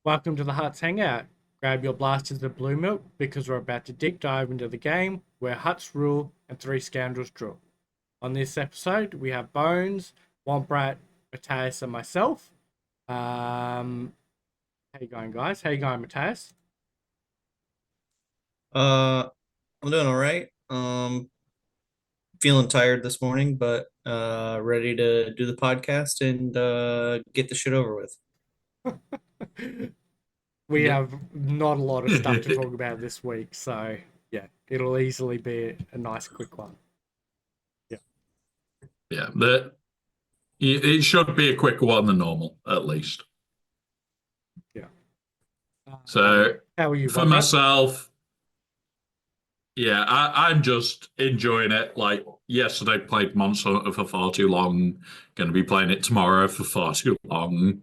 Welcome to the Huts Hangout. Grab your blasters of blue milk because we're about to deep dive into the game where Huts rule and three scoundrels drill. On this episode, we have Bones, Wombrat, Matthias, and myself. How you going, guys? How you going, Matthias? Uh, I'm doing all right. Feeling tired this morning, but ready to do the podcast and get the shit over with. We Yep. have not a lot of stuff to talk about this week, so yeah, it'll easily be a nice quick one. Yeah, Yeah, it should be a quicker one than normal, at least. yeah. So How are you, for Wombrat? myself, yeah, I'm just enjoying it. Like yesterday, played Monster Hunter for far too long. Going to be playing it tomorrow for far too long.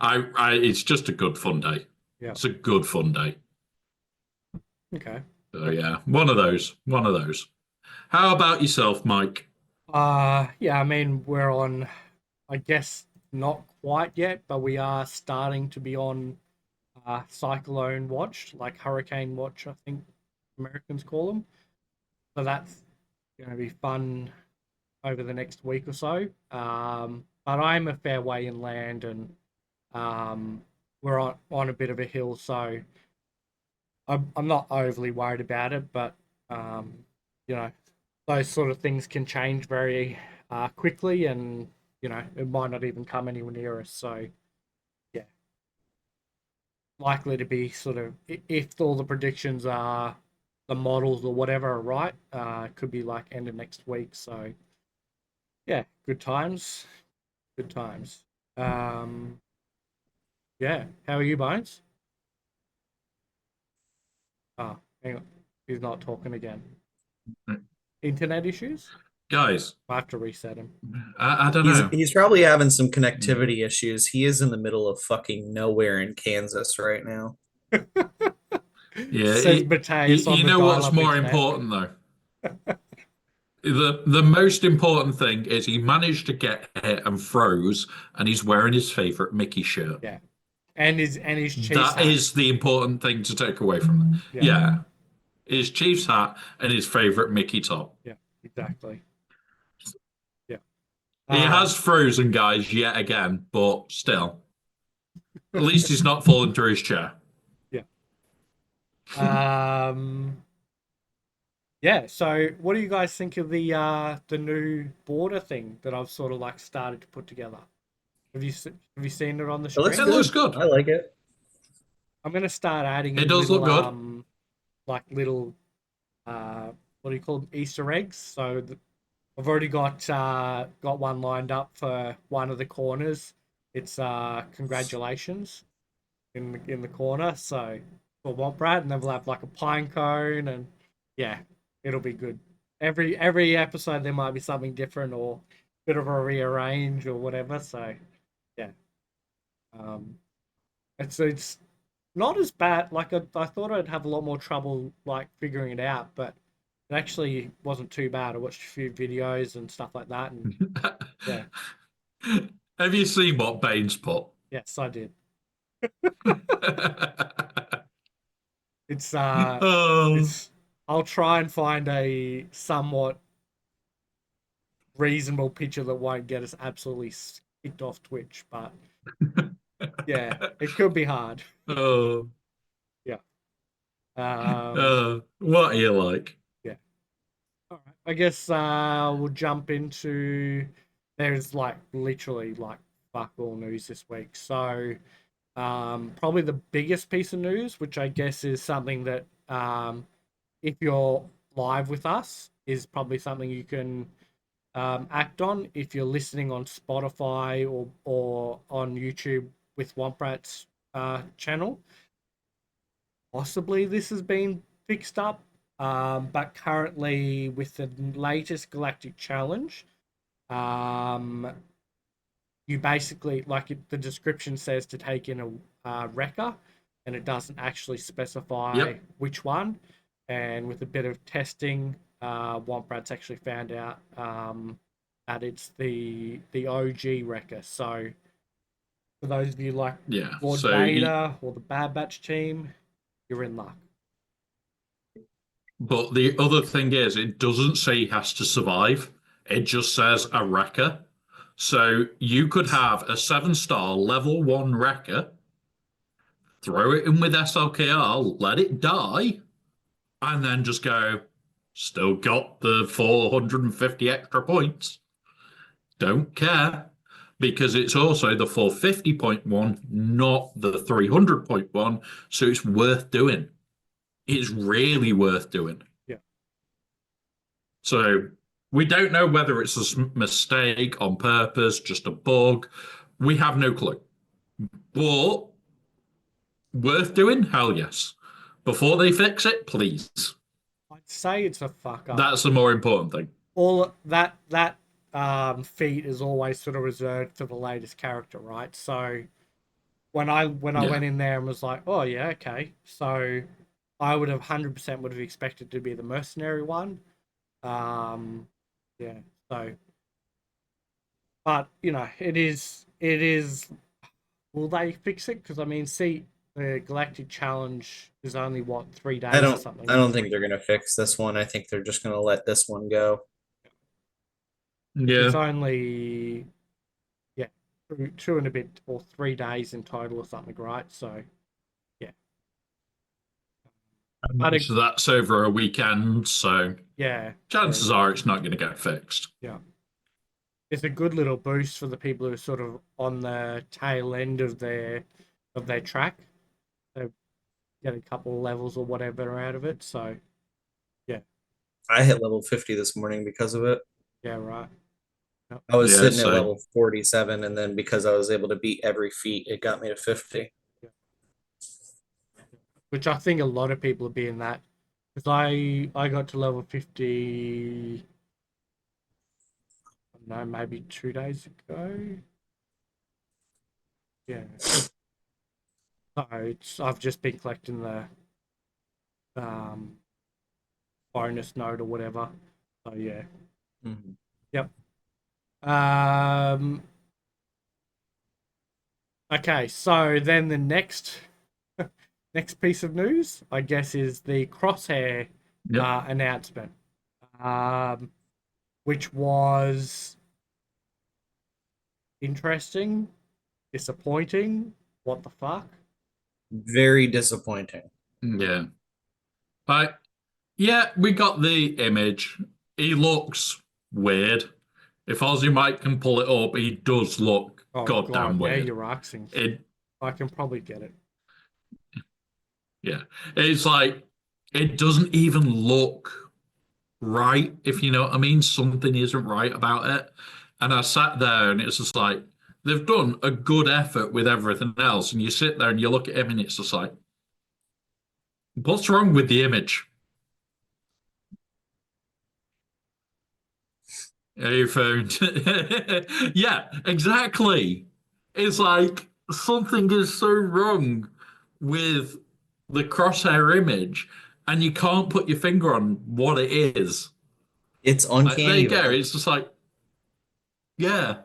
It's just a good fun day. Yeah. It's a good fun day. Okay. So yeah, one of those. One of those. How about yourself, Mike? Yeah, I mean, we're on, I guess not quite yet, but we are starting to be on cyclone watch, like hurricane watch, I think Americans call them. So that's going to be fun over the next week or so. But I'm a fair way inland and we're on a bit of a hill, so I'm not overly worried about it, but um, you know, those sort of things can change very quickly, and it might not even come anywhere near us. So yeah, likely to be sort of if all the predictions are the models or whatever are right, it could be like end of next week. So yeah, good times, good times. Um, yeah, how are you, Bones? Ah, hang on, he's not talking again. Internet issues? Guys, I have to reset him. I don't He's know. he's probably having some Hmm. connectivity issues. He is in the middle of fucking nowhere in Kansas right now. Yeah, Says Mateus on you the know what's dial-up more internet. important though? The most important thing is he managed to get hit and froze, and he's wearing his favorite Mickey shirt. Yeah, and his Chiefs That hat. is the important thing to take away from it. Yeah, Yeah, his Chiefs hat and his favorite Mickey top. yeah, exactly. Yeah. He Uh has frozen guys yet again, but still, at least he's not falling through his chair. yeah. Um yeah, so what do you guys think of the new border thing that I've sort of like started to put together? Have you seen it on the It looks It stream? looks good. good. I like it. I'm gonna start adding It in does little look good. like little what do you call them, Easter eggs. So I've already got one lined up for one of the corners. It's congratulations in the corner. So for Womprat, and then we'll have like a pine cone, and yeah, it'll be good. Every episode there might be something different or bit of a rearrange or whatever. So yeah, um, it's not as bad. Like I thought I'd have a lot more trouble like figuring it out, but it actually wasn't too bad. I watched a few videos and stuff like that, and yeah, Have you seen what Baines put? yes, I did. It's Oh. it's. I'll try and find a somewhat reasonable picture that won't get us absolutely kicked off Twitch, but yeah, it could be hard. Oh. Yeah. Um. What are you like? Yeah. All right. I guess we'll jump into. There's like literally like fuck all news this week. So probably the biggest piece of news, which I guess is something that if you're live with us, is probably something you can act on. If you're listening on Spotify or on YouTube with Womprat's channel, possibly this has been fixed up. But currently, with the latest Galactic Challenge, um, you basically the description says to take in a wrecker, and it doesn't actually specify Yep. which one. And with a bit of testing, Womprat's actually found out that it's the OG wrecker. So For those of you like Yeah. Lord So Vader or the Bad Batch team, you're in luck. but the other thing is, it doesn't say he has to survive. It just says a wrecker. So you could have a 7-star level 1 wrecker, throw it in with SLKR, let it die, and then just go, still got the 450 extra points. Don't care. Because it's also the 450.1, not the 300.1. So it's worth doing. It's really worth doing. Yeah. So we don't know whether it's a mistake on purpose, just a bug. We have no clue. But worth doing? Hell yes. Before they fix it, please. I'd say it's a fuck up. That's the more important thing. All that feat is always sort of reserved for the latest character, right? So when I went in there and was like, oh yeah, okay, so I would have 100% would have expected to be the mercenary one. Yeah, so but you know, it is will they fix it? Because I mean, see, the Galactic Challenge is only what 3 days or something. I don't think they're gonna fix this one. I think they're just gonna let this one go. It's Yeah. only two and a bit or 3 days in total or something, right? So yeah. But So that's over a weekend, so yeah, chances are it's not going to get fixed. yeah. It's a good little boost for the people who are sort of on the tail end of their track. They get a couple of levels or whatever out of it. So yeah, I hit level 50 this morning because of it. yeah, right. Yep. I was Yeah, sitting at so level 47, and then because I was able to beat every feat, it got me to 50. Which I think a lot of people are being that because I got to level 50. I don't know, maybe 2 days ago. Yeah. So I've just been collecting the um, bonus node or whatever. So yeah. Mhm. Yep. Um, okay, so then the next next piece of news, I guess, is the Crosshair yep. announcement, which was interesting, disappointing. What the fuck? Very disappointing. Yeah. But yeah, we got the image. He looks weird. If Ozzy Mike can pull it up, he does look Oh goddamn god, now weird. you're asking. It I can probably get it. yeah. It's like it doesn't even look right, if you know what I mean. Something isn't right about it. And I sat there and it's just like they've done a good effort with everything else. And you sit there and you look at him and it's just like, what's wrong with the image? A phone. Yeah, exactly. It's like something is so wrong with the crosshair image, and you can't put your finger on what it is. It's Like, there uncanny you go. valley. It's just like, yeah.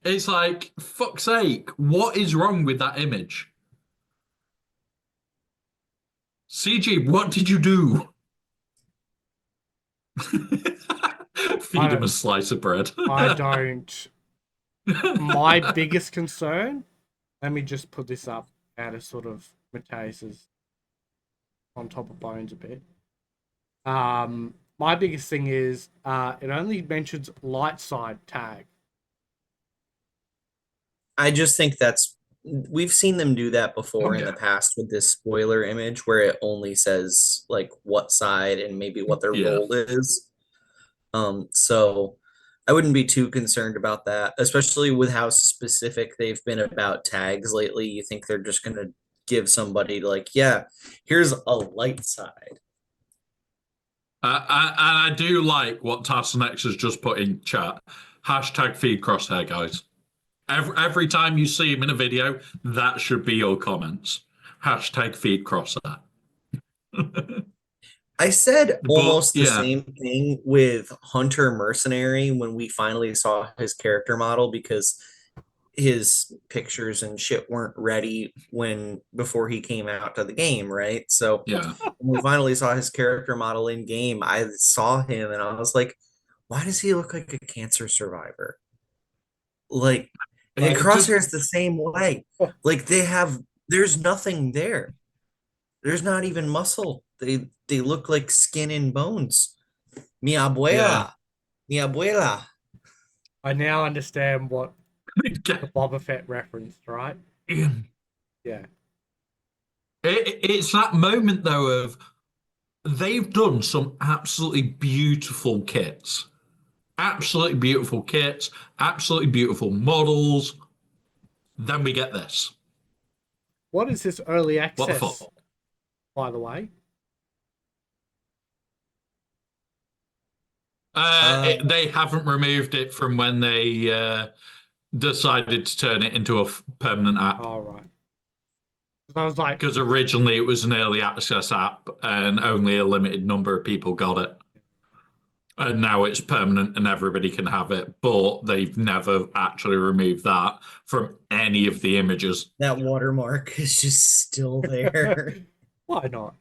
It's like, fuck's sake, what is wrong with that image? CG, what did you do? I Feed him don't. a slice of bread. I don't. My biggest concern. Let me just put this up out of sort of Mateus's on top of Bones a bit. My biggest thing is it only mentions light side tag. I just think we've seen them do that before Oh, in the yeah. past with this spoiler image where it only says like what side and maybe what their Yeah. role is. So I wouldn't be too concerned about that, especially with how specific they've been about tags lately. You think they're just gonna give somebody like, yeah, here's a light side. And I do like what Tassanex has just put in chat. Hashtag feed crosshair, guys. Every time you see him in a video, that should be your comments. Hashtag feed crosshair. I said But almost the yeah, same thing with Hunter Mercenary when we finally saw his character model because his pictures and shit weren't ready when before he came out to the game, right? So yeah. when we finally saw his character model in game, I saw him and I was like, why does he look like a cancer survivor? Like, and Because Crosshair's the same way. Like there's nothing there. There's not even muscle. They look like skin and bones. Mi yeah, abuela, mi abuela. I now understand what the Boba Fett referenced, right? Yeah. it's that moment though of they've done some absolutely beautiful kits, absolutely beautiful models. Then we get this. What is this early What the access, fuck? by the way? Uh, They haven't removed it from when they decided to turn it into a permanent app. All right. 'Cause I was like, Because originally it was an early access app and only a limited number of people got it. And now it's permanent and everybody can have it. But they've never actually removed that from any of the images. that watermark is just still there why not?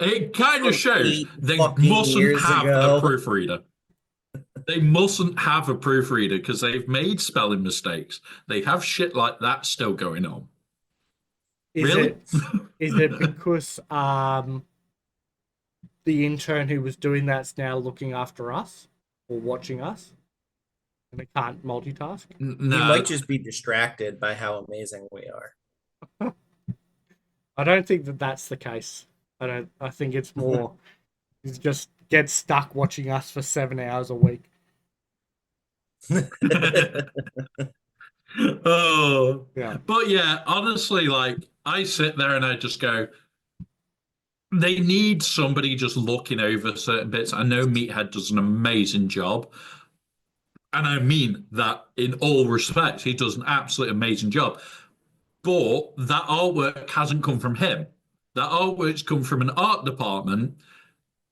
It kind of from shows 8 they fucking mustn't years have a ago. proofreader. They mustn't have a proofreader because they've made spelling mistakes. They have shit like that still going on. Is Really? it because the intern who was doing that's now looking after us or watching us and they can't multitask? He might No. just be distracted by how amazing we are. I don't think that that's the case. I think it's more he's just gets stuck watching us for 7 hours a week. Oh, Yeah. but yeah, honestly, like I sit there and I just go, they need somebody just looking over certain bits. I know Meathead does an amazing job, and I mean that in all respects, he does an absolutely amazing job. But that artwork hasn't come from him. That artwork's come from an art department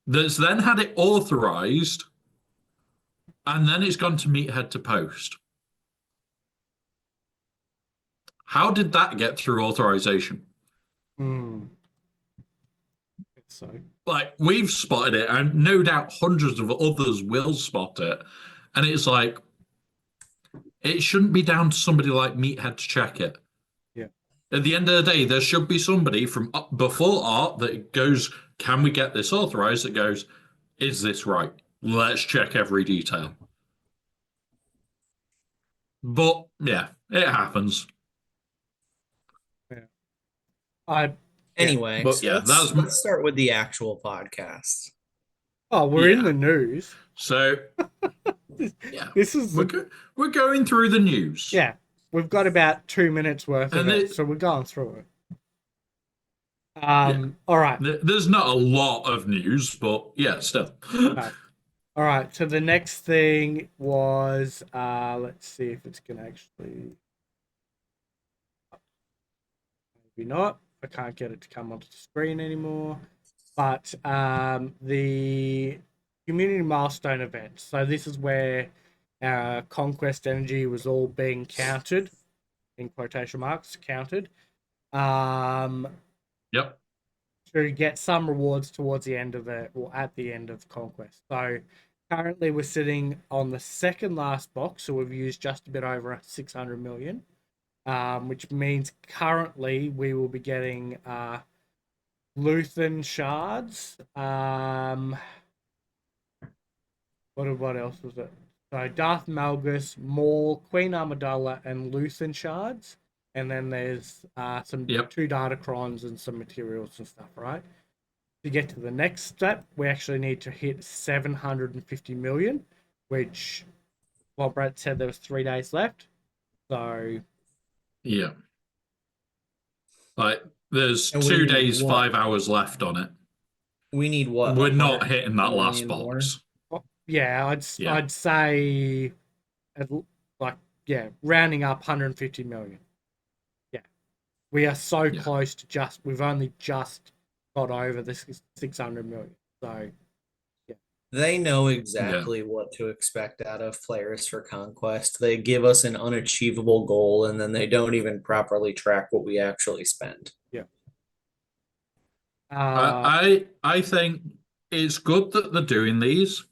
that's then had it authorized, and then it's gone to Meathead to post. How did that get through authorization? Hmm. So Like we've spotted it, and no doubt hundreds of others will spot it. And it's like it shouldn't be down to somebody like Meathead to check it. yeah. At the end of the day, there should be somebody from before art that goes, "Can we get this authorized?" That goes, "Is this right? Let's check every detail." But yeah, it happens. Yeah. I yeah. Anyway, But so yeah, that's let's start with the actual podcast. Oh, we're in yeah. the news. So This, yeah, this is we're going through the news, yeah. We've got about 2 minutes worth of and it, so we're going through it. yeah, All right. there's not a lot of news, but yeah, still. No. All right. So the next thing was let's see if it's gonna actually maybe not. I can't get it to come onto the screen anymore. But the community milestone event. So this is where our conquest energy was all being counted, in quotation marks, counted. Um, Yep. to get some rewards towards the end of it or at the end of conquest. So currently we're sitting on the second last box, so we've used just a bit over 600 million, which means currently we will be getting Luthen shards. What else was it? So Darth Malgus, Maul, Queen Amidala, and Luthen shards. And then there's some Yep. 2 datacrons and some materials and stuff, right? To get to the next step, we actually need to hit 750 million, which, well, Brett said there was 3 days left. So Yeah. Like there's And we two need days, what? 5 hours left on it. We need what? We're not hitting 150 that last million more. box. yeah, Yeah. I'd say like yeah, rounding up 150 million. Yeah, we are so Yeah. close to we've only just got over the 600 million. So They know exactly what to expect out of players for Conquest. They give us an unachievable goal and then they don't even properly track what we actually spend. yeah. I think it's good that they're doing these,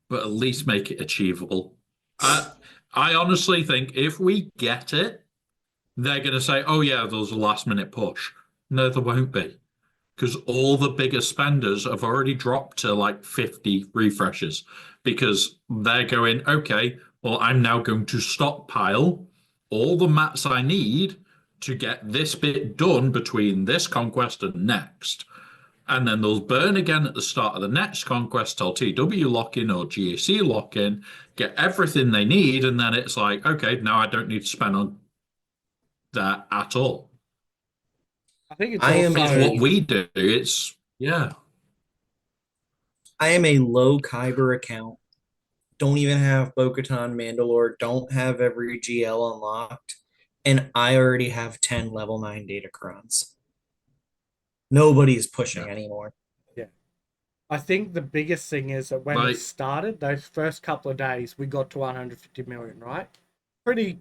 but at least make it achievable. I honestly think if we get it, they're going to say, "Oh yeah, there was a last minute push." No, there won't be, because all the bigger spenders have already dropped to like 50 refreshes because they're going, "Okay, well, I'm now going to stockpile all the mats I need to get this bit done between this conquest and next." And then they'll burn again at the start of the next conquest till TW lock in or GAC lock in, get everything they need, and then it's like, okay, now I don't need to spend on that at all. I think it's I am It's also what we do. It's yeah. I am a low Kyber account. Don't even have Bo-Katan, Mandalore, don't have every GL unlocked, and I already have 10 level 9 datacrons. Nobody's pushing Yeah. anymore. yeah. I think the biggest thing is that when it Like started, those first couple of days, we got to 150 million, right? Pretty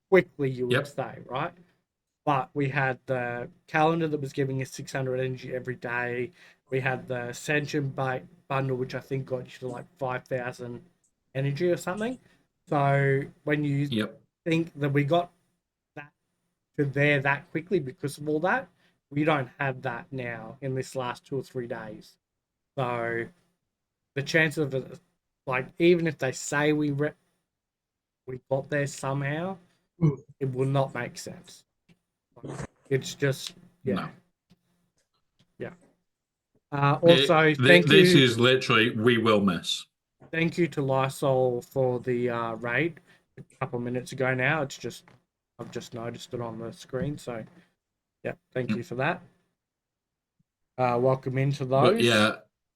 quickly, you would yep. say, right? But we had the calendar that was giving us 600 energy every day. We had the Ascension bundle, which I think got you to like 5,000 energy or something. So when you Yep. think that we got that to there that quickly because of all that, we don't have that now in this last 2 or 3 days. So the chances of it, like, even if they say we got there somehow, it will not make sense. It's just, yeah. No. Yeah. Also, thank This you, is literally we will miss. thank you to Lysol for the raid a couple minutes ago. Now it's just I've just noticed it on the screen. So yeah, thank you for that. Welcome into But those yeah,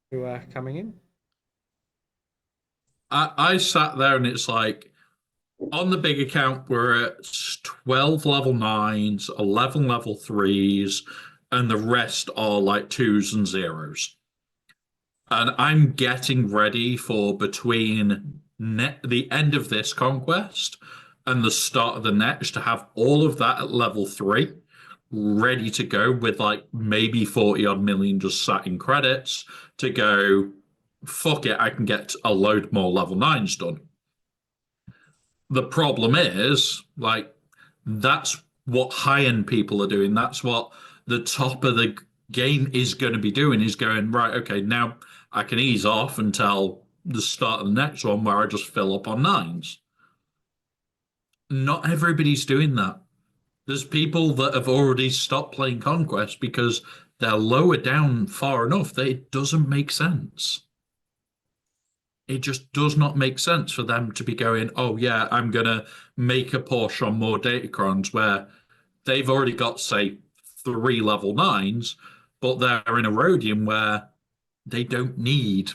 who are coming in. I sat there and it's like on the big account we're at 12 level 9s, 11 level 3s, and the rest are like 2s and 0s. And I'm getting ready for between the end of this conquest and the start of the next to have all of that at level 3 ready to go with like maybe 40 odd million just sat in credits to go, fuck it, I can get a load more level 9s done. The problem is, like, that's what high end people are doing. That's what the top of the game is going to be doing, is going, right, okay, now I can ease off until the start of the next one where I just fill up on 9s. Not everybody's doing that. There's people that have already stopped playing Conquest because they're lower down far enough that it doesn't make sense. It just does not make sense for them to be going, oh, yeah, I'm going to make a push on more datacrons where they've already got, say, 3 level 9s, but they're in a Rhodium where they don't need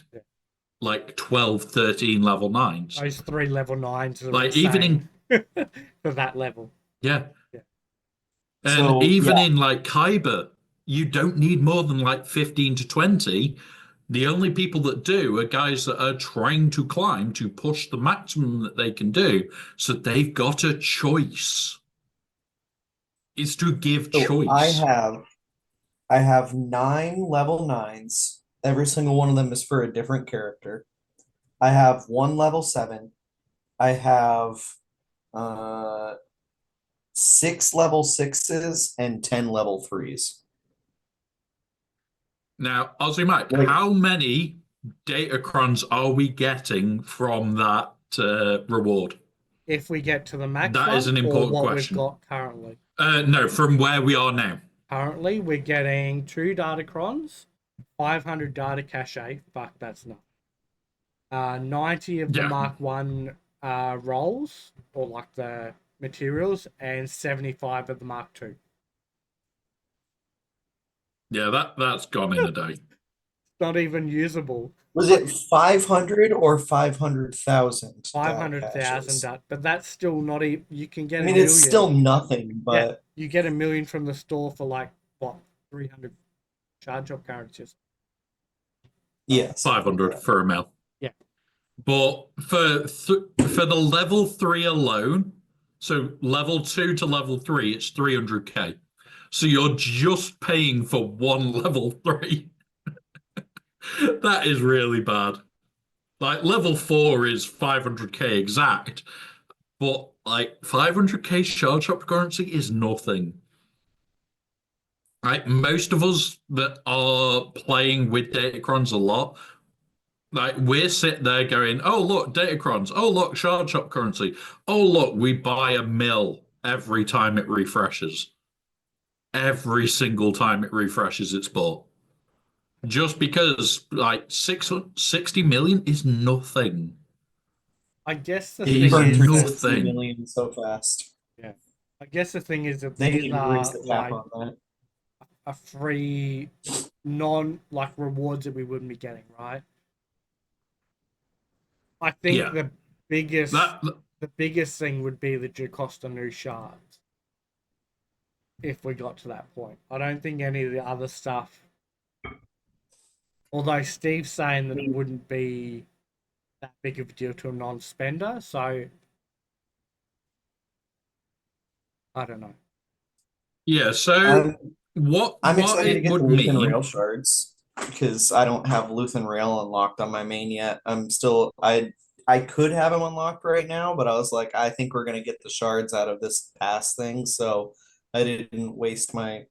like 12, 13 level 9s. Those 3 level 9s are Like, even insane in, for that level. yeah. Yeah. And So, even yeah, in like Kyber, you don't need more than like 15 to 20. The only people that do are guys that are trying to climb to push the maximum that they can do. So they've got a choice. It's to give so I choice. have I have 9 level 9s. Every single one of them is for a different character. I have one level 7. I have uh 6 level 6s and 10 level 3s. Now, Aussie Mike, Like, how many datacrons are we getting from that reward? If we get to the max That is one an or important what we've question. got currently. No, from where we are now. Currently, we're getting 2 datacrons, 500 data cache. Fuck, that's not. 90 of the Yeah. Mark 1 rolls, or like the materials, and 75 of the Mark 2. Yeah, that's gone in a day. Not even usable. was it 500 or 500,000 data 500,000, caches? but that's still not even. You can get I a mean, it's million. still nothing, Yeah, but you get a million from the store for like, what, 300 charge up currencies. Yes. 500 for a mil. Yeah. But for the level 3 alone, so level 2 to level 3, it's 300k. So you're just paying for one level 3. That is really bad. Like level 4 is 500k exact, but like 500k shard shop currency is nothing. Like most of us that are playing with datacrons a lot, like we're sitting there going, "Oh look, datacrons! Oh look, shard shop currency! Oh look, we buy a mill every time it refreshes. Every single time it refreshes, it's bought." Just because like 60 million is nothing. I guess the It thing is Burned is through nothing. that 60 million so fast. I guess the thing is that They these didn't even raise are the cap like on that. a free like rewards that we wouldn't be getting, right? I think Yeah. the biggest That the biggest thing would be the Jacosta new shards if we got to that point. I don't think any of the other stuff, although Steve's saying that it wouldn't be that big of a deal to a non-spender, so I don't know. yeah, so I'm, what I'm what excited to it get the would Luthen mean. Rail shards because I don't have Luthen Rail unlocked on my main yet. I could have him unlocked right now, but I was like, I think we're gonna get the shards out of this pass thing, so I didn't waste my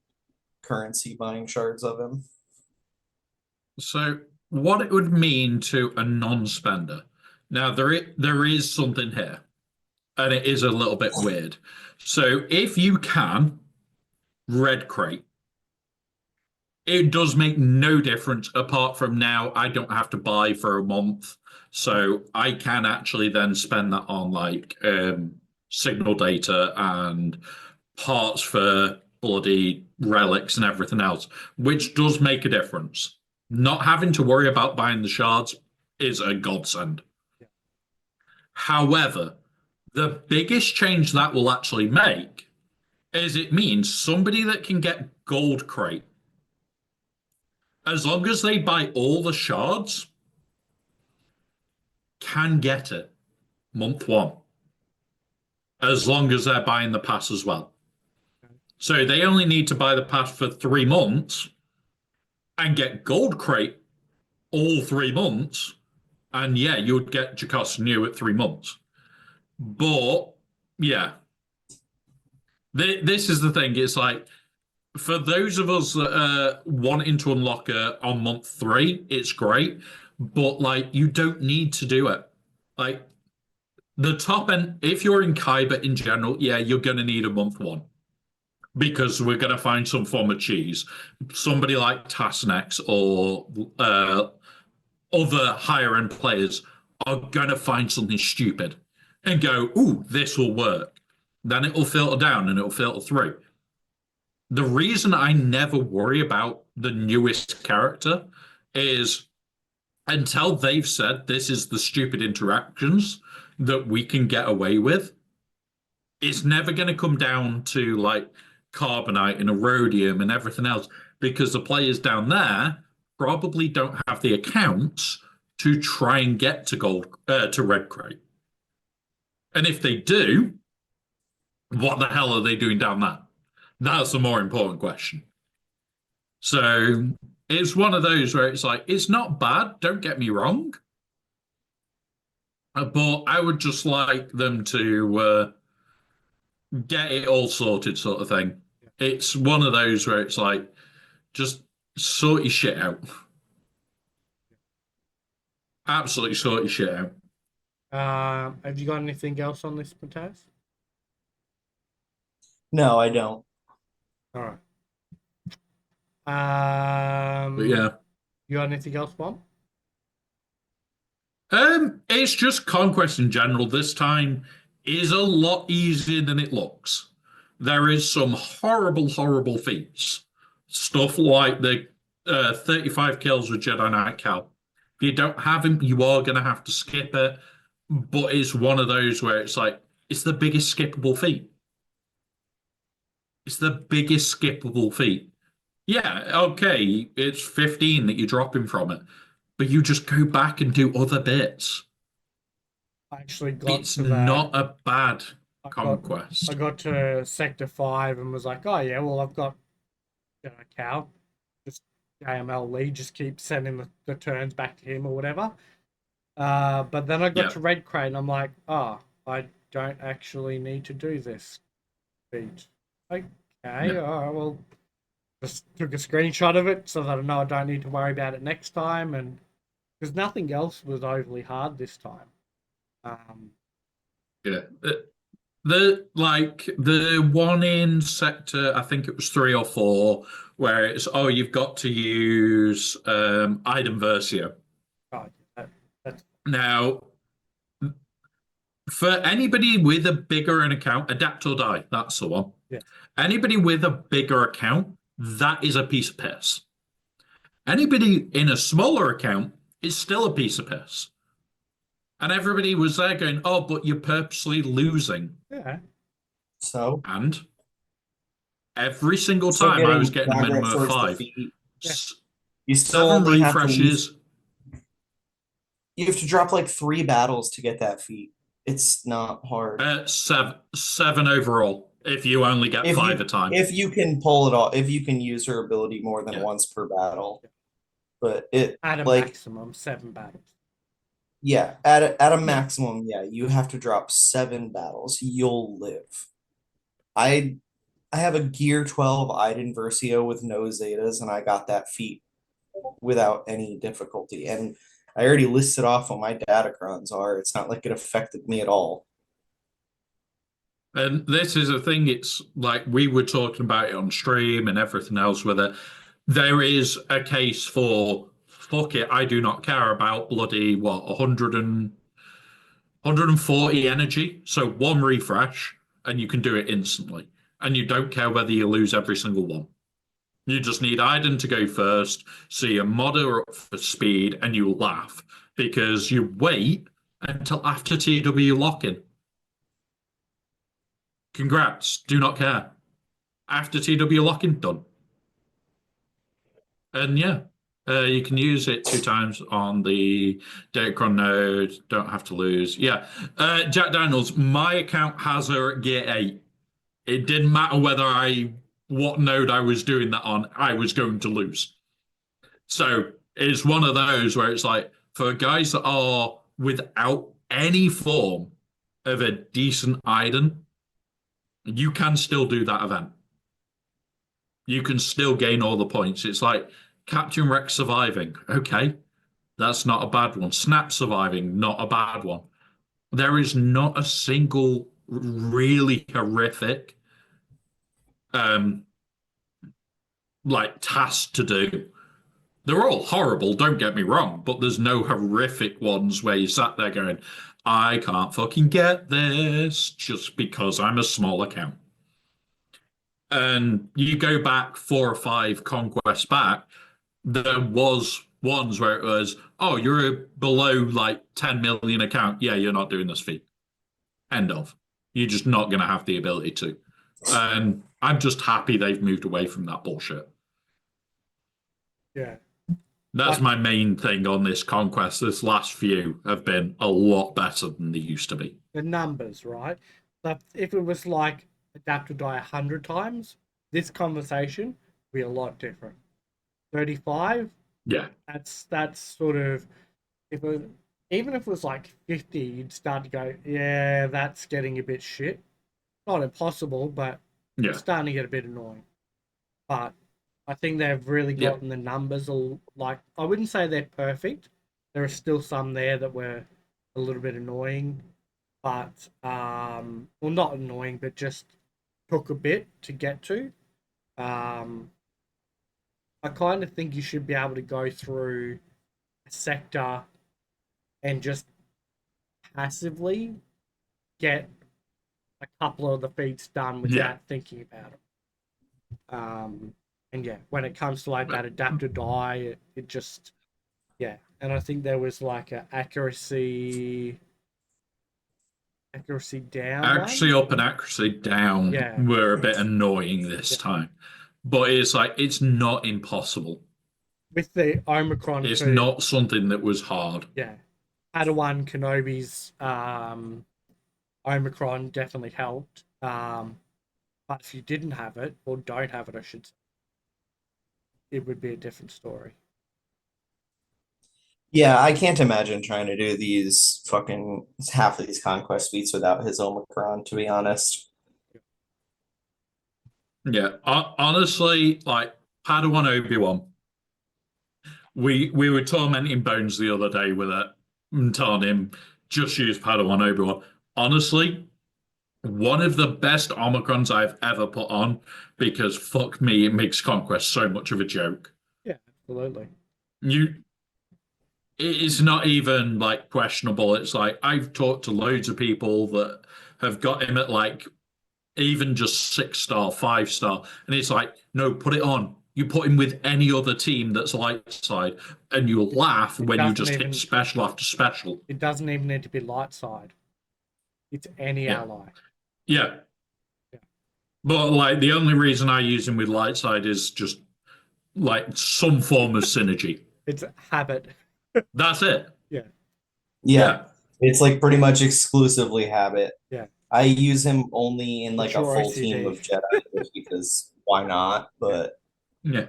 currency buying shards of him. So what it would mean to a non-spender. Now there is something here, and it is a little bit weird. So if you can red crate, it does make no difference apart from now I don't have to buy for a month. So I can actually then spend that on like signal data and parts for bloody relics and everything else, which does make a difference. Not having to worry about buying the shards is a godsend. However, the biggest change that will actually make is it means somebody that can get gold crate, as long as they buy all the shards, can get it month one, as long as they're buying the pass as well. So they only need to buy the pass for 3 months and get gold crate all 3 months, and yeah, you would get Jacos new at 3 months. But yeah, this is the thing. It's like for those of us that are wanting to unlock it on month 3, it's great, but like you don't need to do it. Like the top end, if you're in Kyber in general, yeah, you're gonna need a month 1 because we're gonna find some form of cheese. Somebody like Tasnex or other higher end players are going to find something stupid and go, "Ooh, this will work." Then it will filter down and it will filter through. The reason I never worry about the newest character is until they've said this is the stupid interactions that we can get away with, it's never going to come down to like carbonite and erodium and everything else because the players down there probably don't have the accounts to try and get to to red crate. And if they do, what the hell are they doing down there? That's the more important question. So it's one of those where it's like it's not bad, don't get me wrong, but I would just like them to get it all sorted, sort of thing. It's one of those where it's like just sort your shit out. Absolutely sort your shit out. Have you got anything else on this, Mataz? No, I don't. All right. But yeah. You got anything else, Bob? It's just conquest in general this time is a lot easier than it looks. There is some horrible, horrible feats. Stuff like the 35 kills with Jedi Knight Cal. If you don't have him, you are going to have to skip it. But it's one of those where it's like, it's the biggest skippable feat. It's the biggest skippable feat. Yeah, okay, it's 15 that you're dropping from it. but you just go back and do other bits. I actually got It's to that. not a bad I conquest. got to Sector 5 and was like, oh yeah, well I've got Cal, just AML lead, just keep sending the turns back to him or whatever. But then I got Yeah. to Red Crate and I'm like, oh, I don't actually need to do this feat. Okay, Yeah. all right, well, just took a screenshot of it so that I know I don't need to worry about it next time, and because nothing else was overly hard this time. Yeah. The one in sector, I think it was 3 or 4, where it's you've got to use item Versio. Right, that's Now, for anybody with a bigger an account, adapt or die. That's the one. yeah, Anybody with a bigger account, that is a piece of piss. Anybody in a smaller account is still a piece of piss. And everybody was there going, oh, but you're purposely losing. yeah. So And every single still time I was getting getting a minimum progress of towards 5. defeat. Yeah. You still 7 only have to lose. refreshes. You have to drop like 3 battles to get that feat. It's not hard. 7 overall. If you only get 5 a time. If you can pull it off, if you can use her ability more than Yeah. once per battle. But it At a like maximum 7 battles. yeah, at a maximum, yeah, you have to drop 7 battles. You'll live. I have a Gear 12 Iden Versio with no Zetas, and I got that feat without any difficulty. And I already listed off what my datacrons are. It's not like it affected me at all. And this is a thing, it's like we were talking about it on stream and everything else with it. There is a case for fuck it, I do not care about bloody 140 energy. So 1 refresh and you can do it instantly. And you don't care whether you lose every single one. You just need Iden to go first, so your modder up for speed, and you laugh because you wait until after TW lock-in. Congrats, do not care. After TW lock-in, done. And yeah, you can use it 2 times on the datacron node, don't have to lose. Yeah, Jack Daniels, my account has her at gear 8. It didn't matter what node I was doing that on, I was going to lose. So it's one of those where it's like, for guys that are without any form of a decent Iden, you can still do that event. You can still gain all the points. It's like Captain Rex surviving. Okay, that's not a bad one. Snap surviving, not a bad one. There is not a single really horrific task to do. They're all horrible, don't get me wrong, but there's no horrific ones where you sat there going, I can't fucking get this just because I'm a small account. And you go back 4 or 5 conquests back, there was ones where it was, oh, you're below like 10 million account. Yeah, you're not doing this feat. End of. You're just not going to have the ability to. And I'm just happy they've moved away from that bullshit. Yeah. That's my main thing on this conquest. This last few have been a lot better than they used to be. The numbers, right? But if it was like adapt or die 100 times, this conversation would be a lot different. 35, Yeah. That's sort of, even if it was like 50, you'd start to go, yeah, that's getting a bit shit. Not impossible, but Yeah. it's starting to get a bit annoying. But I think they've really gotten the numbers like, I wouldn't say they're perfect. There are still some there that were a little bit annoying, but well, not annoying, but just took a bit to get to. I kind of think you should be able to go through a sector and just passively get a couple of the feats done without thinking about it. And yeah, when it comes to like that adapt or die, it just, yeah. And I think there was like a accuracy down. Accuracy up and accuracy down were a bit annoying this time. But it's like, it's not impossible. with the Omicron It's too. not something that was hard. Yeah, Padawan Kenobi's Omicron definitely helped. But if you didn't have it, or don't have it, I should say, it would be a different story. Yeah, I can't imagine trying to do these fucking half of these conquest feats without his Omicron, to be honest. Yeah, honestly, like Padawan Obi-Wan, we were tormenting Bones the other day with it and telling him just use Padawan Obi-Wan. Honestly, one of the best Omicrons I've ever put on because fuck me, it makes Conquest so much of a joke. Yeah, absolutely. You, it's not even like questionable. It's like I've talked to loads of people that have got him at like even just 6-star, 5-star, and it's like, no, put it on. You put him with any other team that's light side, and you'll laugh It when you doesn't just even hit special after special. it doesn't even need to be light side. It's any Yeah. ally. Yeah. Yeah. But like the only reason I use him with light side is just like some form of synergy. It's a habit. That's it. Yeah, Yeah, it's like pretty much exclusively habit. yeah. I use him only in like It's a your full team OCD. of Jedi just because why not? But Yeah.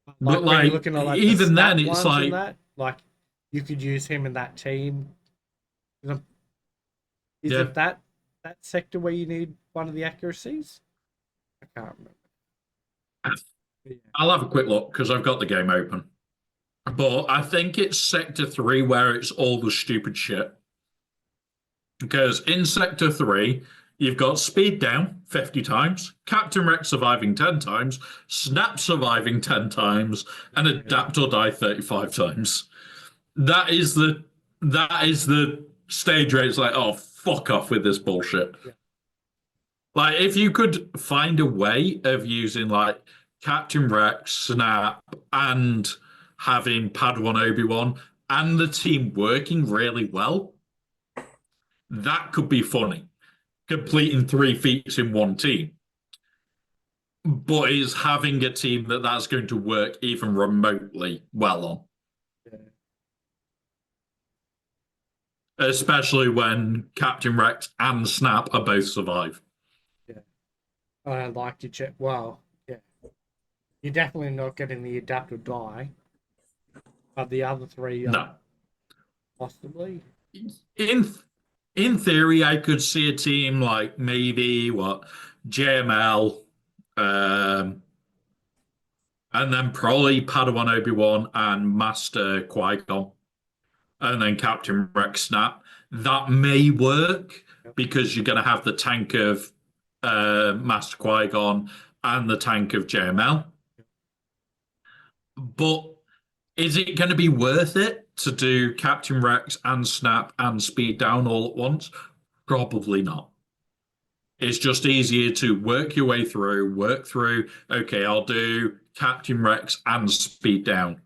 Like But when you're like looking at like the even snap then it's ones and like that, like you could use him in that team. Is yeah. it that sector where you need one of the accuracies? I can't remember. Yeah. I'll have a quick look because I've got the game open. But I think it's Sector 3 where it's all the stupid shit. Because in Sector 3, you've got Speed Down 50 times, Captain Rex surviving 10 times, Snap surviving 10 times, and Adapt or Die 35 times. That is the stage where it's like, oh, fuck off with this bullshit. Yeah. Like, if you could find a way of using like Captain Rex, Snap, and having Padawan Obi-Wan and the team working really well, that could be funny. Completing 3 feats in one team. But is having a team that's going to work even remotely well on. Yeah. Especially when Captain Rex and Snap are both survive. Yeah. I liked you, check. Well, yeah. You're definitely not getting the adapt or die. But the other three No. possibly. In in theory, I could see a team like maybe what JML, um, and then probably Padawan Obi-Wan and Master Qui-Gon, and then Captain Rex Snap. That may work Yep. because you're going to have the tank of Master Qui-Gon and the tank of JML. But is it going to be worth it to do Captain Rex and Snap and Speed Down all at once? Probably not. It's just easier to work your way through, okay, I'll do Captain Rex and Speed Down.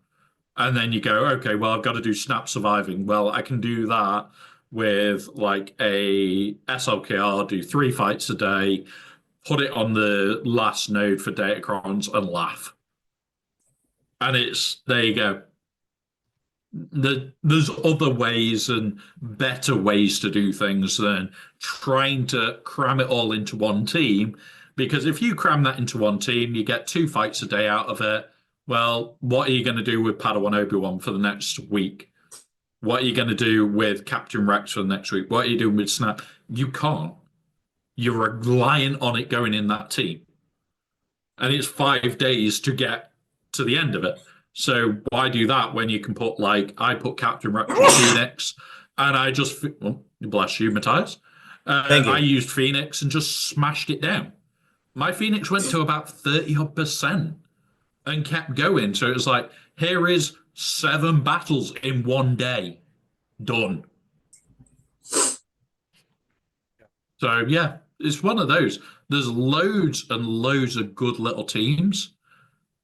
And then you go, okay, well, I've got to do Snap Surviving. Well, I can do that with like a SLKR, do 3 fights a day, put it on the last node for datacrons and laugh. And it's, there you go. There's other ways and better ways to do things than trying to cram it all into one team. Because if you cram that into one team, you get 2 fights a day out of it. Well, what are you going to do with Padawan Obi-Wan for the next week? What are you going to do with Captain Rex for the next week? What are you doing with Snap? You can't. You're relying on it going in that team. And it's 5 days to get to the end of it. So why do that when you can put like I put Captain Rex and Phoenix, and I just well, bless you, Matthias. Thank you. I used Phoenix and just smashed it down. My Phoenix went to about 30% and kept going. So it was like, here is 7 battles in one day, done. So yeah, it's one of those. There's loads and loads of good little teams.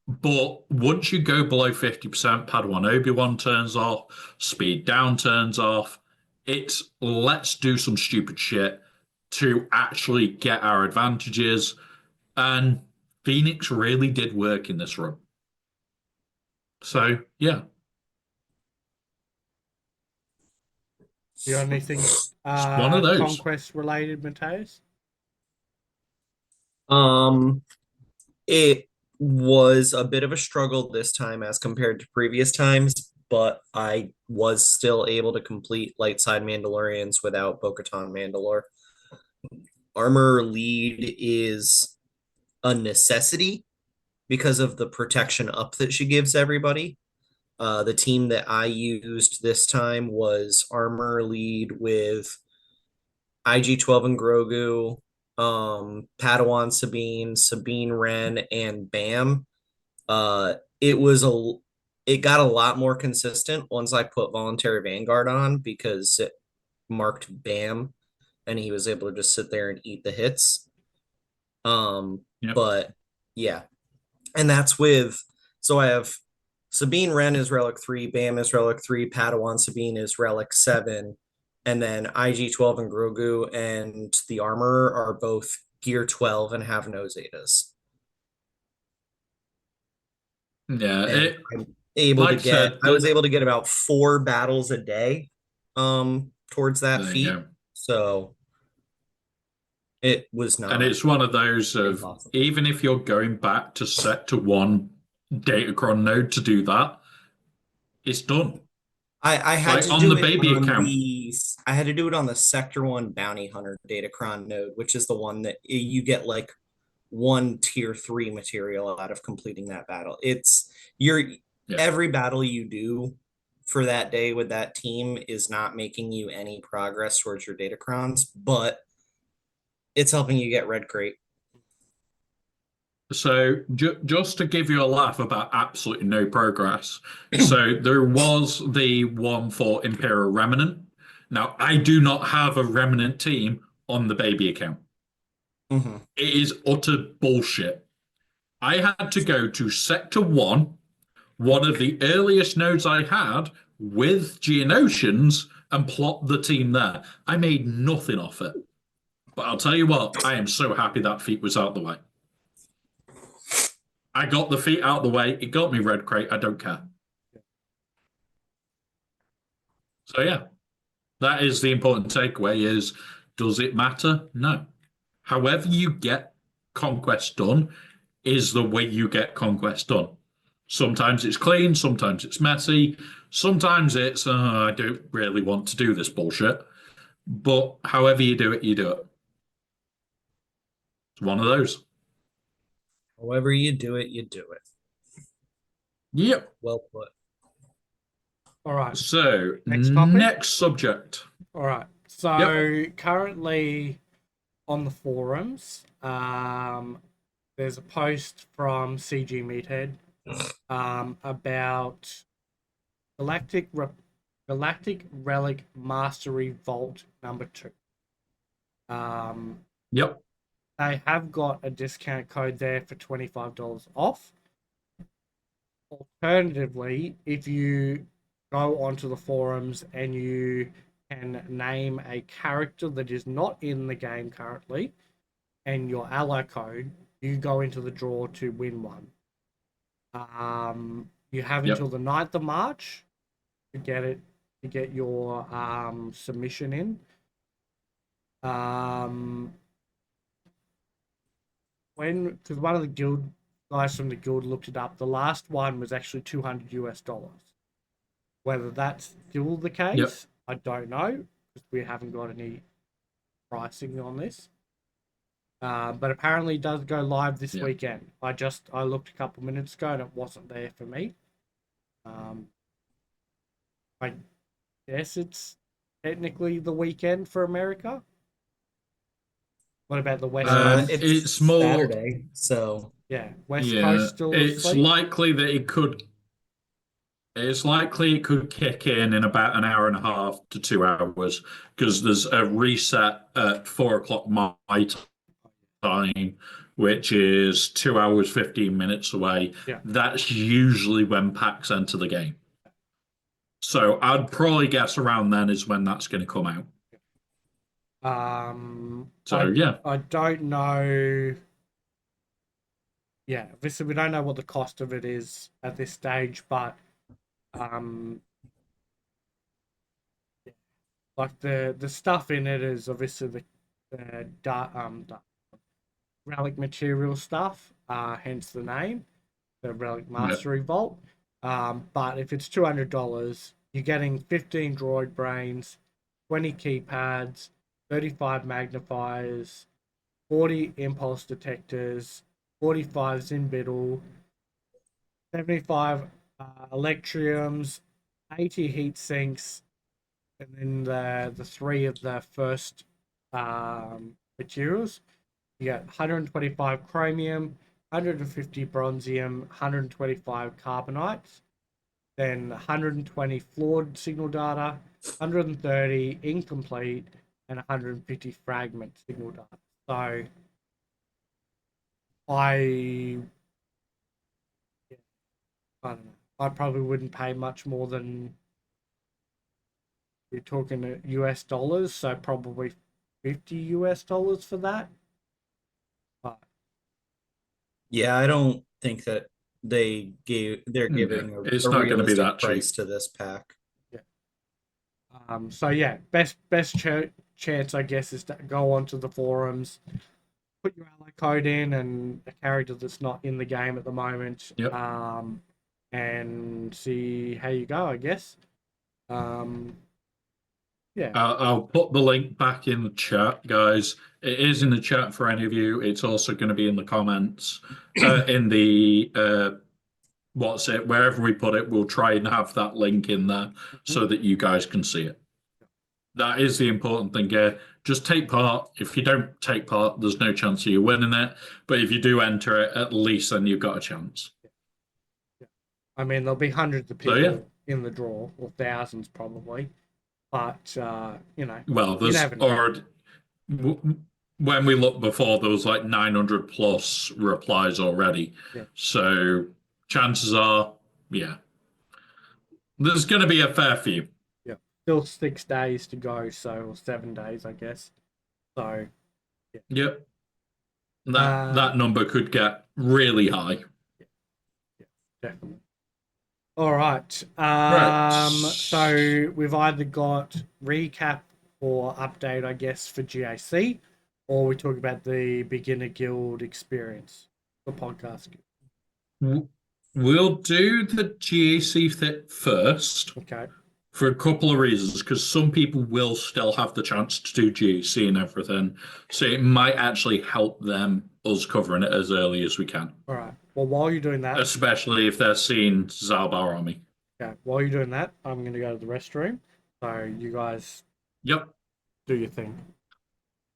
But once you go below 50%, Padawan Obi-Wan turns off, Speed Down turns off. It's let's do some stupid shit to actually get our advantages. And Phoenix really did work in this run. So yeah, You got anything it's one of those. conquest related, Mateus? Um, it was a bit of a struggle this time as compared to previous times, but I was still able to complete light side Mandalorians without Bo-Katan Mandalore. Armor lead is a necessity because of the protection up that she gives everybody. The team that I used this time was armor lead with IG-12 and Grogu, Padawan Sabine, Sabine Wren, and Bam. It was it got a lot more consistent once I put Voluntary Vanguard on because it marked Bam and he was able to just sit there and eat the hits. Yep. But yeah. And that's with so I have Sabine Wren is Relic 3, Bam is Relic 3, Padawan Sabine is Relic 7, and then IG-12 and Grogu and the Armorer are both Gear 12 and have no Zetas. Yeah, And I'm able like to I said, get I was able to get about 4 battles a day towards that there you feat. go. So it was And not it's one of those of impossible. even if you're going back to set to one datacron node to do that, it's done. I It's had like to on do the it baby on account. I had to do it on the Sector 1 Bounty Hunter Datacron node, which is the one that you get like one tier 3 material out of completing that battle. It's your Yeah. every battle you do for that day with that team is not making you any progress towards your Datacrons, but it's helping you get red crate. So just to give you a laugh about absolutely no progress. So there was the one for Imperial Remnant. Now I do not have a Remnant team on the baby account. Mm-hmm. It is utter bullshit. I had to go to Sector 1, one of the earliest nodes I had, with Geonosians and plot the team there. I made nothing off it. But I'll tell you what, I am so happy that feat was out the way. I got the feat out the way. It got me red crate. I don't care. So yeah, that is the important takeaway is, does it matter? No. However you get conquest done is the way you get conquest done. Sometimes it's clean, sometimes it's messy, sometimes it's, I don't really want to do this bullshit. But however you do it, you do it. It's one of those. However you do it, you do it. Yep. Well put. All right. So, Next topic? next subject. All right. So currently on the forums, there's a post from CG Meathead about Galactic Relic Mastery Vault #2. Yep. They have got a discount code there for $25 off. Alternatively, if you go onto the forums and you can name a character that is not in the game currently and your ally code, you go into the draw to win one. You have until the 9th of March to get it, to get your submission in. Because one of the guild guys from the guild looked it up, the last one was actually $200 US. Whether that's still the case, I don't know, because we haven't got any pricing on this. But apparently it does go live this weekend. I looked a couple minutes ago and it wasn't there for me. I guess it's technically the weekend for America. What about the West Coast? It's more Saturday, so yeah, West Coast still it's asleep? likely that it could. It's likely it could kick in about an hour and a half to 2 hours because there's a reset at 4 o'clock my time, which is 2 hours 15 minutes away. Yeah. That's usually when packs enter the game. So I'd probably guess around then is when that's going to come out. I don't know yeah, obviously we don't know what the cost of it is at this stage, but um, like the stuff in it is obviously the relic material stuff, hence the name, the Relic Yeah. Mastery Vault. But if it's $200, you're getting 15 droid brains, 20 keypads, 35 magnifiers, 40 impulse detectors, 45 Zinbittle, 75 electriums, 80 heat sinks, and then the three of the first materials. You got 125 chromium, 150 bronzium, 125 carbonites, then 120 flawed signal data, 130 incomplete, and 150 fragment signal data. So I, I don't know. I probably wouldn't pay much more than you're talking US dollars, so probably 50 US dollars for that. But Yeah, I don't think that they're Yeah, giving it's a not going to be realistic that cheap. price to this pack. yeah. So yeah, best chance I guess is to go onto the forums, put your ally code in and a character that's not in the game at the moment, Yep. and see how you go. I guess. Yeah. I'll put the link back in the chat, guys. It is in the chat for any of you. It's also going to be in the comments, in the what's it, wherever we put it. We'll try and have that link in there so that you guys can see it. That is the important thing here. Just take part. If you don't take part, there's no chance of you winning it. But if you do enter it, at least then you've got a chance. I mean, there'll be hundreds of So, people yeah. in the draw, or thousands probably. But you know, Well, you there's never know. already, when we looked before, there was like 900 plus replies already. Yeah. So chances are, yeah, there's going to be a fair few. Yeah. Still 6 days to go, so or 7 days, I guess. So Yep. That number could get really high. yeah, definitely. All right. Right. So we've either got recap or update, I guess, for GAC, or we talk about the beginner guild experience, the podcast. We'll do the GAC first. Okay. For a couple of reasons, because some people will still have the chance to do GAC and everything. So it might actually help them, us covering it as early as we can. All right. Well, while you're doing that, Especially if they're seeing Zalbaars Omi. okay, while you're doing that, I'm going to go to the restroom. So you guys Yep. do your thing.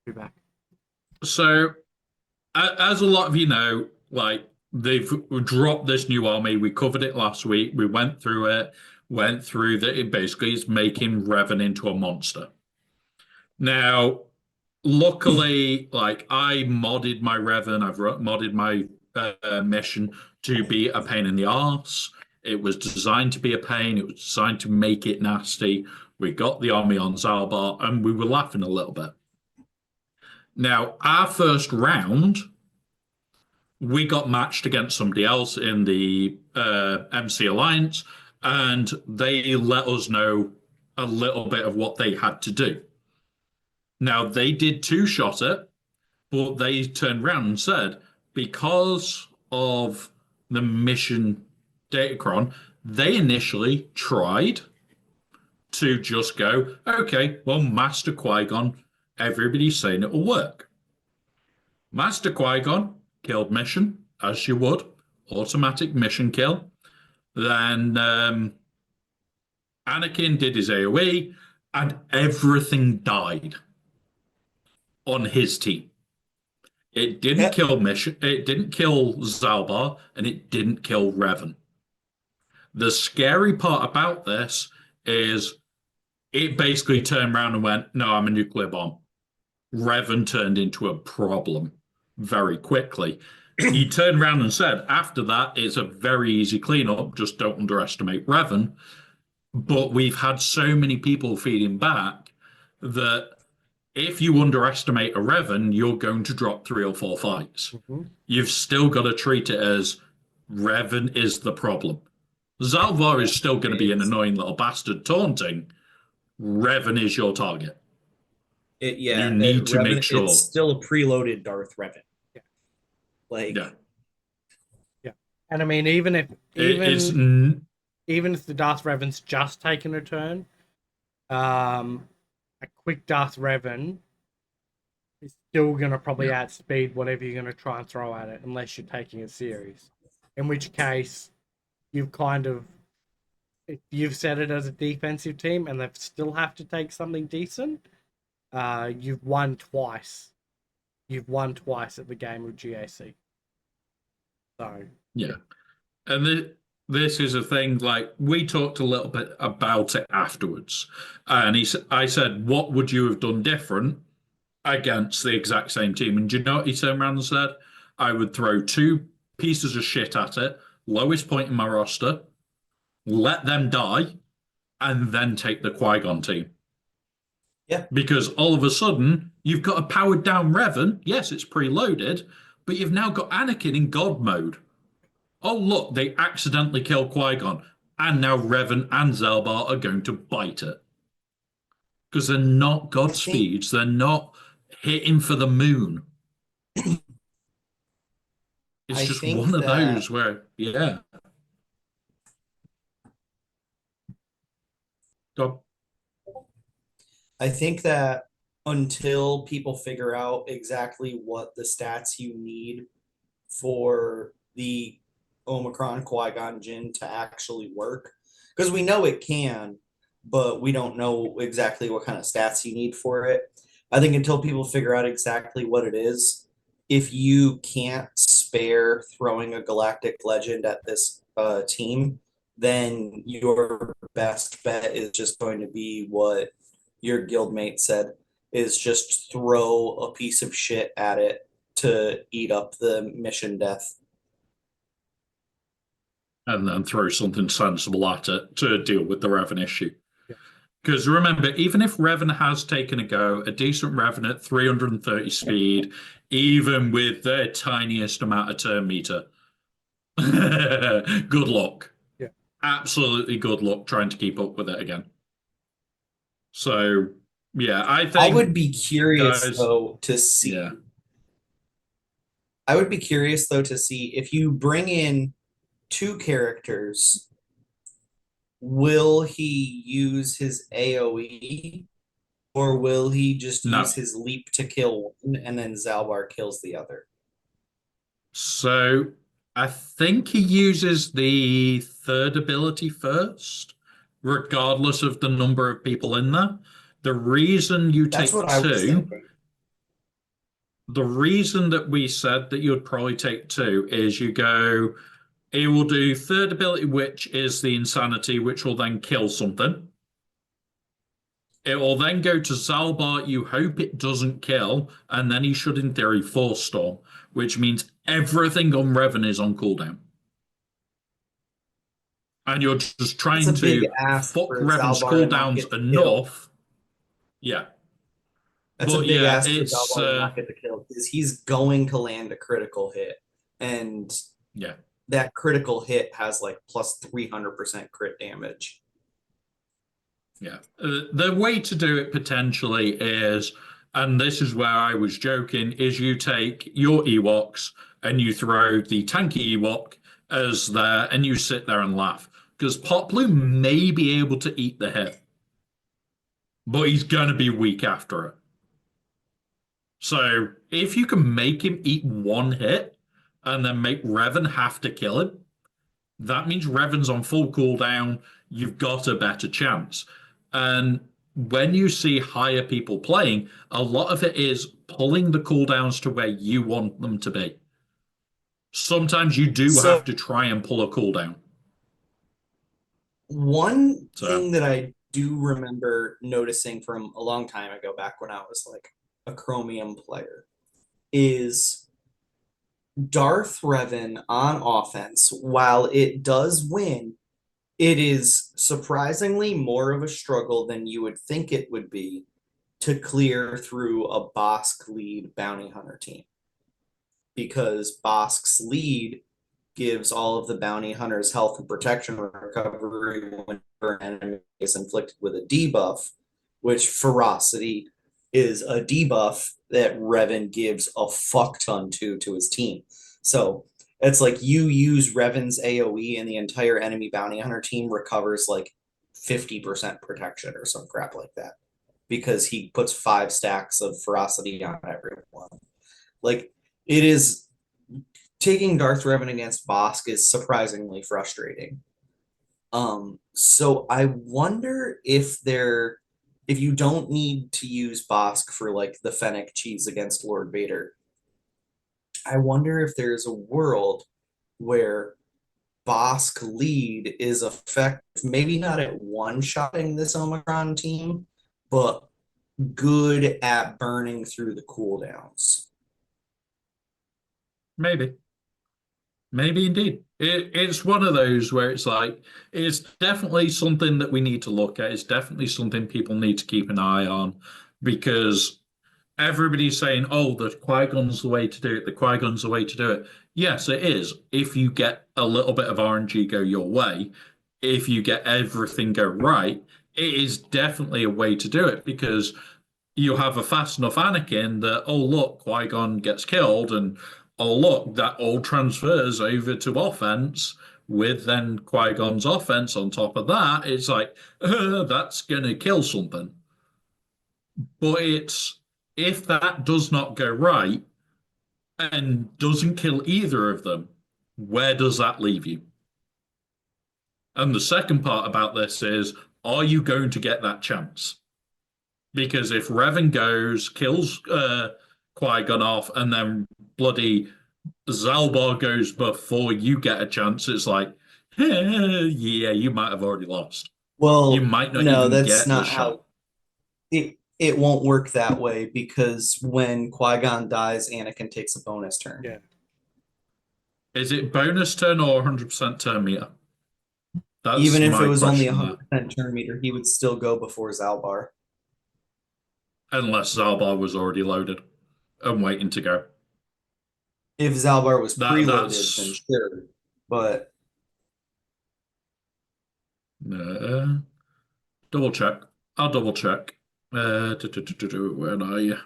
Be back. So, as a lot of you know, like they've dropped this new army. We covered it last week. We went through it. Went through that. It basically is making Revan into a monster. Now, luckily, like I modded my Revan. I've modded my mission to be a pain in the arse. It was designed to be a pain. It was designed to make it nasty. We got the army on Zalbar, and we were laughing a little bit. Now, our first round, we got matched against somebody else in the MC Alliance, and they let us know a little bit of what they had to do. Now, they did two-shot it, but they turned around and said, because of the mission datacron, they initially tried to just go, okay, well, Master Qui-Gon, everybody's saying it will work. Master Qui-Gon killed mission, as you would, automatic mission kill. Then Anakin did his AoE, and everything died on his team. It didn't kill mission. It didn't kill Zalbar, and it didn't kill Revan. The scary part about this is it basically turned around and went, "No, I'm a nuclear bomb." Revan turned into a problem very quickly. He turned around and said, after that, it's a very easy cleanup. Just don't underestimate Revan. But we've had so many people feeding back that if you underestimate a Revan, you're going to drop 3 or 4 fights. You've still got to treat it as Revan is the problem. Zalvar is still going to be an annoying little bastard taunting. Revan is your target. You need to make sure. It's still a preloaded Darth Revan. Yeah. Like, yeah. And I mean, even if the Darth Revan's just taken a turn, a quick Darth Revan is still going to probably outspeed whatever you're going to try and throw at it, unless you're taking it serious. In which case, you've kind of, if you've set it as a defensive team and they still have to take something decent, you've won twice. You've won twice at the game with GAC. So yeah. And this is a thing, like, we talked a little bit about it afterwards. And I said, what would you have done different against the exact same team? And do you know what he turned around and said? I would throw 2 pieces of shit at it, lowest point in my roster, let them die, and then take the Qui-Gon team. Yeah. Because all of a sudden, you've got a powered down Revan. Yes, it's preloaded, but you've now got Anakin in God mode. Oh, look, they accidentally killed Qui-Gon, and now Revan and Zalbar are going to bite it. Because they're not God speeds, they're not hitting for the moon. It's just one of those where, yeah. Go. I think that until people figure out exactly what the stats you need for the Omicron Qui-Gon Jinn to actually work, because we know it can, but we don't know exactly what kind of stats you need for it. I think until people figure out exactly what it is, if you can't spare throwing a Galactic Legend at this team, then your best bet is just going to be what your guildmate said, is just throw a piece of shit at it to eat up the mission death. And then throw something sensible at it to deal with the Revan issue. Because remember, even if Revan has taken a go, a decent Revan at 330 speed, even with their tiniest amount of turn meter, good luck. Yeah. Absolutely good luck trying to keep up with it again. So, yeah, I would be curious, though, to see. Yeah. I would be curious, though, to see if you bring in 2 characters, will he use his AoE, or will he just use his leap to kill one and then Zalbar kills the other? So I think he uses the third ability first, regardless of the number of people in there. The reason you take 2, the reason that we said that you'd probably take 2 is you go, it will do third ability, which is the insanity, which will then kill something. It will then go to Zalbar, you hope it doesn't kill, and then he should, in theory, Force Storm, which means everything on Revan is on cooldown. And you're just trying to fuck Revan's cooldowns enough. Yeah. That's a big ask for Zalbar to not get the kill, because he's going to land a critical hit. And yeah, that critical hit has like plus 300% crit damage. Yeah. The way to do it potentially is, and this is where I was joking, is you take your Ewoks and you throw the tanky Ewok as there, and you sit there and laugh. Because Poplu may be able to eat the hit, but he's going to be weak after it. So if you can make him eat one hit and then make Revan have to kill him, that means Revan's on full cooldown. You've got a better chance. And when you see higher people playing, a lot of it is pulling the cooldowns to where you want them to be. Sometimes you do have to try and pull a cooldown. One thing that I do remember noticing from a long time ago, back when I was like a Chromium player, is Darth Revan on offense, while it does win, it is surprisingly more of a struggle than you would think it would be to clear through a Bosk lead bounty hunter team. Because Bosk's lead gives all of the bounty hunters health and protection recovery whenever an enemy is inflicted with a debuff, which ferocity is a debuff that Revan gives a fuck ton to his team. So it's like you use Revan's AoE and the entire enemy bounty hunter team recovers like 50% protection or some crap like that. Because he puts 5 stacks of ferocity on everyone. Like, it is taking Darth Revan against Bosk is surprisingly frustrating. So I wonder if you don't need to use Bosk for like the Fennec cheese against Lord Vader. I wonder if there's a world where Bosk lead is effective, maybe not at one-shotting this Omicron team, but good at burning through the cooldowns. Maybe. Maybe indeed. It's one of those where it's like, it's definitely something that we need to look at. It's definitely something people need to keep an eye on, because everybody's saying, oh, the Qui-Gon's the way to do it. The Qui-Gon's the way to do it. Yes, it is. If you get a little bit of RNG go your way, if you get everything go right, it is definitely a way to do it, because you have a fast enough Anakin that, oh, look, Qui-Gon gets killed, and oh, look, that all transfers over to offense with then Qui-Gon's offense on top of that. It's like, that's going to kill something. But it's, if that does not go right and doesn't kill either of them, where does that leave you? And the second part about this is, are you going to get that chance? Because if Revan goes, kills Qui-Gon off, and then bloody Zalbar goes before you get a chance, it's like, yeah, you might have already lost. Well, You might not no, even that's get the not shot. how it won't work that way, because when Qui-Gon dies, Anakin takes a bonus turn. Yeah. Is it bonus turn or 100% turn meter? That's Even if it my was only question there. 100% turn meter, he would still go before Zalbar. Unless Zalbar was already loaded and waiting to go. If Zalbar was preloaded, That's then sure. But double check. I'll double check. Where are you?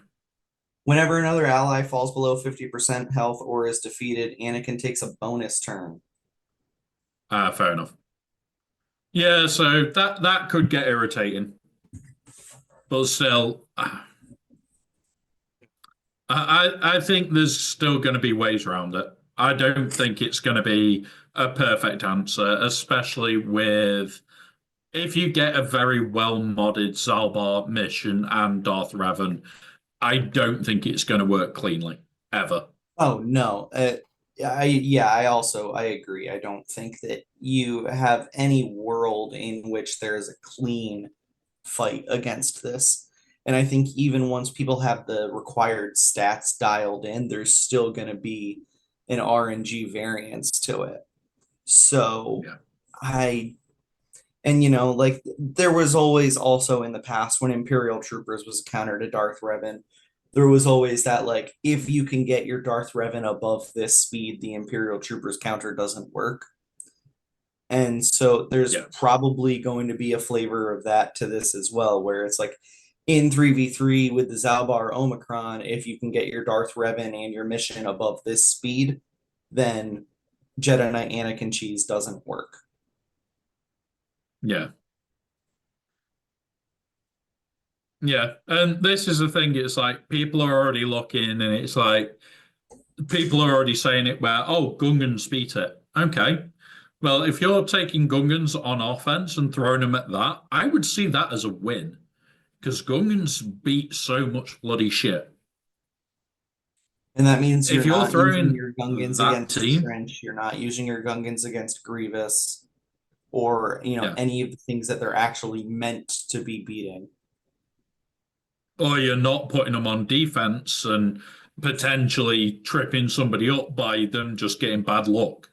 whenever another ally falls below 50% health or is defeated, Anakin takes a bonus turn. Fair enough. Yeah, so that could get irritating, but still, I think there's still going to be ways around it. I don't think it's going to be a perfect answer, especially with if you get a very well modded Zalbar mission and Darth Revan. I don't think it's going to work cleanly ever. Oh no. I agree. I don't think that you have any world in which there's a clean fight against this. And I think even once people have the required stats dialed in, there's still going to be an RNG variance to it. So Yeah. like there was always also in the past when Imperial Troopers was a counter to Darth Revan, there was always that like, if you can get your Darth Revan above this speed, the Imperial Troopers counter doesn't work. And so there's probably going to be a flavor of that to this as well, where it's like in 3v3 with the Zalbar Omicron, if you can get your Darth Revan and your mission above this speed, then Jedi Knight Anakin cheese doesn't work. Yeah. Yeah. And this is the thing, it's like people are already looking and it's like people are already saying it where, oh, Gungans beat it. Okay. Well, if you're taking Gungans on offense and throwing them at that, I would see that as a win. Because Gungans beat so much bloody shit. And that means if you're not throwing using your Gungans that against team, Trench, you're not using your Gungans against Grievous, or Yeah. any of the things that they're actually meant to be beating. or you're not putting them on defense and potentially tripping somebody up by them just getting bad luck.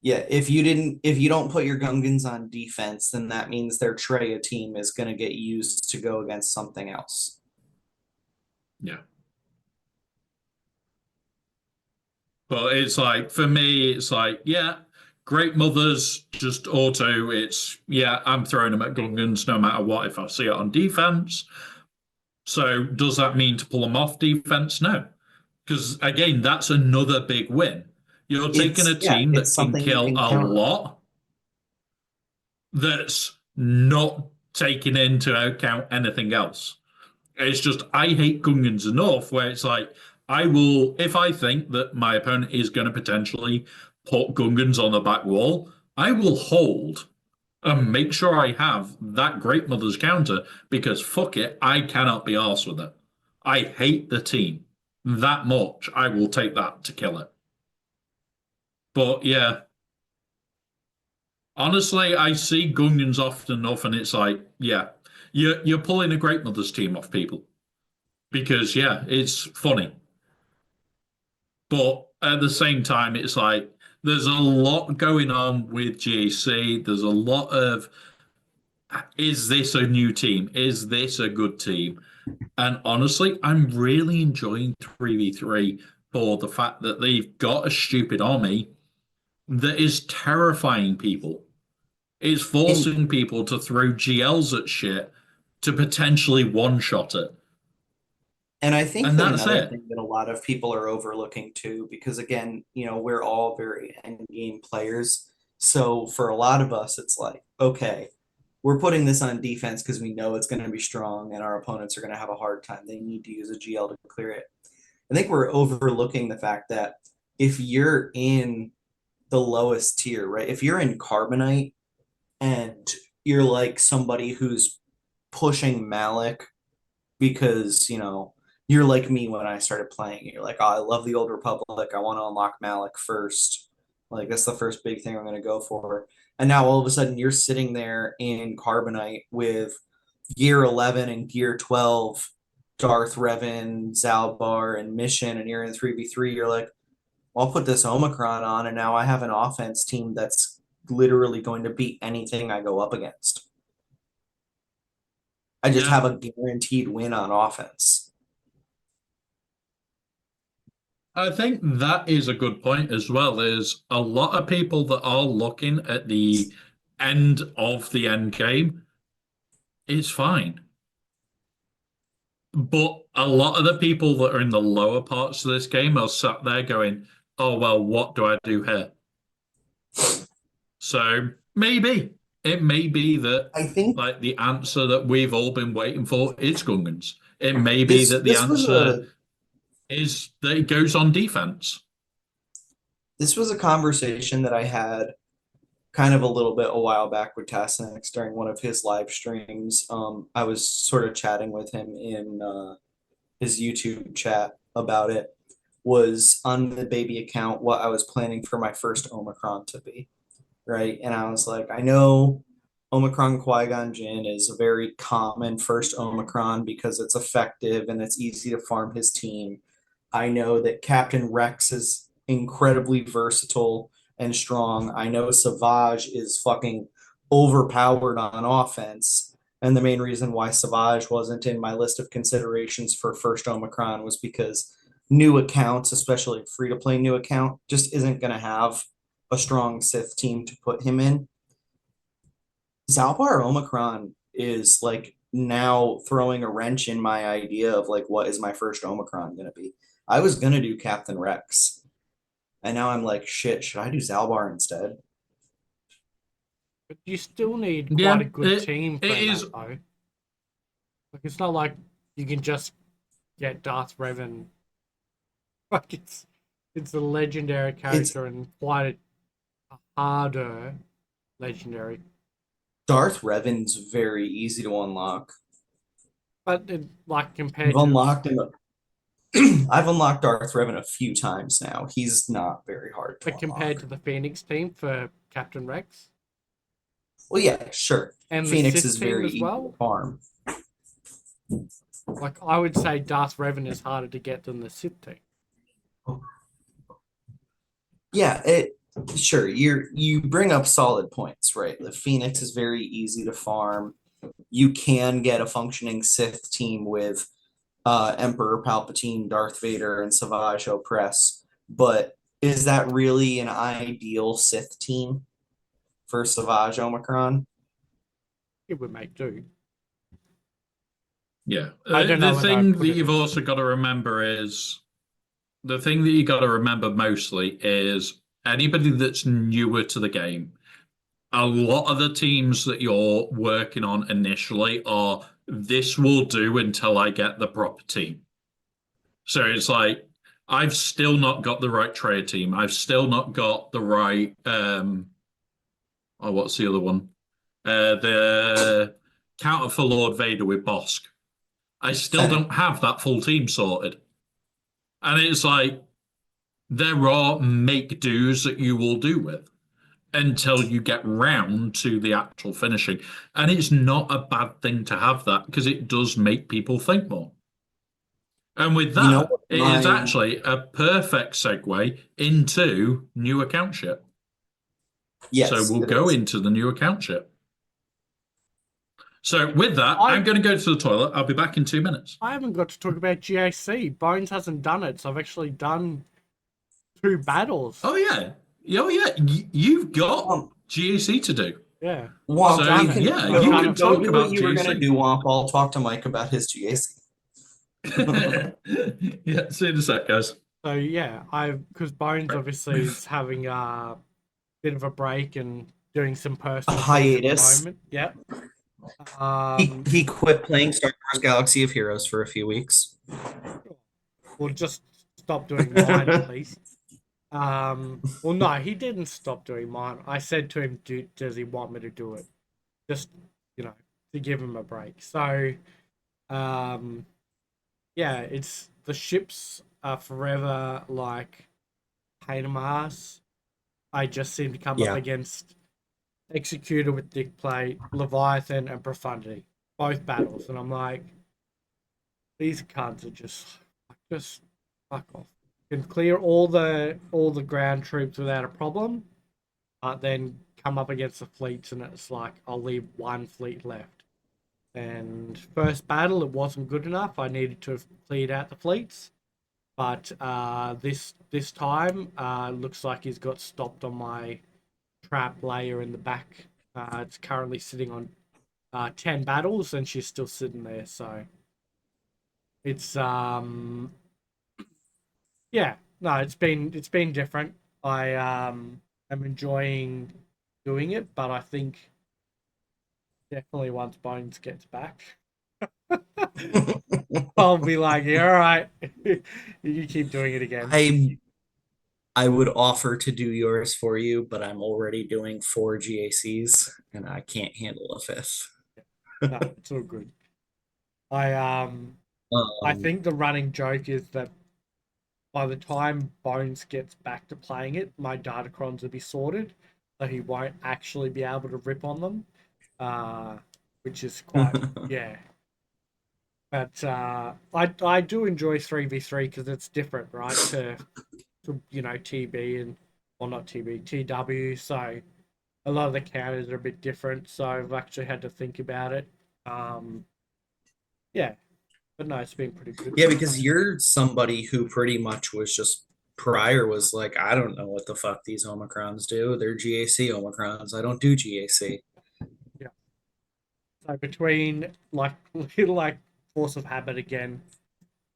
Yeah, if you don't put your Gungans on defense, then that means their Treya team is going to get used to go against something else. Yeah. But it's like, for me, it's like, yeah, Great Mothers just auto. It's, yeah, I'm throwing them at Gungans no matter what if I see it on defense. So does that mean to pull them off defense? No. Because again, that's another big win. You're taking a team it's that can something you kill can a count on. lot that's not taking into account anything else. It's just, I hate Gungans enough where it's like, I will, if I think that my opponent is going to potentially put Gungans on the back wall, I will hold and make sure I have that Great Mother's counter because fuck it, I cannot be arsed with it. I hate the team that much. I will take that to kill it. But yeah, honestly, I see Gungans often enough, and it's like, yeah, you're pulling a Great Mother's team off people because yeah, it's funny. But at the same time, it's like there's a lot going on with GAC. There's a lot of, is this a new team? Is this a good team? And honestly, I'm really enjoying 3v3 for the fact that they've got a stupid army that is terrifying people. It's And forcing people to throw GLs at shit to potentially one-shot it. And I think And that that's another it. thing that a lot of people are overlooking too, because again, we're all very end game players. So for a lot of us, it's like, okay, we're putting this on defense because we know it's going to be strong and our opponents are going to have a hard time. They need to use a GL to clear it. I think we're overlooking the fact that if you're in the lowest tier, right? If you're in Carbonite and you're like somebody who's pushing Malik because you're like me when I started playing. You're like, oh, I love the Old Republic. I want to unlock Malik first. Like that's the first big thing I'm going to go for. And now all of a sudden you're sitting there in Carbonite with Gear 11 and Gear 12, Darth Revan, Zalbar, and Mission, and you're in 3v3. You're like, well, I'll put this Omicron on, and now I have an offense team that's literally going to beat anything I go up against. I just Yeah. have a guaranteed win on offense. I think that is a good point as well. Is a lot of people that are looking at the end of the end game, it's fine. But a lot of the people that are in the lower parts of this game are sat there going, oh, well, what do I do here? So maybe it may be that I think like the answer that we've all been waiting for is Gungans. It may be this that the this was answer a is that it goes on defense. this was a conversation that I had kind of a little bit a while back with Tassinix during one of his live streams. I was sort of chatting with him in his YouTube chat about it. Was on the baby account what I was planning for my first Omicron to be, right? And I was like, I know Omicron Qui-Gon Jinn is a very common first Omicron because it's effective and it's easy to farm his team. I know that Captain Rex is incredibly versatile and strong. I know Savage is fucking overpowered on offense. And the main reason why Savage wasn't in my list of considerations for first Omicron was because new accounts, especially free to play new account, just isn't going to have a strong Sith team to put him in. Zalbar Omicron is like now throwing a wrench in my idea of like what is my first Omicron going to be. I was going to do Captain Rex. And now I'm like, shit, should I do Zalbar instead? But you still need Yeah, quite a good team for it that, is. though. Like, it's not like you can just get Darth Revan. Like, it's a legendary character and quite a harder legendary. Darth Revan's very easy to unlock. But like compared I've to unlocked him. I've unlocked Darth Revan a few times now. He's not very hard to but compared unlock. to the Phoenix team for Captain Rex Well, yeah, sure. and the Phoenix Sith is team very as easy well. to farm. Like I would say, Darth Revan is harder to get than the Sith team. Yeah, sure. You bring up solid points, right? The Phoenix is very easy to farm. You can get a functioning Sith team with Emperor Palpatine, Darth Vader, and Savage Opress. But is that really an ideal Sith team for Savage Omicron? It would make do. Yeah. I don't know The whether I'd thing put that it you've as- also got to remember is the thing that you got to remember mostly is anybody that's newer to the game. A lot of the teams that you're working on initially are this will do until I get the proper team. So it's like I've still not got the right trade team. I've still not got the right oh, what's the other one? The counter for Lord Vader with Bosk. I still don't have that full team sorted. And it's like there are make do's that you will do with until you get round to the actual finishing. And it's not a bad thing to have that because it does make people think more. And with You know that, what it is my- actually a perfect segue into new account ship. Yes, So we'll it go is. into the new account ship. So with that, I- I'm going to go to the toilet. I'll be back in 2 minutes. I haven't got to talk about GAC. Bones hasn't done it, so I've actually done 2 battles. Oh yeah, You've got Um, GAC to do. Yeah. Womp, So, you can, yeah, you go, can go talk do about what you were GAC. gonna do, Womp. I'll talk to Mike about his GAC. Yeah, see you in a sec, guys. So yeah, because Bones obviously is having a bit of a break and doing some personal A things at the hiatus. moment. Yep. He quit playing Star Wars Galaxy of Heroes for a few weeks. We'll just stop doing mine at least. Well, no, he didn't stop doing mine. I said to him, does he want me to do it? Just, to give him a break. So, yeah, it's the ships are forever like pain in my ass. I just seem to come up Yeah. against Executor with Dick Plate, Leviathan, and Profundity. Both battles. And I'm like, these cards are just fuck off. Can clear all the ground troops without a problem, but then come up against the fleets and it's like I'll leave one fleet left. And first battle it wasn't good enough. I needed to have cleared out the fleets. But this time looks like he's got stopped on my trap layer in the back. It's currently sitting on 10 battles and she's still sitting there, so it's yeah, no, it's been different. I am enjoying doing it, but I think definitely once Bones gets back, I'll be like, yeah, all right, you keep doing it again. I would offer to do yours for you, but I'm already doing 4 GACs and I can't handle a fifth. No, it's all good. I think the running joke is that by the time Bones gets back to playing it, my datacrons will be sorted, so he won't actually be able to rip on them, which is quite yeah. But I do enjoy 3v3 because it's different, right? To TB and well not TB TW. So a lot of the counters are a bit different. So I've actually had to think about it. Yeah, but no, it's been pretty good. Yeah, because you're somebody who pretty much was just prior was like, I don't know what the fuck these Omicrons do. They're GAC Omicrons. I don't do GAC. Yeah. So between like force of habit again,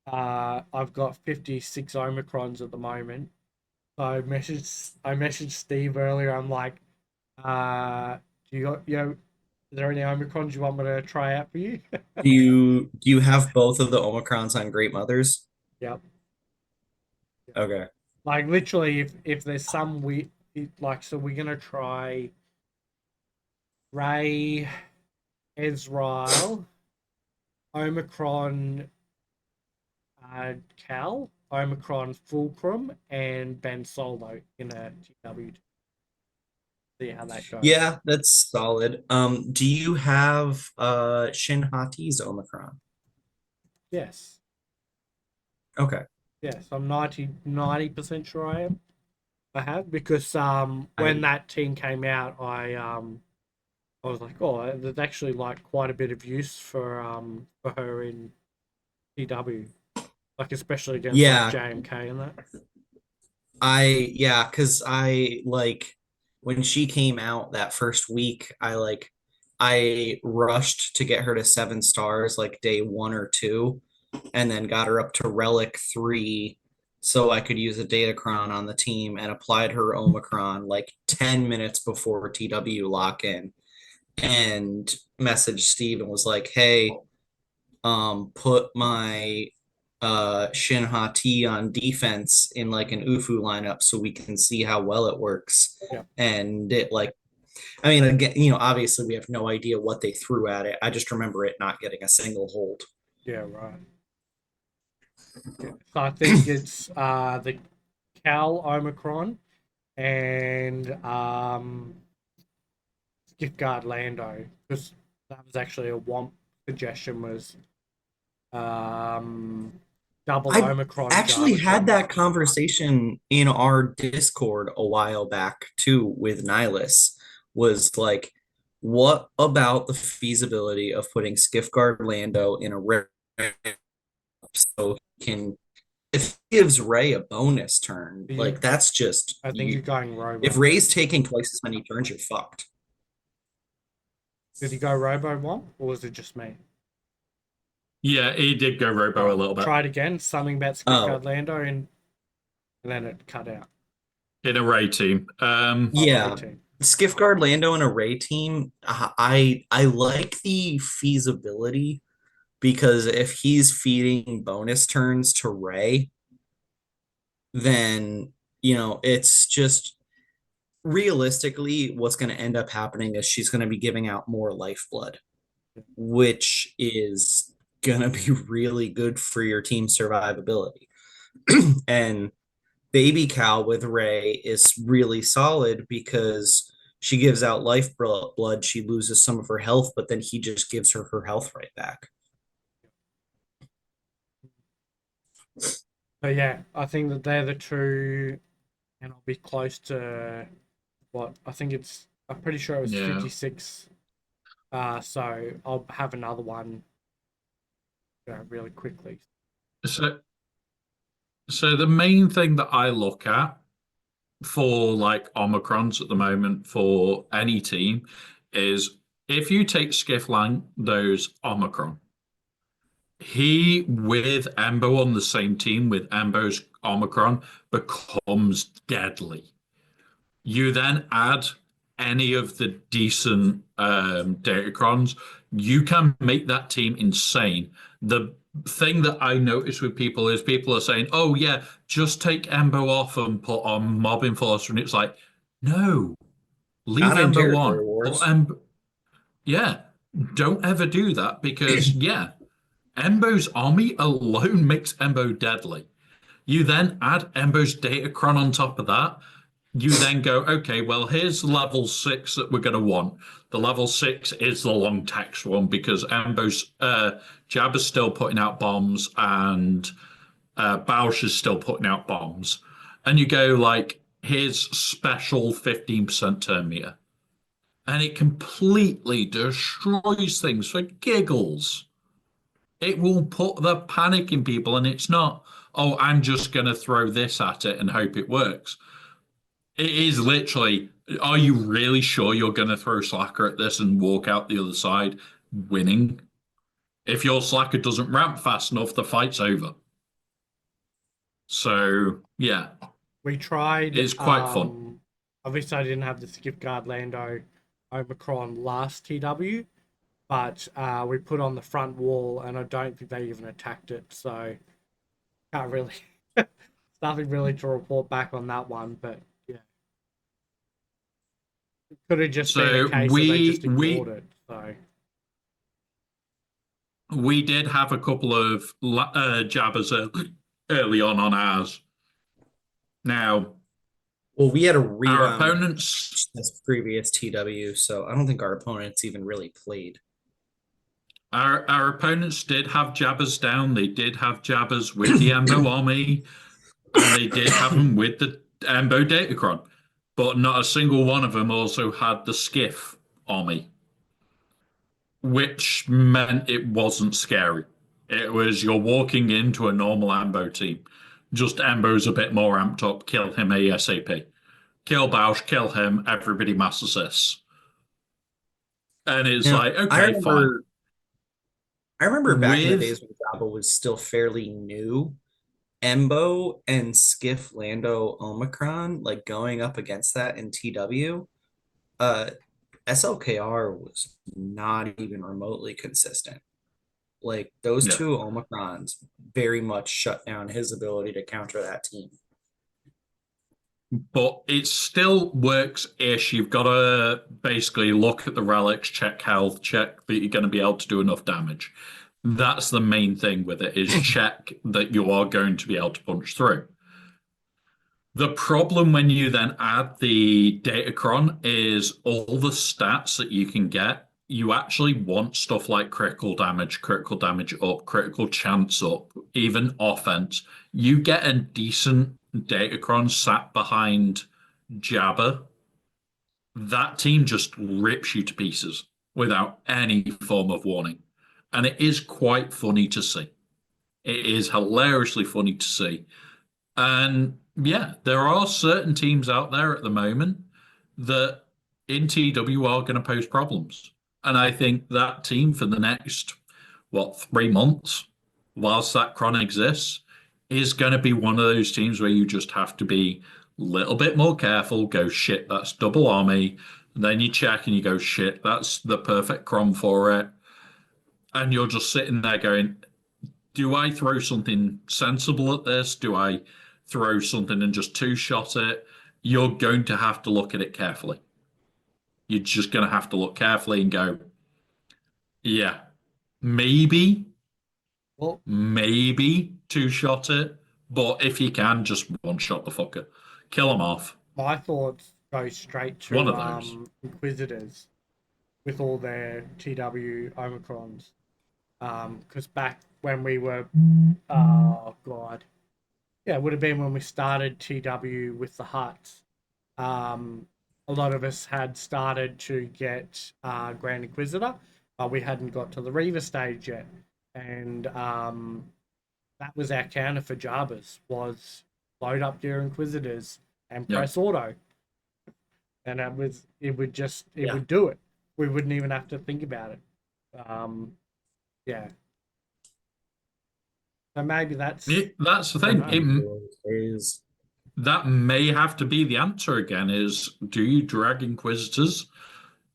I've got 56 Omicrons at the moment. So I messaged Steve earlier. I'm like, do is there any Omicrons you want me to try out for you? Do you have both of the Omicrons on Great Mothers? Yep. Okay. Like literally, if there's some so we're gonna try Ray, Ezreal, Omicron, Cal, Omicron Fulcrum, and Ben Solo in a TW. See how that goes. Yeah, that's solid. Do you have Shin Hati's Omicron? Yes. Okay. Yes, I'm 90% sure I am. I have because when that team came out, I was like, oh, there's actually like quite a bit of use for her in TW, like especially against like Yeah, JMK and that. because I like when she came out that first week, I rushed to get her to 7 stars like day 1 or 2, and then got her up to relic 3 so I could use a datacron on the team and applied her Omicron like 10 minutes before TW lock in and messaged Steve and was like, hey, put my Shin Hati on defense in like an Ufu lineup so we can see how well it works. Yeah. And it like, I mean, again, obviously we have no idea what they threw at it. I just remember it not getting a single hold. Yeah, right. Yeah. So I think it's the Cal Omicron and Gift Guard Lando, because that was actually a Womp suggestion, was double I Omicron actually had Zalbaars. that conversation in our Discord a while back too with Nihilus. Was like, what about the feasibility of putting Skiffguard Lando in a red so he can if he gives Ray a bonus turn, You- like that's just I think you're going if Robo. Ray's taking twice as many turns, you're fucked. Did he go Robo Womp, or was it just me? Yeah, he did go Robo a little bit Try it again. Something about Gift Guard Oh, Lando, and then it cut out. in a Ray team. yeah. 18. Skiffguard Lando and a Ray team, I like the feasibility because if he's feeding bonus turns to Ray, then it's just realistically what's going to end up happening is she's going to be giving out more lifeblood, which is going to be really good for your team survivability. And Baby Cow with Ray is really solid because she gives out lifeblood, she loses some of her health, but then he just gives her her health right back. But yeah, I think that they're the two, and I'll be close to what I think it's. I'm pretty sure it was Yeah. 56. So I'll have another one really quickly. So the main thing that I look at for like Omicrons at the moment for any team is if you take Skiff Lando's Omicron, he with Embo on the same team with Embo's Omicron becomes deadly. You then add any of the decent datacrons, you can make that team insane. The thing that I notice with people is people are saying, "Oh yeah, just take Embo off and put on Mob Enforcer," and it's like, no, leave Not in Embo Territory on. Put Wars. Embo, yeah, don't ever do that because yeah, Embo's army alone makes Embo deadly. You then add Embo's datacron on top of that. You then go, okay, well, here's level 6 that we're going to want. The level 6 is the long text one because Embo's Jabba's still putting out bombs and Bausch is still putting out bombs. And you go like, here's special 15% turn meter. And it completely destroys things for giggles. It will put the panic in people, and it's not, oh, I'm just going to throw this at it and hope it works. It is literally, are you really sure you're going to throw Slacker at this and walk out the other side winning? If your Slacker doesn't ramp fast enough, the fight's over. So, yeah, We tried. it's quite fun. Obviously, I didn't have the Skip Guard Lando Omicron last TW, but we put on the front wall, and I don't think they even attacked it. So, can't really, nothing really to report back on that one. But yeah, it could have just been a So case that they just ignored it. So. We did have a couple of jabbers early on ours. Now, Well, we had a our rerun opponents, this previous TW, so I don't think our opponents even really played. our opponents did have jabbers down. They did have jabbers with the Embo Army, and they did have them with the Embo Datacron, but not a single one of them also had the Skiff Army, which meant it wasn't scary. It was you're walking into a normal Ambo team. Just Ambo's a bit more amped up. Kill him ASAP. Kill Bausch, kill him. Everybody mass assists. And it's Now, like, I okay, fine. remember back in the With days when Java was still fairly new, Embo and Skiff Lando Omicron, like going up against that in TW, SLKR was not even remotely consistent. Like those yeah, two Omicrons very much shut down his ability to counter that team. but it still works-ish. You've got to basically look at the relics, check health, check that you're going to be able to do enough damage. That's the main thing with it, is check that you are going to be able to punch through. The problem when you then add the datacron is all the stats that you can get. You actually want stuff like critical damage up, critical chance up, even offense. You get a decent datacron sat behind Jabba, that team just rips you to pieces without any form of warning. And it is quite funny to see. It is hilariously funny to see. And yeah, there are certain teams out there at the moment that in TW are going to pose problems. And I think that team for the next, 3 months, whilst that Cron exists, is going to be one of those teams where you just have to be a little bit more careful, go, shit, that's double army. And then you check and you go, shit, that's the perfect Cron for it. And you're just sitting there going, do I throw something sensible at this? Do I throw something and just two-shot it? You're going to have to look at it carefully. You're just going to have to look carefully and go, yeah, maybe Well, two-shot it, but if you can, just one-shot the fucker. Kill them off. my thoughts go straight It's one to of those. Inquisitors with all their TW Omicrons. Because back when we were, oh god, yeah, it would have been when we started TW with the Huts. A lot of us had started to get Grand Inquisitor, but we hadn't got to the Reaver stage yet, and that was our counter for Jabba's, was load up your Inquisitors and Yeah. press auto, and it would do it. We wouldn't even have to think about it. Yeah. So maybe that's That's the I don't thing. know. That may have to be the answer again, is do you drag Inquisitors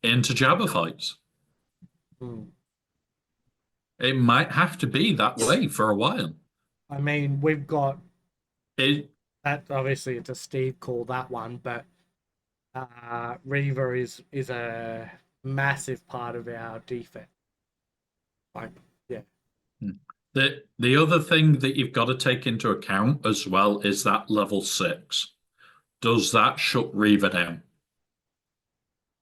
into Jabba fights? Hmm. It might have to be that way for a while. I mean, we've got It, that. Obviously, it's a Steve call, that one, but Reaver is a massive part of our defense. Like, yeah, the other thing that you've got to take into account as well is that level 6. Does that shut Reaver down?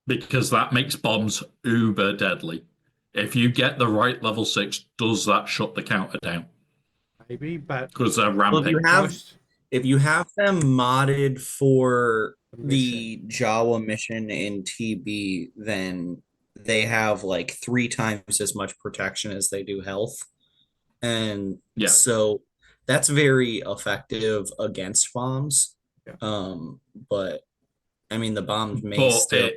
Because that makes bombs uber deadly. If you get the right level 6, does that shut the counter down? maybe, but Because they're Well, ramping. if you have them modded for mission. the Jawa mission in TB, then they have like 3 times as much protection as they do health. And Yeah. so that's very effective against bombs. Yeah. But I mean the bombs may But still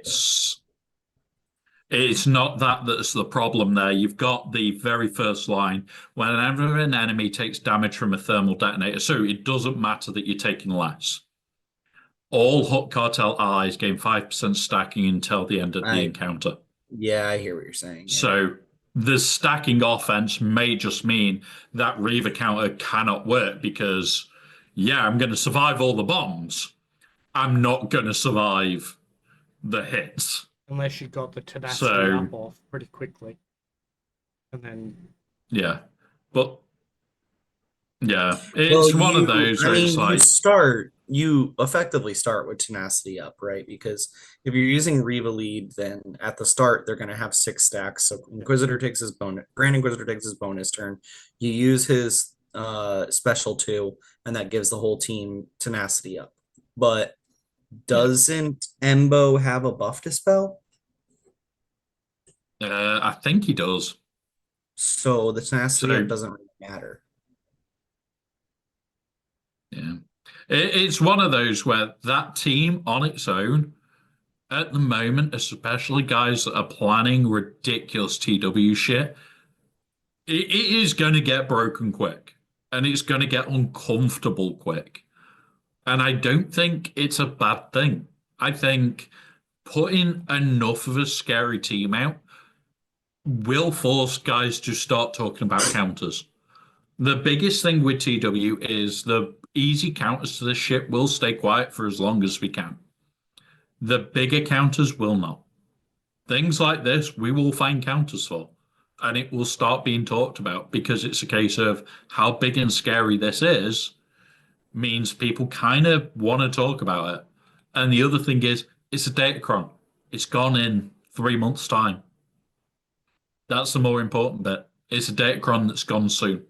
it's not that's the problem there. You've got the very first line. Whenever an enemy takes damage from a thermal detonator, so it doesn't matter that you're taking less. All Hut Cartel allies gain 5% stacking until the end of the encounter. Yeah, I hear what you're saying. Yeah. So the stacking offense may just mean that Reaver counter cannot work because, yeah, I'm going to survive all the bombs. I'm not going to survive the hits. Unless you got the tenacity up off pretty quickly, and then yeah, but yeah, it's one of those where it's like you effectively start with tenacity up, right? Because if you're using Reva lead, then at the start they're going to have 6 stacks. So Inquisitor takes his bonus, Grand Inquisitor takes his bonus turn. You use his special 2, and that gives the whole team tenacity up. But doesn't Embo have a buff dispel? I think he does. So the tenacity up doesn't really matter. Yeah. It's one of those where that team on its own, at the moment, especially guys that are planning ridiculous TW shit, it is going to get broken quick and it's going to get uncomfortable quick. And I don't think it's a bad thing. I think putting enough of a scary team out will force guys to start talking about counters. The biggest thing with TW is the easy counters to this ship will stay quiet for as long as we can. The bigger counters will not. Things like this, we will find counters for, and it will start being talked about because it's a case of how big and scary this is means people kind of want to talk about it. And the other thing is, it's a datacron. It's gone in 3 months' time. That's the more important bit. It's a datacron that's gone soon.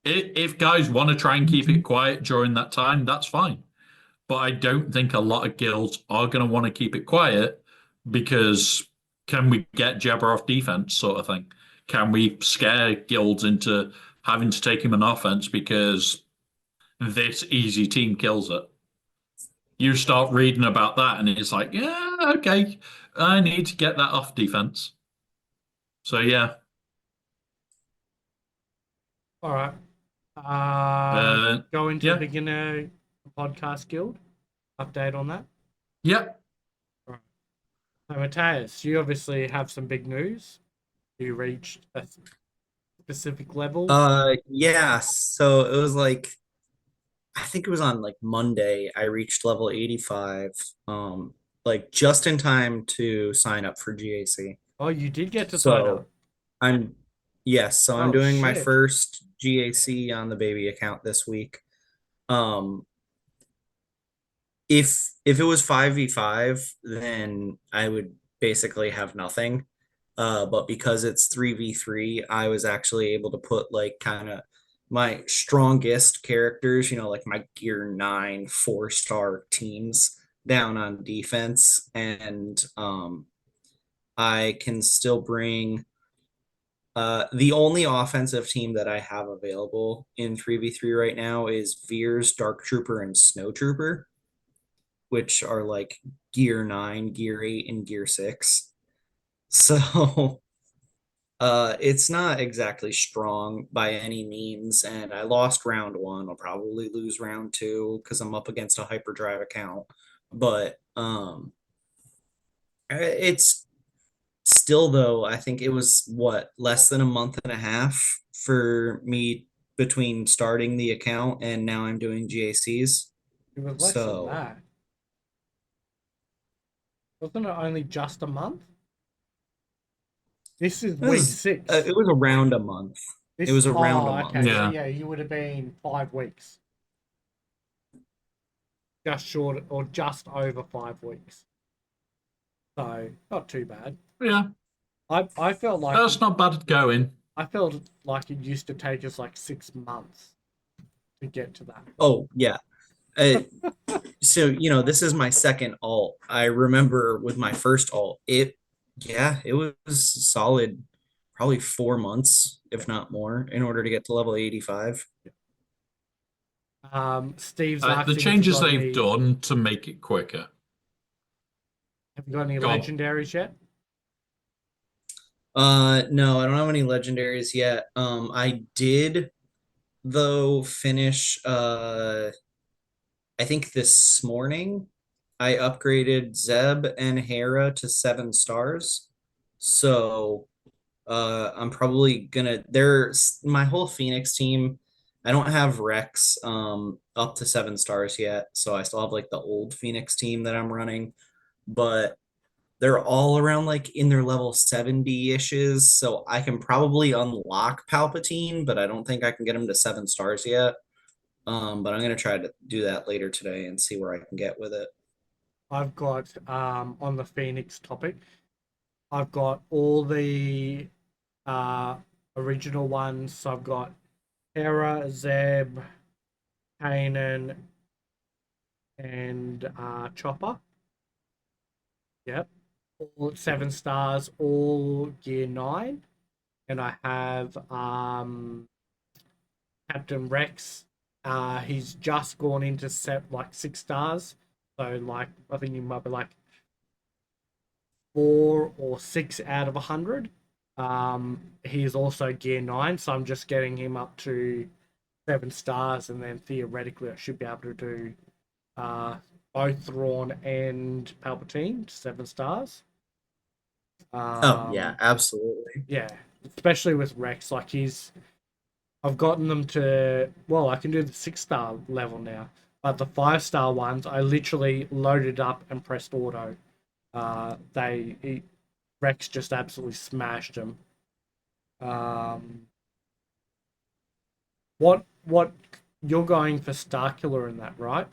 If guys want to try and keep it quiet during that time, that's fine. But I don't think a lot of guilds are going to want to keep it quiet because can we get Jabber off defense sort of thing? Can we scare guilds into having to take him on offense because this easy team kills it? You start reading about that and it's like, yeah, okay, I need to get that off defense. So yeah, All right. Go into yeah. beginner podcast guild. Update on that. Yep. Right. So Matthias, you obviously have some big news. You reached a specific level. Yeah, so it was like I think it was on like Monday I reached level 85, like just in time to sign up for GAC. Oh, you did get to sign up. So I'm yes, so I'm Oh, doing my shit. first GAC on the baby account this week. Um if it was 5v5, then I would basically have nothing. But because it's 3v3, I was actually able to put like kind of my strongest characters, like my gear 9 4-star teams down on defense. And I can still bring the only offensive team that I have available in 3v3 right now is Veer's Dark Trooper and Snow Trooper, which are like gear 9, gear 8, and gear 6. So it's not exactly strong by any means, and I lost round 1. I'll probably lose round 2 because I'm up against a hyperdrive account. But it's still, though, I think it was what, less than a month and a half for me between starting the account and now I'm doing GACs. It was less than So that. Wasn't it only just a month? This is week 6. it was around a month. It was around a month. Okay. So Yeah. yeah, you would have been 5 weeks. Just short or just over 5 weeks. So not too bad. Yeah. I felt like That's not bad going. I felt like it used to take us like 6 months to get to that. Oh yeah. So this is my second alt. I remember with my first alt, it was solid, probably 4 months, if not more, in order to get to level 85. Steve's The asking if you changes got they've any, done to make it quicker. have you got any Go on. legendaries yet? No, I don't have any legendaries yet. I did though finish I think this morning I upgraded Zeb and Hera to 7 stars. So I'm probably gonna there's my whole Phoenix team. I don't have Rex up to 7 stars yet, so I still have like the old Phoenix team that I'm running, but they're all around like in their level 70-ishes, so I can probably unlock Palpatine, but I don't think I can get him to 7 stars yet. But I'm gonna try to do that later today and see where I can get with it. I've got on the Phoenix topic, I've got all the original ones. So I've got Hera, Zeb, Kanan, and Chopper. Yep. All 7 stars, all gear 9. and I have Captain Rex. He's just gone into set like 6 stars. So like I think he might be like 4 or 6 out of 100. He is also gear 9, so I'm just getting him up to 7 stars, and then theoretically I should be able to do both Thrawn and Palpatine to 7 stars. Oh yeah, absolutely. Yeah, especially with Rex, like I've gotten them to, well, I can do the 6 star level now, but the 5 star ones, I literally loaded up and pressed auto. Rex just absolutely smashed them. What you're going for Starkiller in that, right?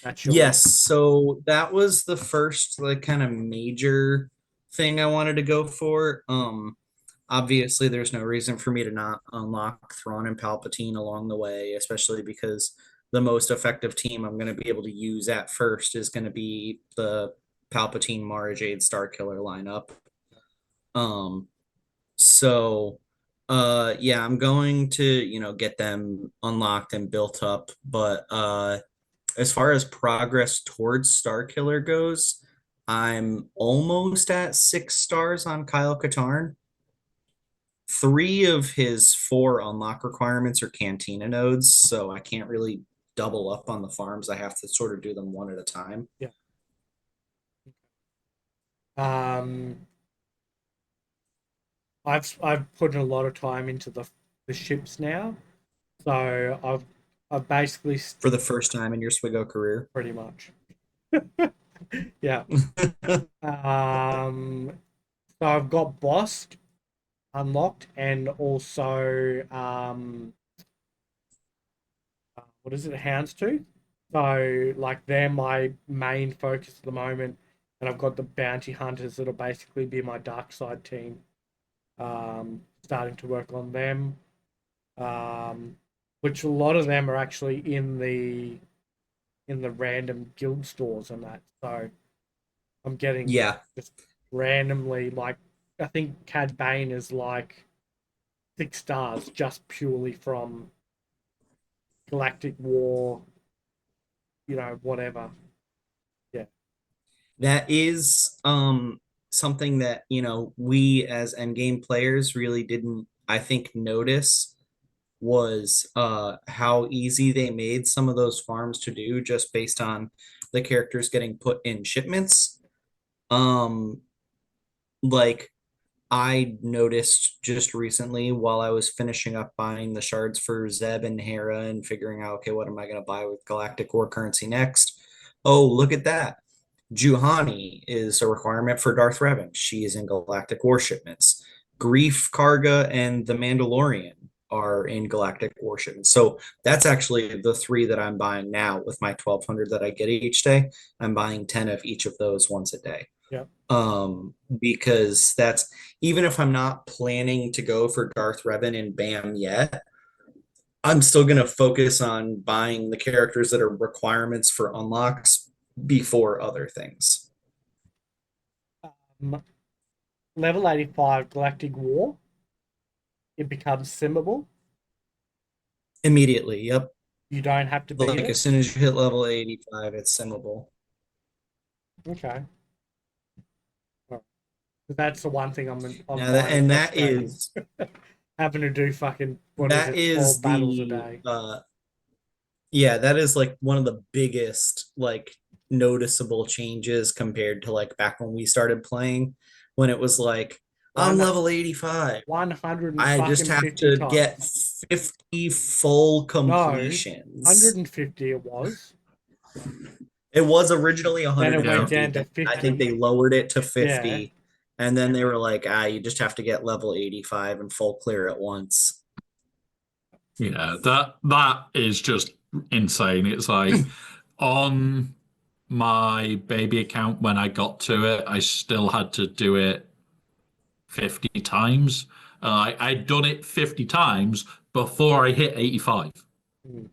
That's your Yes, so that was the first like kind of major thing I wanted to go for. Obviously there's no reason for me to not unlock Thrawn and Palpatine along the way, especially because the most effective team I'm going to be able to use at first is going to be the Palpatine Mara Jade Starkiller lineup. Um, so yeah, I'm going to, get them unlocked and built up, but as far as progress towards Starkiller goes, I'm almost at 6 stars on Kyle Katarn. 3 of his 4 unlock requirements are Cantina nodes, so I can't really double up on the farms. I have to sort of do them one at a time. Yeah. I've put a lot of time into the ships now, so I've basically For the first time in your Swigo career. pretty much. Yeah. So I've got Bosk unlocked, and also what is it, Houndstooth? So like they're my main focus at the moment, and I've got the bounty hunters that'll basically be my dark side team. Starting to work on them, which a lot of them are actually in the random guild stores and that. So I'm getting Yeah. just randomly, like I think Cad Bane is like 6 stars just purely from Galactic War, whatever. Yeah. That is something that, we as endgame players really didn't, I think, notice was how easy they made some of those farms to do just based on the characters getting put in shipments. Like I noticed just recently while I was finishing up buying the shards for Zeb and Hera and figuring out, okay, what am I going to buy with Galactic War currency next? Oh, look at that. Juhani is a requirement for Darth Revan. She is in Galactic War shipments. Grief, Karga, and the Mandalorian are in Galactic War shipments. So that's actually the 3 that I'm buying now with my 1,200 that I get each day. I'm buying 10 of each of those once a day. Yeah. Because that's, even if I'm not planning to go for Darth Revan and Bam yet, I'm still going to focus on buying the characters that are requirements for unlocks before other things. Level 85 Galactic War, it becomes simmable. Immediately, yep. You don't have to beat Like it. as soon as you hit level 85, it's simmable. Okay. That's the one thing I'm Now that, and that frustrated. is Having to do fucking that is 12 battles a the day. yeah, that is like one of the biggest like noticeable changes compared to like back when we started playing, when it was like I'm level 85. 100 I just have to times. get 50 full No, completions. 150 it was. It was originally Then it 150. went down to I 50. think they lowered it to 50. Yeah. And then they were like, you just have to get level 85 and full clear at once. Yeah, that is just insane. It's like on my baby account when I got to it, I still had to do it 50 times. I'd done it 50 times before I hit 85. Mm.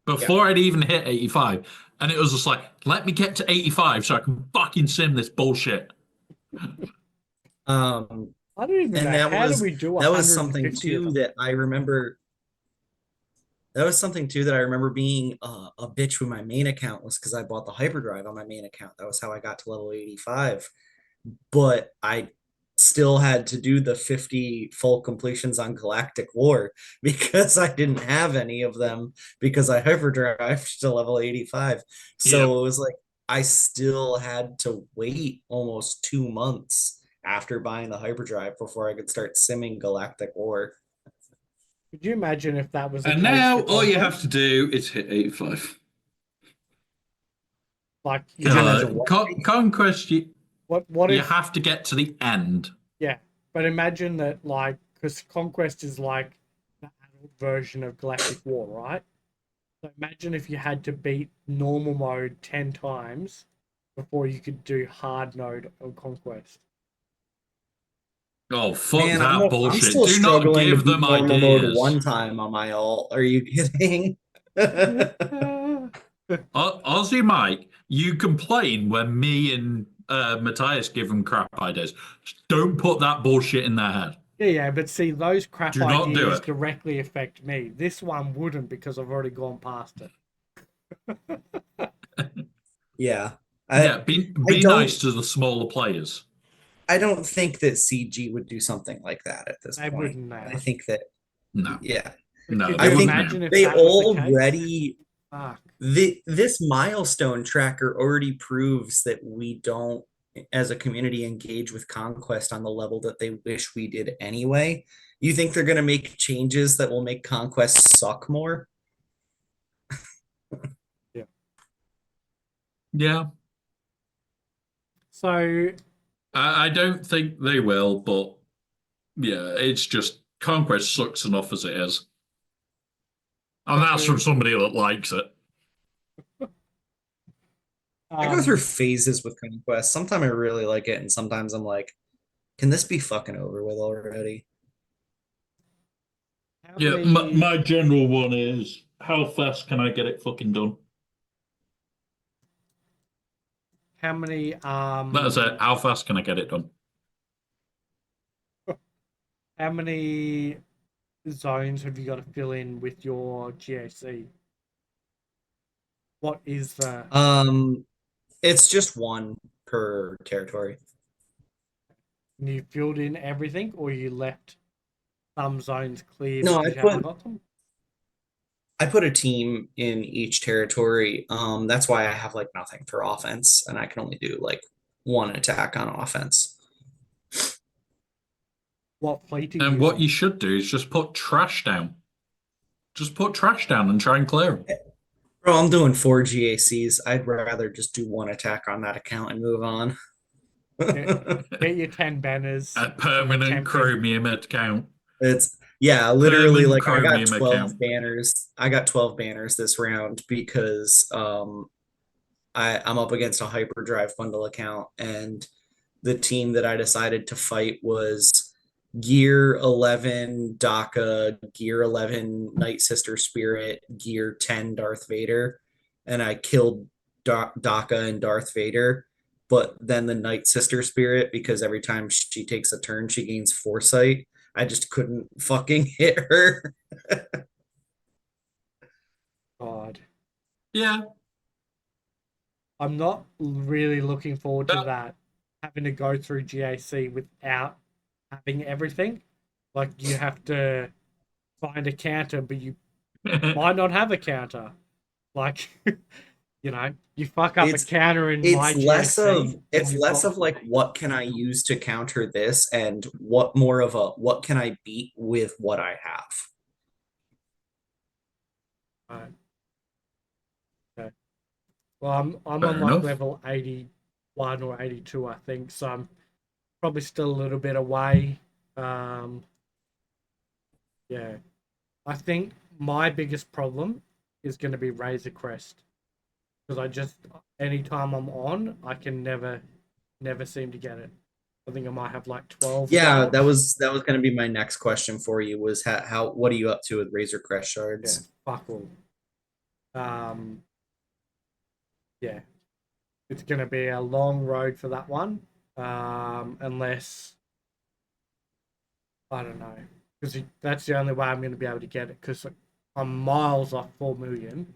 Before I'd even hit 85. And it was just like, let me get to 85 so I can fucking sim this bullshit. I don't even And know. that How do was we do that was something 150 of too them? that I remember. That was something too that I remember being a bitch with my main account was because I bought the hyperdrive on my main account. That was how I got to level 85. But I still had to do the 50 full completions on Galactic War because I didn't have any of them because I hyperdrived to level 85. Yep. So it was like I still had to wait almost 2 months after buying the hyperdrive before I could start simming Galactic War. Could you imagine if that was the And case now for all you have Conquest? to do is hit 85. Like, Could you imagine what? Conquest, what you if, have to get to the end. yeah, but imagine that, like, because Conquest is like the adult version of Galactic War, right? So imagine if you had to beat normal mode 10 times before you could do hard mode on Conquest. Oh, fuck Man, that I'm bullshit. still Do not struggling to give beat them normal mode ideas. one time on my alt. Are you kidding? Aussie Mike, you complain when me and Matthias give them crap ideas. Don't put that bullshit in their head. Yeah, but see, those crap Do not do ideas it. directly affect me. This one wouldn't because I've already gone past it. Yeah. Yeah, I I be don't nice to the smaller players. I don't think that CG would do something like that at this They point. wouldn't I now. think that No, yeah. But no, could they I you think wouldn't now. imagine if they that was the case? already Fuck. this milestone tracker already proves that we don't as a community engage with conquest on the level that they wish we did anyway. You think they're going to make changes that will make conquest suck more? Yeah. Yeah, So, I don't think they will, but yeah, it's just Conquest sucks enough as it is. And that's from so, somebody that likes it. I go through um, phases with conquest. Sometimes I really like it and sometimes I'm like, can this be fucking over with already? how Yeah, many, my general one is how fast can I get it fucking done? how many, That's it. How fast can I get it done? how many zones have you got to fill in with your GAC? What is the, Um, it's just one per territory. you filled in everything or you left some zones clear No, because you haven't got them? I put a team in each territory. That's why I have like nothing for offense, and I can only do like one attack on offense. What fleet are you And what using? you should do is just put trash down. Just put trash down and try and clear them. Bro, I'm doing 4 GACs. I'd rather just do one attack on that account and move on. Get your 10 banners A and permanent attempt it. chromium account. It's yeah, literally Permanent like I got chromium 12 account. banners. I got 12 banners this round because I'm up against a hyperdrive bundle account and the team that I decided to fight was Gear 11 Daka, Gear 11 Night Sister Spirit, Gear 10 Darth Vader, and I killed Daka and Darth Vader. But then the Night Sister Spirit, because every time she takes a turn, she gains foresight. I just couldn't fucking hit her. God. Yeah. I'm not really looking forward to That, that, having to go through GAC without having everything. Like, you have to find a counter, but you might not have a counter. Like, you fuck up a It's counter in my it's less of GAC, and it's you've less got. of like what can I use to counter this and what more of a what can I beat with what I have. Right, okay. Well, I'm on fair like enough. level 81 or 82, I think, so I'm probably still a little bit away. Um, yeah. I think my biggest problem is going to be Razor Crest because I just anytime I'm on, I can never seem to get it. I think I might have like 12 Yeah, that shards. was that was going to be my next question for you was how what are you up to with Razor Crest Yeah, shards? fuck all. Um, yeah, it's going to be a long road for that one. Unless I don't know, because that's the only way I'm going to be able to get it. Because I'm miles off 4 million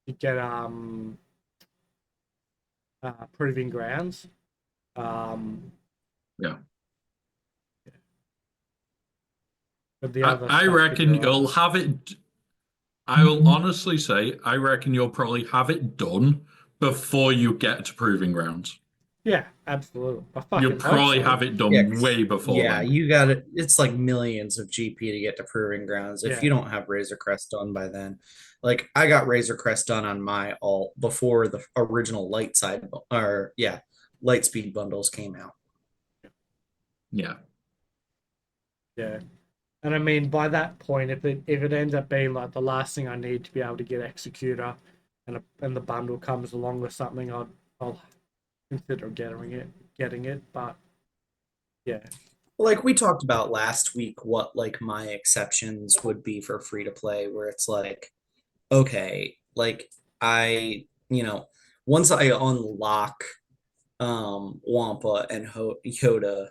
to get proving grounds. Yeah. But the I, other I stuff reckon could be you'll right. have it. I will honestly say, I reckon you'll probably have it done before you get to proving grounds. Yeah, absolutely. I You'll fucking hope probably so. have it Yeah, done way before yeah, then. you got it. It's like millions of GP to get to proving grounds. If Yeah. you don't have Razor Crest done by then, like I got Razor Crest done on my alt before the original light side or yeah, light speed bundles came out. Yeah. Yeah. And I mean, by that point, if it ends up being like the last thing I need to be able to get Executor, and the bundle comes along with something, I'll consider getting it. But yeah, Like we talked about last week, what like my exceptions would be for free to play, where it's like, okay, like once I unlock Wampa and Yoda,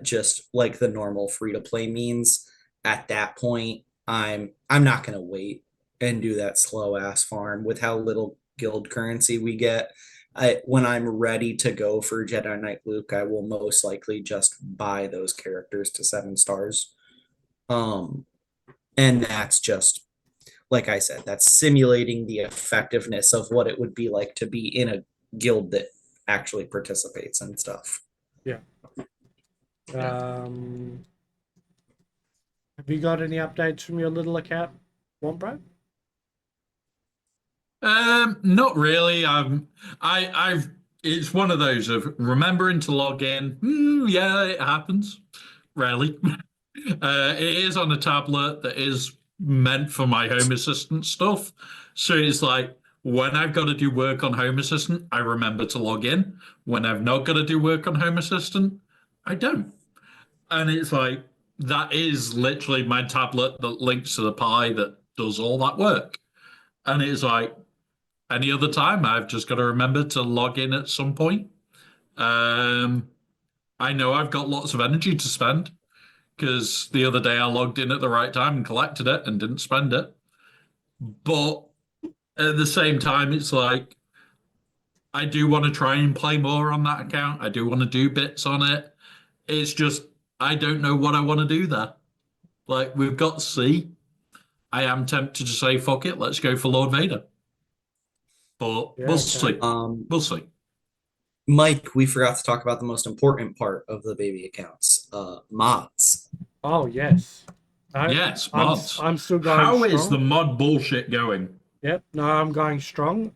just like the normal free to play means, at that point, I'm not gonna wait and do that slow ass farm with how little guild currency we get. When I'm ready to go for Jedi Knight Luke, I will most likely just buy those characters to 7 stars. Um, and that's just like I said, that's simulating the effectiveness of what it would be like to be in a guild that actually participates and stuff. yeah. Yeah. Have you got any updates from your little account, Wompo? Not really. I've. It's one of those of remembering to log in. Yeah, it happens. Rarely. It is on a tablet that is meant for my Home Assistant stuff. So it's like when I've got to do work on Home Assistant, I remember to log in. When I've not got to do work on Home Assistant, I don't. And it's like that is literally my tablet that links to the Pi that does all that work. And it's like any other time, I've just got to remember to log in at some point. Um, I know I've got lots of energy to spend because the other day I logged in at the right time and collected it and didn't spend it. But at the same time, it's like I do want to try and play more on that account. I do want to do bits on it. It's just I don't know what I want to do there. Like we've got C. I am tempted to say fuck it, let's go for Lord Vader. But Yeah, we'll okay. see. We'll see. Mike, we forgot to talk about the most important part of the baby accounts, mods. Oh yes. I, Yes, I'm mods. I'm still going How is the strong. mod bullshit going? Yep. No, I'm going strong.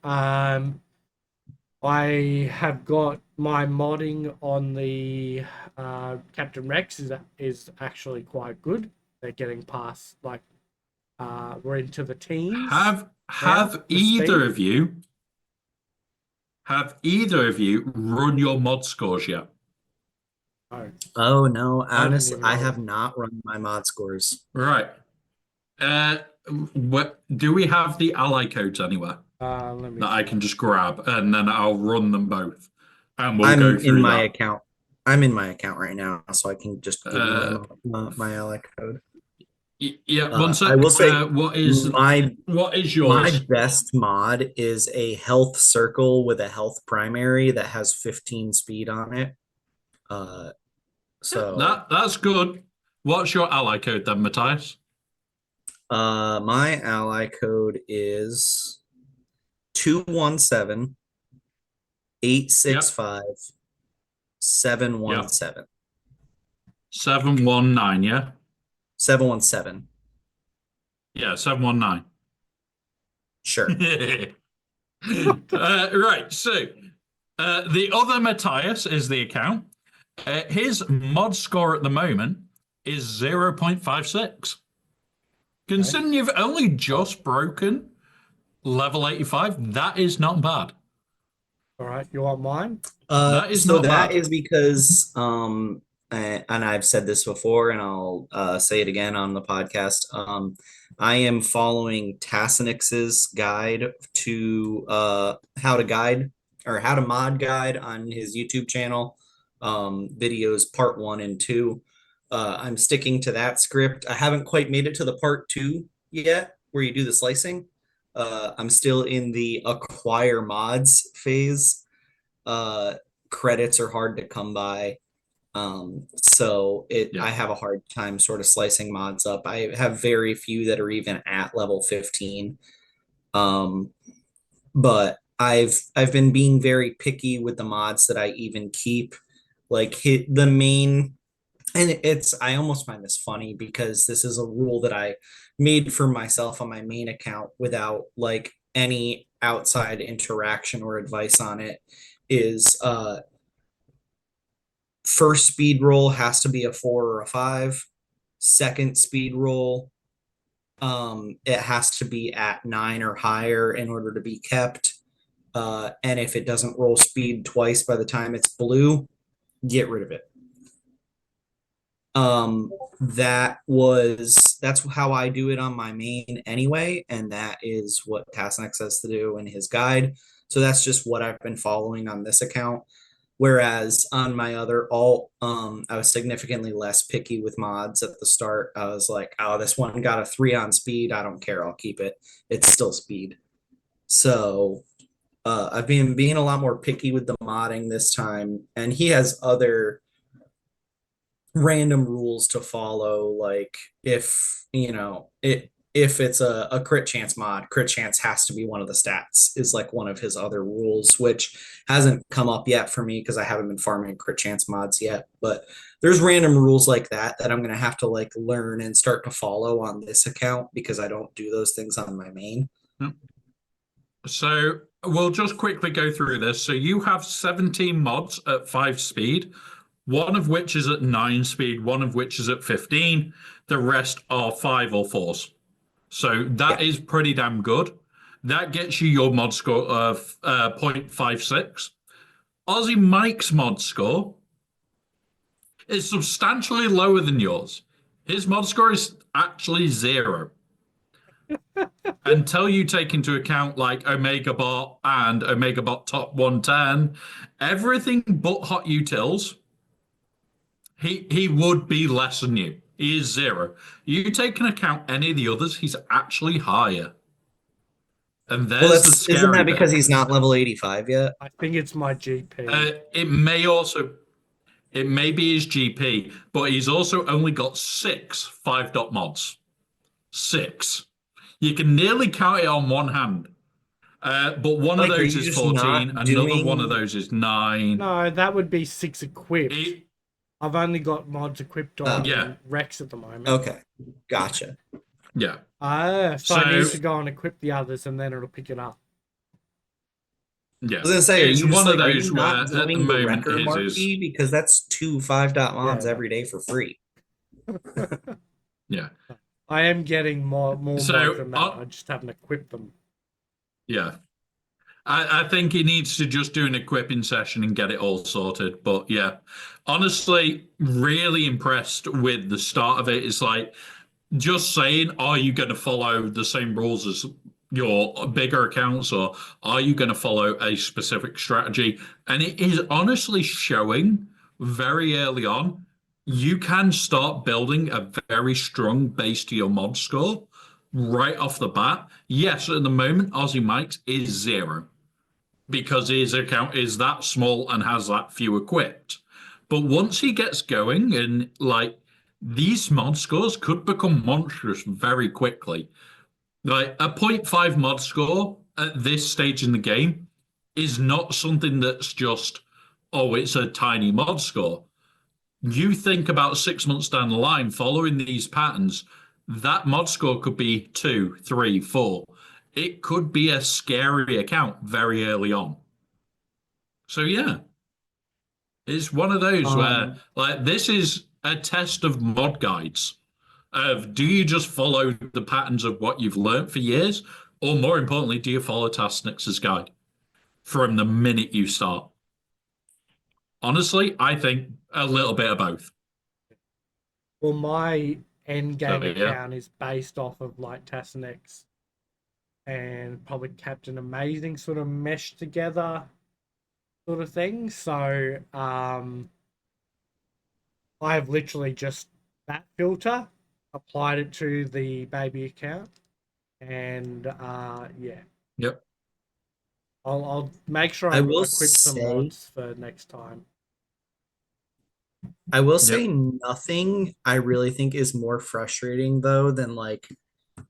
I have got my modding on the Captain Rex is actually quite good. They're getting past like we're into the teens Have now have for either speed. of you have either of you run your mod scores yet? Oh, Oh no, I didn't honestly, even I know have that. not run my mod scores. Right. Uh, what do we have the ally codes anywhere Let me that I can find. just grab and then I'll run them both and we'll go I'm in through my that. account. I'm in my account right now, so I can just give you Uh, my ally code. yeah, one I will sec. say my What is my yours? best mod is a health circle with a health primary that has 15 speed on it. Uh, so That's good. What's your ally code then, Matthias? my ally code is 217 eight six Yep, five 717 yep. 719, yeah? 717. Yeah, 719. Sure. Right, so the other Matthias is the account. His mod score at the moment is 0.56. Okay. Considering you've only just broken level 85, that is not bad. All right. You want mine? That is So not that bad. is because and I've said this before and I'll say it again on the podcast. I am following Tassinix's guide to how to guide or how to mod guide on his YouTube channel. Videos part 1 and 2. I'm sticking to that script. I haven't quite made it to the part 2 yet, where you do the slicing. I'm still in the acquire mods phase. Uh, Credits are hard to come by. So I Yeah. have a hard time sort of slicing mods up. I have very few that are even at level 15. Um, but I've been being very picky with the mods that I even keep. Like hit the main, and I almost find this funny because this is a rule that I made for myself on my main account without like any outside interaction or advice on it. Is first speed roll has to be a 4 or a 5. Second speed roll, it has to be at 9 or higher in order to be kept. And if it doesn't roll speed twice by the time it's blue, get rid of it. That's how I do it on my main anyway, and that is what Tasnex says to do in his guide. So that's just what I've been following on this account. Whereas on my other alt, I was significantly less picky with mods at the start. I was like, oh, this one got a 3 on speed. I don't care. I'll keep it. It's still speed. So I've been being a lot more picky with the modding this time. And he has other random rules to follow. Like if it's a crit chance mod, crit chance has to be one of the stats, is like one of his other rules, which hasn't come up yet for me because I haven't been farming crit chance mods yet. But there's random rules like that I'm gonna have to like learn and start to follow on this account because I don't do those things on my main. So we'll just quickly go through this. So you have 17 mods at 5 speed, one of which is at 9 speed, one of which is at 15. The rest are 5 or 4s. So that is pretty damn good. That gets you your mod score of 0.56. Aussie Mike's mod score is substantially lower than yours. His mod score is actually 0. Until you take into account like Omega Bot and Omega Bot Top 110, everything but Hot Utils, he would be less than you. He is 0. You take into account any of the others, he's actually higher. And Well, there's the isn't scary that because bit. he's not level 85 yet? I think it's my GP. It may be his GP, but he's also only got 6 5-dot mods. 6. You can nearly count it on one hand. But one of Like, are those you is just 14, not another one of doing? those is 9. No, that would be 6 equipped. It- I've only got mods equipped on Yeah. Rex at the moment. Okay, gotcha. yeah. So I need So- to go and equip the others and then it'll pick it up. Yeah. I was gonna say, It's are you just one of like, are those you where not at the doing the moment Wrecker his is Marquee? Because that's 2 5-dot mods Yeah. every day for free. yeah. I am getting more So, mods than that. I just haven't equipped them. Yeah. I think he needs to just do an equipping session and get it all sorted. But yeah, honestly, really impressed with the start of it. It's like just saying, are you going to follow the same rules as your bigger accounts, or are you going to follow a specific strategy? And it is honestly showing very early on. You can start building a very strong base to your mod score right off the bat. Yes, at the moment, Aussie Mike's is 0 because his account is that small and has that few equipped. But once he gets going and like these mod scores could become monstrous very quickly. Like a 0.5 mod score at this stage in the game is not something that's just, oh, it's a tiny mod score. You think about 6 months down the line, following these patterns, that mod score could be 2, 3, 4. It could be a scary account very early on. So yeah, it's one of those where like this is a test of mod guides. Of do you just follow the patterns of what you've learned for years, or more importantly, do you follow Tasnix's guide from the minute you start? Honestly, I think a little bit of both. Well, my end game So, yeah. account is based off of like Tasnex and probably Captain Amazing sort of meshed together sort of thing. So I have literally just that filter, applied it to the baby account, and yeah, Yep. I'll make sure I I will equip some say, mods for next time. Yep. nothing I really think is more frustrating though than like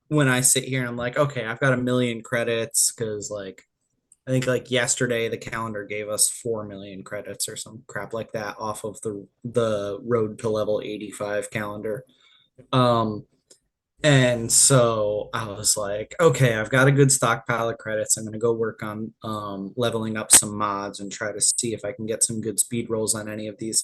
when I sit here and I'm like, okay, I've got a million credits because like I think like yesterday the calendar gave us 4 million credits or some crap like that off of the Road to Level 85 calendar. Um, and so I was like, okay, I've got a good stockpile of credits. I'm gonna go work on leveling up some mods and try to see if I can get some good speed rolls on any of these.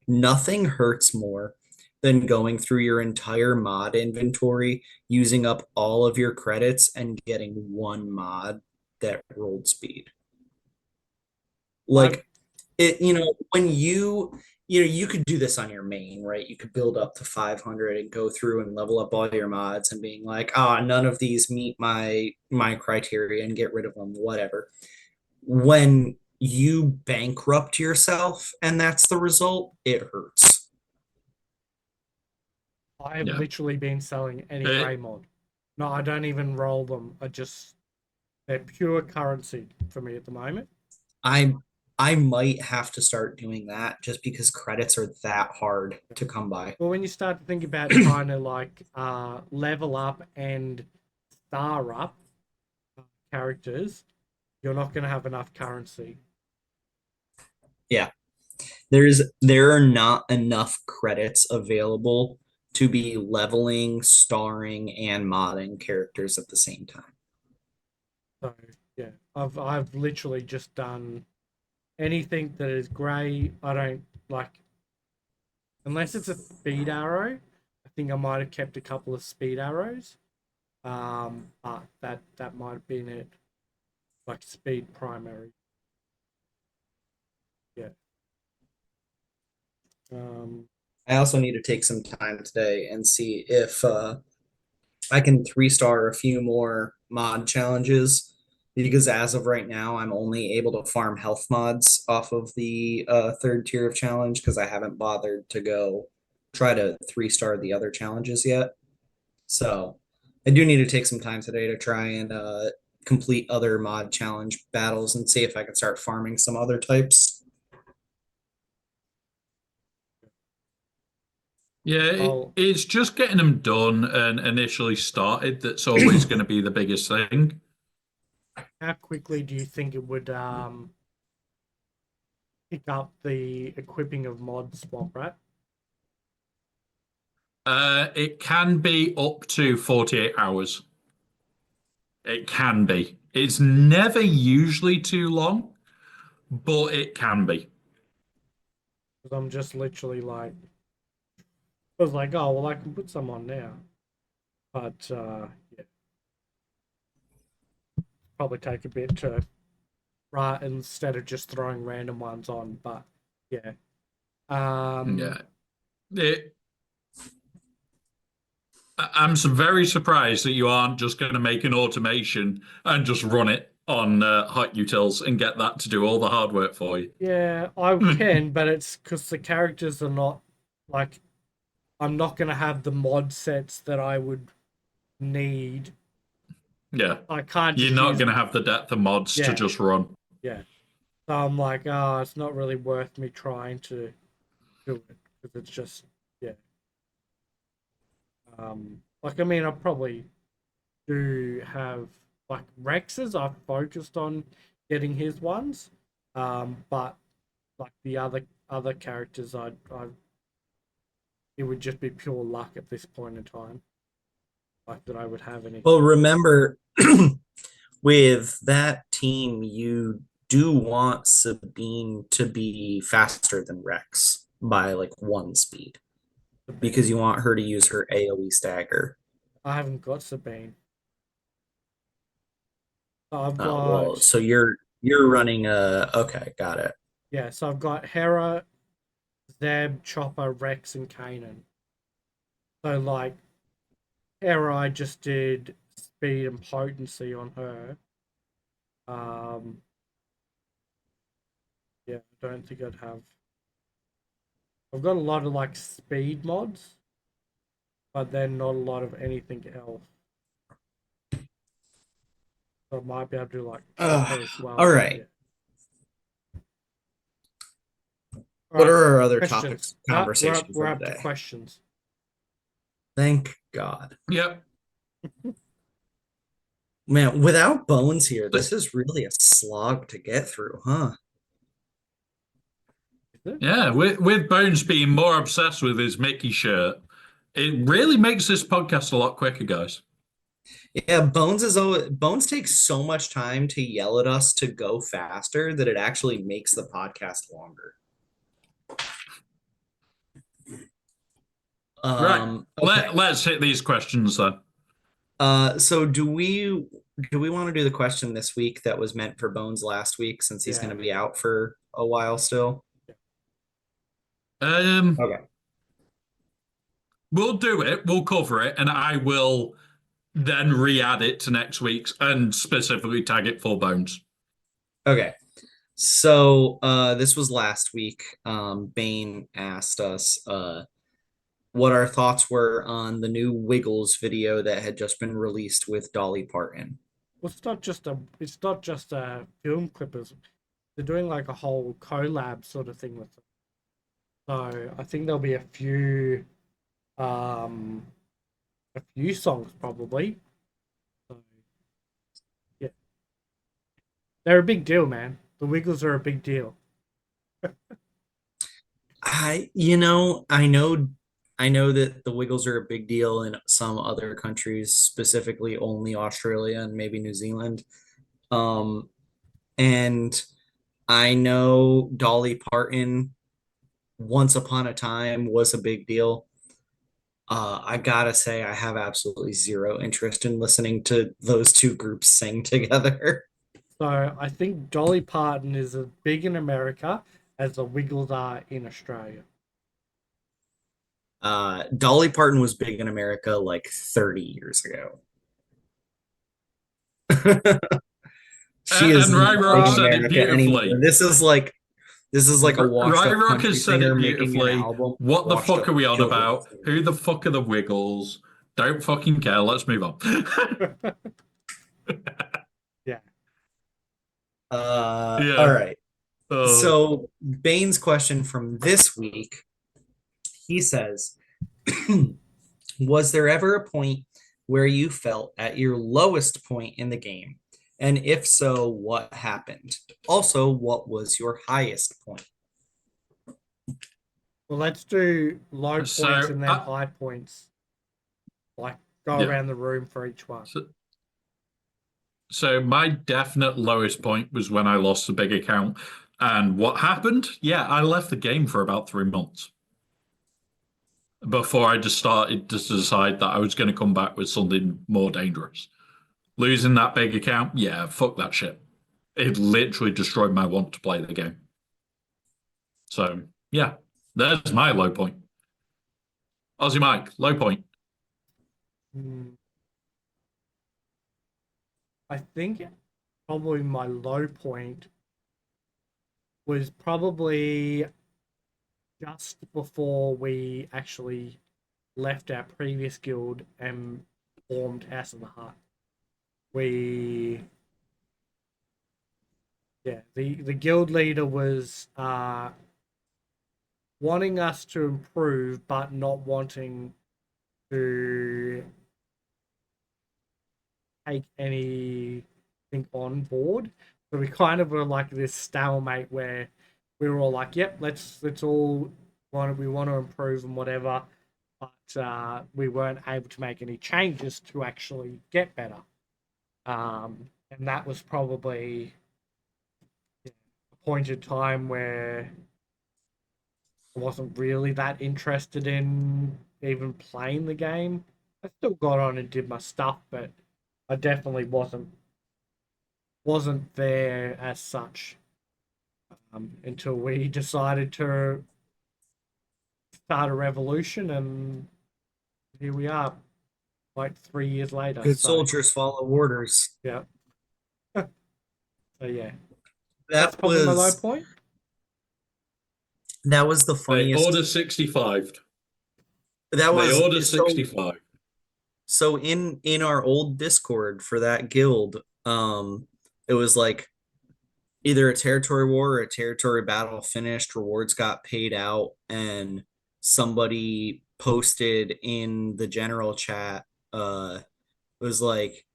Nothing hurts more than going through your entire mod inventory, using up all of your credits, and getting one mod that rolled speed. I've Like it, when you could do this on your main, right? You could build up to 500 and go through and level up all your mods and being like, ah, none of these meet my criteria and get rid of them, whatever. When you bankrupt yourself and that's the result, it hurts. I've Yeah. literally been selling any Eh, grey mod. No, I don't even roll them. They're pure currency for me at the moment. I I might have to start doing that just because credits are that hard to come by. Well, when you start to think about trying to like level up and star up characters, you're not going to have enough currency. Yeah. There are not enough credits available to be leveling, starring, and modding characters at the same time. So yeah, I've literally just done anything that is grey. I don't like unless it's a speed arrow. I think I might have kept a couple of speed arrows. But that might have been it. Like speed primary. Yeah. Um, I also need to take some time today and see if I can 3-star a few more mod challenges because as of right now, I'm only able to farm health mods off of the third tier of challenge because I haven't bothered to go try to 3-star the other challenges yet. So I do need to take some time today to try and complete other mod challenge battles and see if I can start farming some other types. Yeah, I'll it's just getting them done and initially started that's always going to be the biggest thing. How quickly do you think it would pick up the equipping of mod swap, right? It can be up to 48 hours. It can be. It's never usually too long, but it can be. Because I'm just literally like, I was like, oh well, I can put some on now, but yeah, probably take a bit to right instead of just throwing random ones on. But yeah, Yeah. It, I'm very surprised that you aren't just going to make an automation and just run it on hot utils and get that to do all the hard work for you. yeah, I can, but it's because the characters are not like I'm not gonna have the mod sets that I would need. Yeah. I can't You're just not use going to have the depth of mods to yeah, just run. yeah. So I'm like, oh, it's not really worth me trying to do it because it's just yeah. Like I mean, I probably do have like Rex's. I've focused on getting his ones, but like the other characters, I it would just be pure luck at this point in time, like that I would have Well, anything. remember, with that team, you do want Sabine to be faster than Rex by like 1 speed Sabine. because you want her to use her AoE stagger. I haven't got Sabine. I've Well, got so you're running a okay, got it. yeah. So I've got Hera, Zeb, Chopper, Rex, and Kanan. So like Hera, I just did speed and potency on her. Um, yeah, I don't think I'd have. I've got a lot of like speed mods, but then not a lot of anything else. So I might be able to do like soccer as well. all right. Yeah. What Alright, are our other questions. topics of We're conversation up for to today? questions. Thank God. Yep. Man, without Bones here, this is really a slog to get through, huh? Is it? Yeah, with Bones being more obsessed with his Mickey shirt, it really makes this podcast a lot quicker, guys. Yeah, Bones takes so much time to yell at us to go faster that it actually makes the podcast longer. Right. Okay. Let's hit these questions then. So do we want to do the question this week that was meant for Bones last week since he's Yeah. going to be out for a while still? Okay. We'll do it. We'll cover it, and I will then re-add it to next week's and specifically tag it for Bones. Okay. So this was last week. Bane asked us what our thoughts were on the new Wiggles video that had just been released with Dolly Parton. Well, it's not just a film clip. They're doing like a whole collab sort of thing with it. So I think there'll be a few songs probably. So yeah, they're a big deal, man. The Wiggles are a big deal. I know that the Wiggles are a big deal in some other countries, specifically only Australia and maybe New Zealand. And I know Dolly Parton once upon a time was a big deal. I gotta say, I have absolutely zero interest in listening to those two groups sing together. So I think Dolly Parton is as big in America as the Wiggles are in Australia. Dolly Parton was big in America like 30 years ago. She is And Rai not Rock big in said it America anymore. beautifully. This is like a washed Rai up Rock country has said singer it making an beautifully. album. What the Washed fuck up are we on children's about? singer. Who the fuck are the Wiggles? Don't fucking care. Let's move on. Yeah. Yeah. All right. Oh. So Bane's question from this week, he says, was there ever a point where you felt at your lowest point in the game? And if so, what happened? Also, what was your highest point? Well, let's do low points So, and then high points. Like go Yeah. around the room for each one. So my definite lowest point was when I lost the big account. And what happened? Yeah, I left the game for about 3 months before I just started to decide that I was going to come back with something more dangerous. Losing that big account, yeah, fuck that shit. It literally destroyed my want to play the game. So yeah, there's my low point. Aussie Mike, low point. I think probably my low point was probably just before we actually left our previous guild and formed House of the Hut. The guild leader was wanting us to improve, but not wanting to take anything on board. So we kind of were like this stalemate where we were all like, "Yep, let's all we want to improve and whatever," but we weren't able to make any changes to actually get better. And that was probably a point in time where I wasn't really that interested in even playing the game. I still got on and did my stuff, but I definitely wasn't there as such until we decided to start a revolution, and here we are, like 3 years later. Good So, soldiers follow orders. yeah. So yeah, That's probably my low point. That was the funniest. Order 65. That They was order so 65. so in our old Discord for that guild, it was like either a territory war or a territory battle finished, rewards got paid out, and somebody posted in the general chat, it was like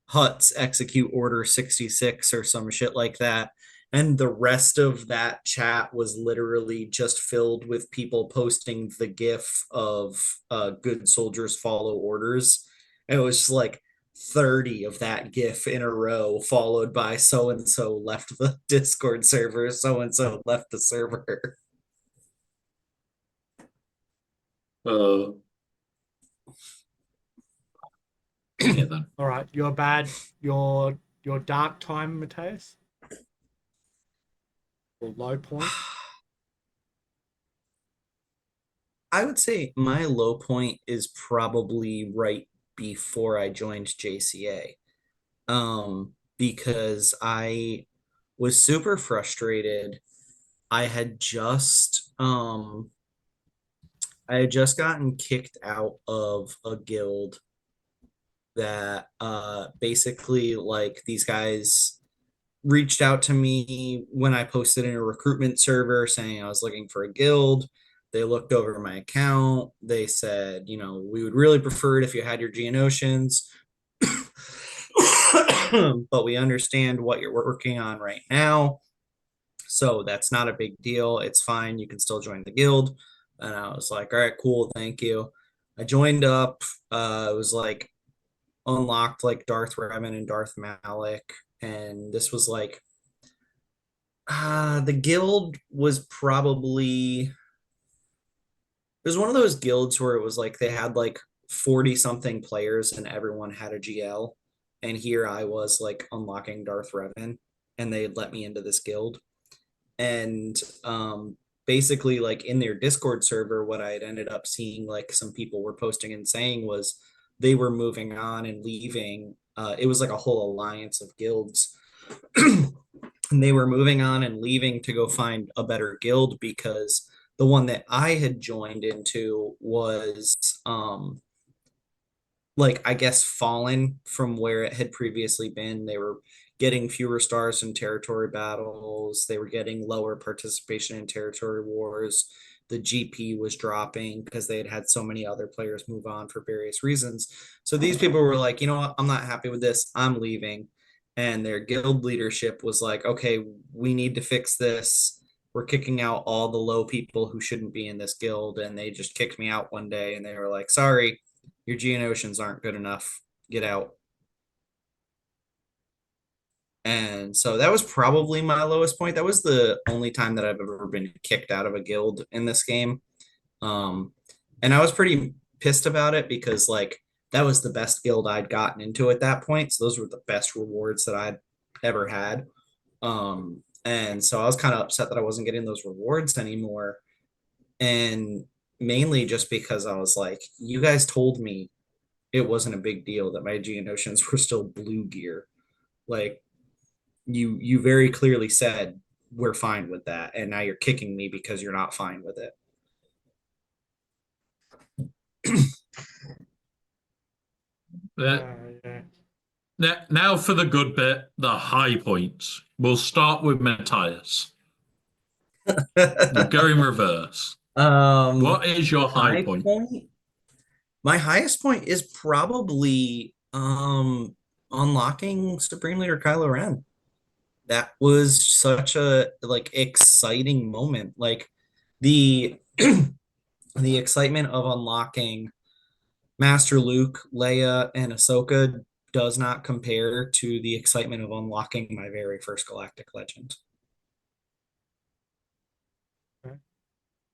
huts execute order 66 or some shit like that. And the rest of that chat was literally just filled with people posting the gif of good soldiers follow orders. And it was just like 30 of that gif in a row, followed by so and so left the Discord server, so and so left the server. Uh, yeah, then. All right, your bad, your dark time, Mateus, or low point. I would say my low point is probably right before I joined JCA. Because I was super frustrated. I had just I had just gotten kicked out of a guild that basically like these guys reached out to me when I posted in a recruitment server saying I was looking for a guild. They looked over my account. They said, you know, we would really prefer it if you had your Geonosians, but we understand what you're working on right now. So that's not a big deal. It's fine. You can still join the guild. And I was like, all right, cool. Thank you. I joined up. It was like unlocked like Darth Revan and Darth Malik. And this was like, the guild was probably, it was one of those guilds where it was like they had like 40 something players and everyone had a GL. And here I was like unlocking Darth Revan and they let me into this guild. And basically like in their Discord server, what I had ended up seeing like some people were posting and saying was they were moving on and leaving. It was like a whole alliance of guilds. And they were moving on and leaving to go find a better guild because the one that I had joined into was like I guess fallen from where it had previously been. They were getting fewer stars in territory battles. They were getting lower participation in territory wars. The GP was dropping because they had had so many other players move on for various reasons. So these people were like, you know what, I'm not happy with this. I'm leaving. And their guild leadership was like, okay, we need to fix this. We're kicking out all the low people who shouldn't be in this guild. And they just kicked me out one day and they were like, sorry, your Geonosians aren't good enough. Get out. And so that was probably my lowest point. That was the only time that I've ever been kicked out of a guild in this game. Um, and I was pretty pissed about it because like that was the best guild I'd gotten into at that point. So those were the best rewards that I'd ever had. And so I was kind of upset that I wasn't getting those rewards anymore. And mainly just because I was like, you guys told me it wasn't a big deal that my Geonosians were still blue gear. Like you very clearly said we're fine with that, and now you're kicking me because you're not fine with it. Uh, Yeah. now for the good bit, the high points. We'll start with Matthias. We'll go in reverse. What is your high point? My highest point is probably unlocking Supreme Leader Kylo Ren. That was such a like exciting moment. Like the the excitement of unlocking Master Luke, Leia, and Ahsoka does not compare to the excitement of unlocking my very first Galactic Legend.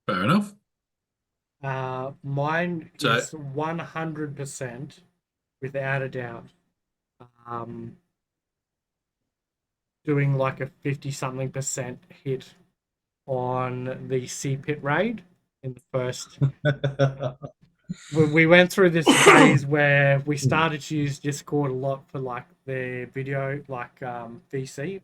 Fair enough. Mine So- is 100% without a doubt. Doing like a 50 something percent hit on the Sea Pit raid in the first. We went through this phase where we started to use Discord a lot for like the video, like VC,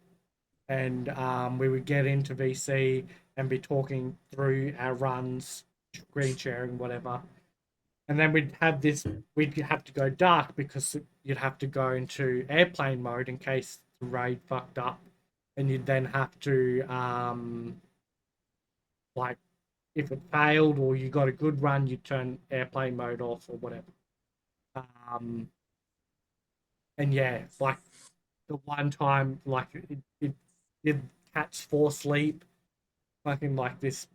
and we would get into VC and be talking through our runs, screen sharing, whatever. And then we'd have to go dark because you'd have to go into airplane mode in case the raid fucked up, and you'd then have to like if it failed or you got a good run, you'd turn airplane mode off or whatever. And yeah, like the one time, like it did Cat's Force Sleep, fucking like this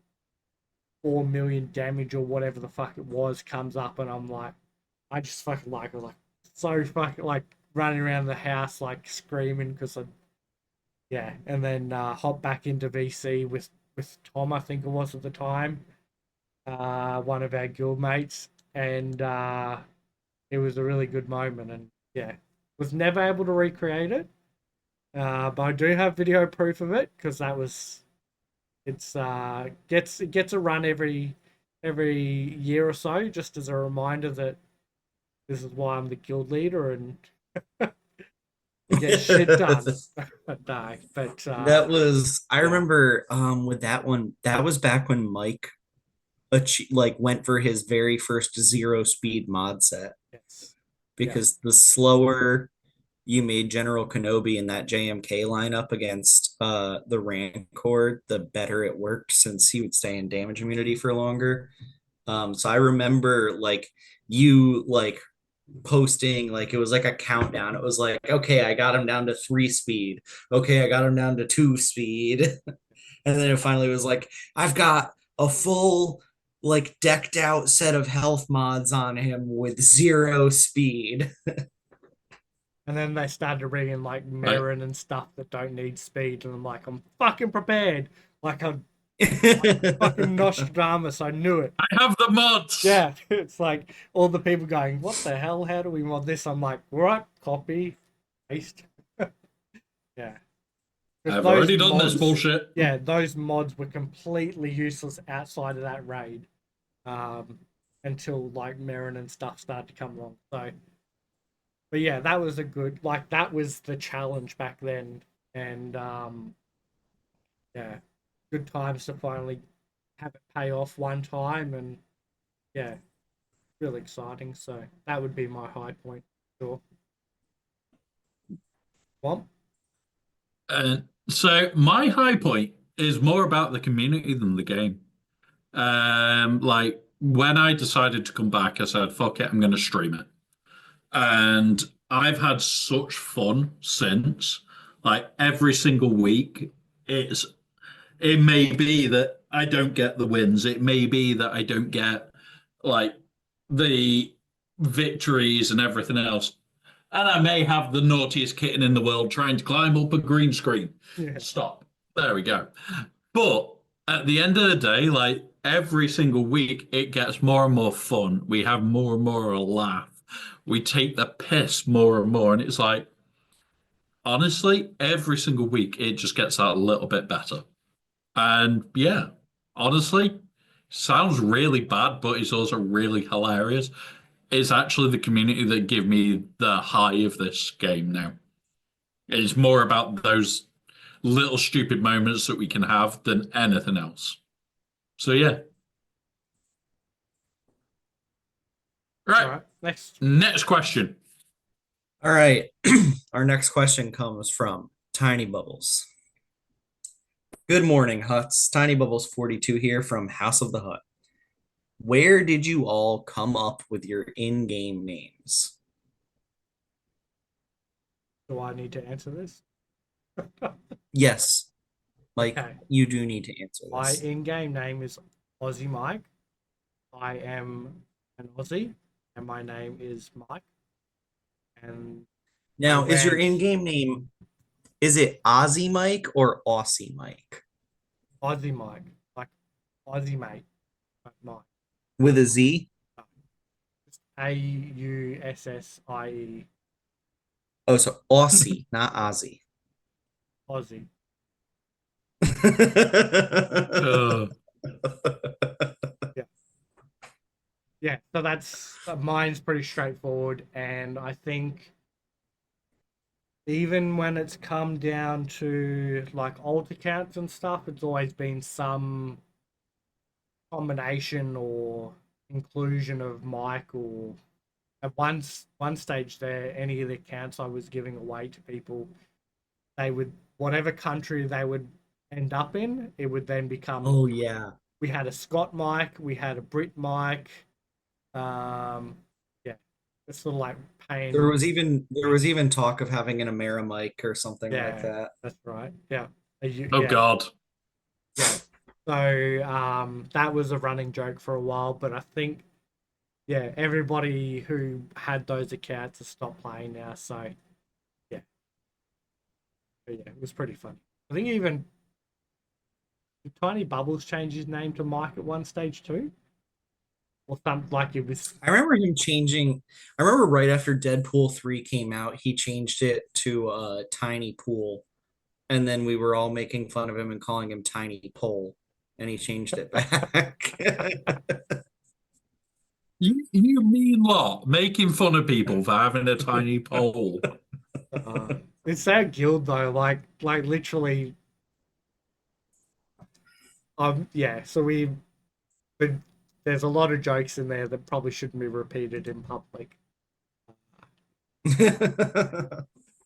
4 million damage or whatever the fuck it was comes up, and I'm like, I just fucking like, was like so fucking like running around the house like screaming because yeah, and then hop back into VC with Tom, I think it was at the time, one of our guild mates, and it was a really good moment, and yeah, was never able to recreate it, but I do have video proof of it because it gets a run every year or so, just as a reminder that this is why I'm the guild leader and get shit done. No, but That was I yeah. remember with that one, that was back when Mike like went for his very first zero speed mod set, yes, because the slower you made General Kenobi in that JMK lineup against the Rancor, the better it worked, since he would stay in damage immunity for longer. So I remember like you like posting, like it was like a countdown. It was like, okay, I got him down to 3 speed. Okay, I got him down to 2 speed. And then it finally was like, I've got a full like decked out set of health mods on him with 0 speed. And then they started bringing like Right. Merrin and stuff that don't need speed, and I'm like, I'm fucking prepared. Like I'm fucking Nostradamus. I knew it. I have the mods. Yeah, it's like all the people going, "What the hell? How do we mod this?" I'm like, "Right, copy, paste." Yeah, 'cause I've those already done this mods- bullshit. Yeah, those mods were completely useless outside of that raid, until like Merrin and stuff started to come along. So, but yeah, that was a good, like that was the challenge back then, and yeah, good times to finally have it pay off one time, and yeah, really exciting. So that would be my high point. Sure. Well, So my high point is more about the community than the game. Like when I decided to come back, I said, "Fuck it, I'm going to stream it," and I've had such fun since. Like every single week, it's it may be that I don't get the wins. It may be that I don't get like the victories and everything else. And I may have the naughtiest kitten in the world trying to climb up a green screen. yeah, Stop. There we go. But at the end of the day, like every single week, it gets more and more fun. We have more and more a laugh. We take the piss more and more. And it's like, honestly, every single week, it just gets that a little bit better. And yeah, honestly, sounds really bad, but it's also really hilarious. It's actually the community that give me the high of this game now. It's more about those little stupid moments that we can have than anything else. So yeah. all Right. right. Next question. All right. Our next question comes from Tiny Bubbles. Good morning, Huts. Tiny Bubbles 42 here from House of the Hut. Where did you all come up with your in-game names? Do I need to answer this? Yes, Mike, Okay. you do need to answer My this. in-game name is Aussie Mike. I am an Aussie, and my name is Mike. And Now, is your rank- in-game name, is it Aussie Mike or Aussie Mike? Aussie Mike, like Aussie mate, but Mike. With a Z? Aussie, Oh, so Aussie, not Aussie. Aussie. Uh, Yeah, so that's mine's pretty straightforward, and I think even when it's come down to like alt accounts and stuff, it's always been some combination or inclusion of Mike, or at one stage there, any of the accounts I was giving away to people, they would, whatever country they would end up in, it would then become. Oh yeah. We had a Scott Mike, we had a Brit Mike. Yeah, it's sort of like paying. There was even talk of having an Amerimic or something like Yeah, that. that's right. Yeah. Yeah. Oh God. Yeah. So that was a running joke for a while, but I think everybody who had those accounts has stopped playing now. So yeah, but, yeah, it was pretty funny. I think even did Tiny Bubbles change his name to Mike at one stage too, or something like it was. I remember him changing. I remember right after Deadpool 3 came out, he changed it to Tiny Pool. And then we were all making fun of him and calling him Tiny Pole. And he changed it back. You mean what? Making fun of people for having a tiny pole. It's that guild though, like literally. Yeah. So but there's a lot of jokes in there that probably shouldn't be repeated in public.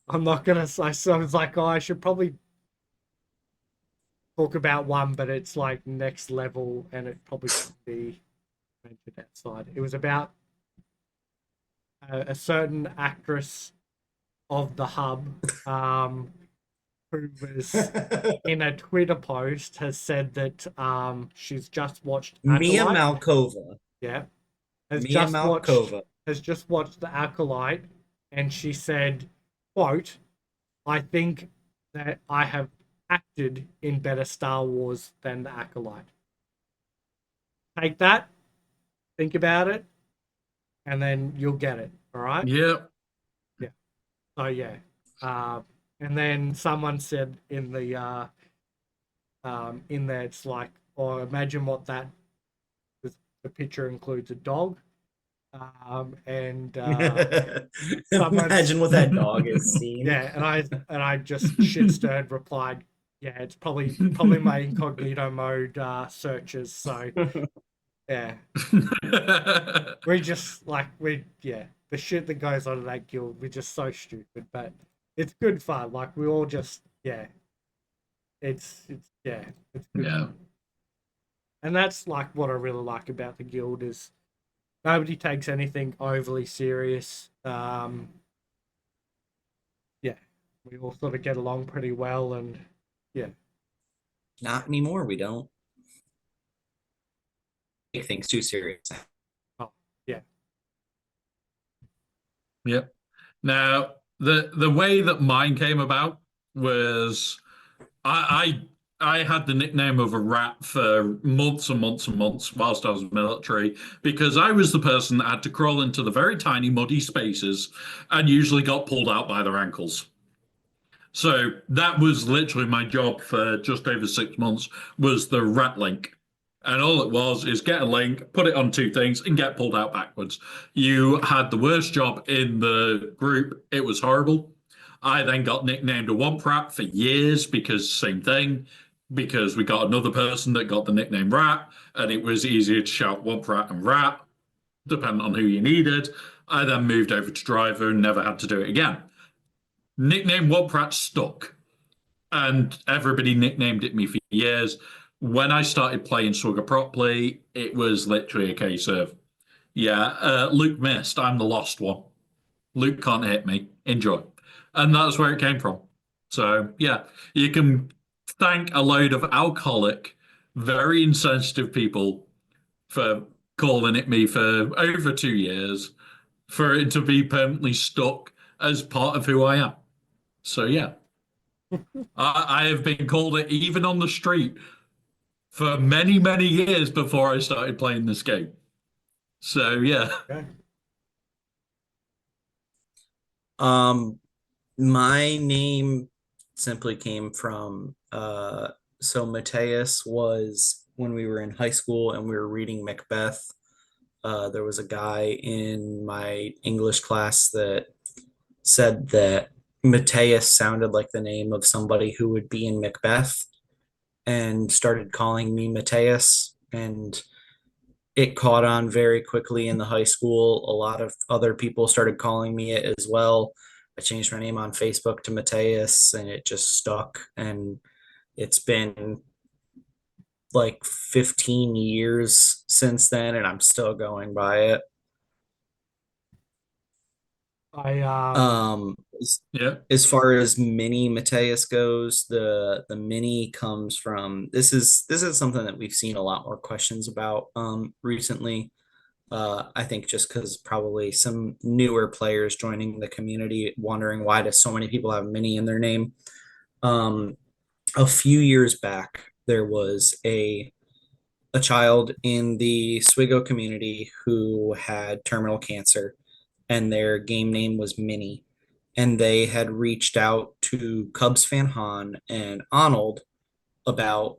I'm not gonna. So I was like, oh, I should probably talk about one, but it's like next level, and it probably shouldn't be mentioned outside. It was about a certain actress of the hub, who was in a Twitter post has said that she's just watched Mia Acolyte. Malkova. Yeah, Mia Malkova. has just watched the Acolyte, and she said, "quote I think that I have acted in better Star Wars than the Acolyte." Take that, think about it, and then you'll get it. All right. Yep. Yeah. So yeah. And then someone said in the in there, it's like, oh, imagine what that. The picture includes a dog. And Imagine what that dog is seeing. Yeah, and I just shit stirred replied, yeah, it's probably my incognito mode searches. So yeah, we just like the shit that goes on in that guild, we're just so stupid, but it's good fun. Like we all just it's good. Yeah. And that's like what I really like about the guild is nobody takes anything overly serious. We all sort of get along pretty well, and yeah. Not anymore. We don't take things too serious. Oh, yeah. Yep. Now, the way that mine came about was I had the nickname of a rat for months and months and months whilst I was military because I was the person that had to crawl into the very tiny muddy spaces and usually got pulled out by their ankles. So that was literally my job for just over 6 months was the rat link. And all it was is get a link, put it on two things, and get pulled out backwards. You had the worst job in the group. It was horrible. I then got nicknamed a Womp Rat for years because same thing, because we got another person that got the nickname Rat, and it was easier to shout Womp Rat and Rat, depending on who you needed. I then moved over to Driver and never had to do it again. Nickname Womp Rat stuck, and everybody nicknamed it me for years. When I started playing Swugger properly, it was literally a case of, Luke missed. I'm the lost one. Luke can't hit me. Enjoy. And that's where it came from. So, yeah, you can thank a load of alcoholic, very insensitive people for calling it me for over 2 years, for it to be permanently stuck as part of who I am. So, yeah, I have been called it even on the street for many, many years before I started playing this game. So, yeah. Okay. My name simply came from so Mateus was when we were in high school and we were reading Macbeth. There was a guy in my English class that said that Mateus sounded like the name of somebody who would be in Macbeth and started calling me Mateus. And it caught on very quickly in the high school. A lot of other people started calling me it as well. I changed my name on Facebook to Mateus, and it just stuck. And it's been like 15 years since then, and I'm still going by it. I Yeah. As far as mini Mateus goes, the mini comes from this is something that we've seen a lot more questions about recently. I think just because probably some newer players joining the community wondering why do so many people have mini in their name. Um, a few years back, there was a child in the Swigo community who had terminal cancer, and their game name was Minnie. And they had reached out to Cubs fan Han and Arnold about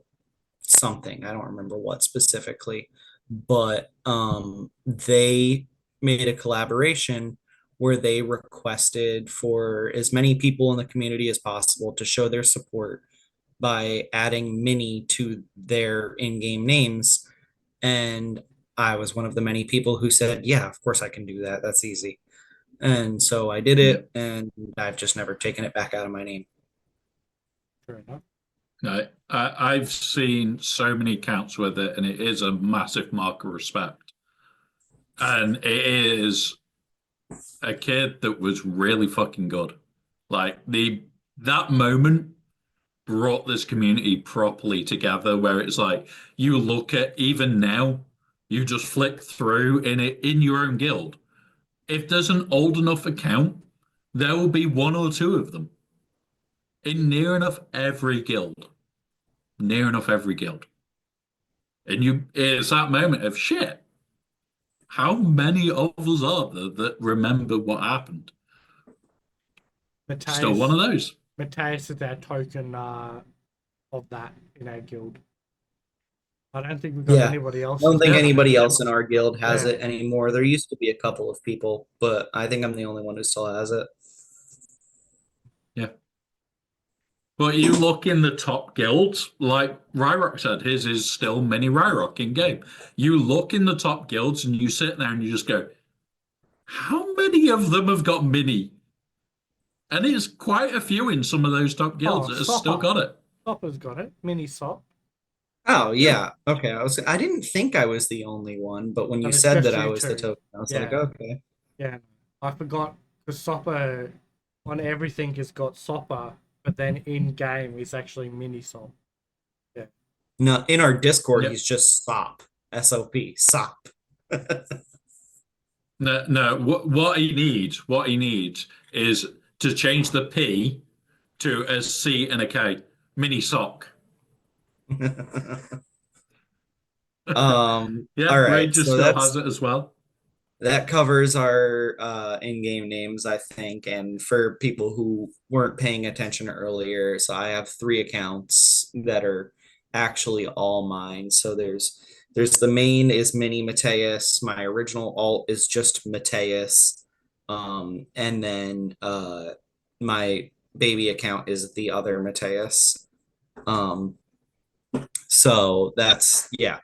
something. I don't remember what specifically, but they made a collaboration where they requested for as many people in the community as possible to show their support by adding Minnie to their in-game names. And I was one of the many people who said, yeah, of course I can do that. That's easy. And so I did it, and I've just never taken it back out of my name. fair enough. No, I've seen so many accounts with it, and it is a massive mark of respect. And it is a kid that was really fucking good. Like that moment brought this community properly together, where it's like you look at even now, you just flick through in your own guild. If there's an old enough account, there will be one or two of them in near enough every guild. Near enough every guild. And it's that moment of shit. How many of us are there that remember what happened? Still one of those. Mateus is our token of that in our guild. I don't think we've got Yeah. anybody else. I don't think Yeah. anybody else in our guild has Yeah. it anymore. There used to be a couple of people, but I think I'm the only one who still has it. Yeah. But you look in the top guilds, like Ryrock said, his is still mini Ryrock in game. You look in the top guilds and you sit there and you just go, how many of them have got mini? And it's quite a few in some of those top guilds that have still got it. Sopper's got it. Mini Sop. Oh yeah. Okay. I didn't think I was the only one, but when you And it's said just that I you was the two. token, I was like, Yeah. okay. Yeah. I forgot because Sopper on everything has got Sopper, but then in game he's actually Mini Sop. No, in our Discord, Yeah. he's just SOP. SOP. SOP. No. What he needs is to change the P to a C and a K. Mini sock. All Yeah, right. Ranger So still has it as well. that covers our in-game names, I think. And for people who weren't paying attention earlier, so I have 3 accounts that are actually all mine. So there's the main is Mini Mateus. My original alt is just Mateus. And then my baby account is the other Mateus. So that's yeah,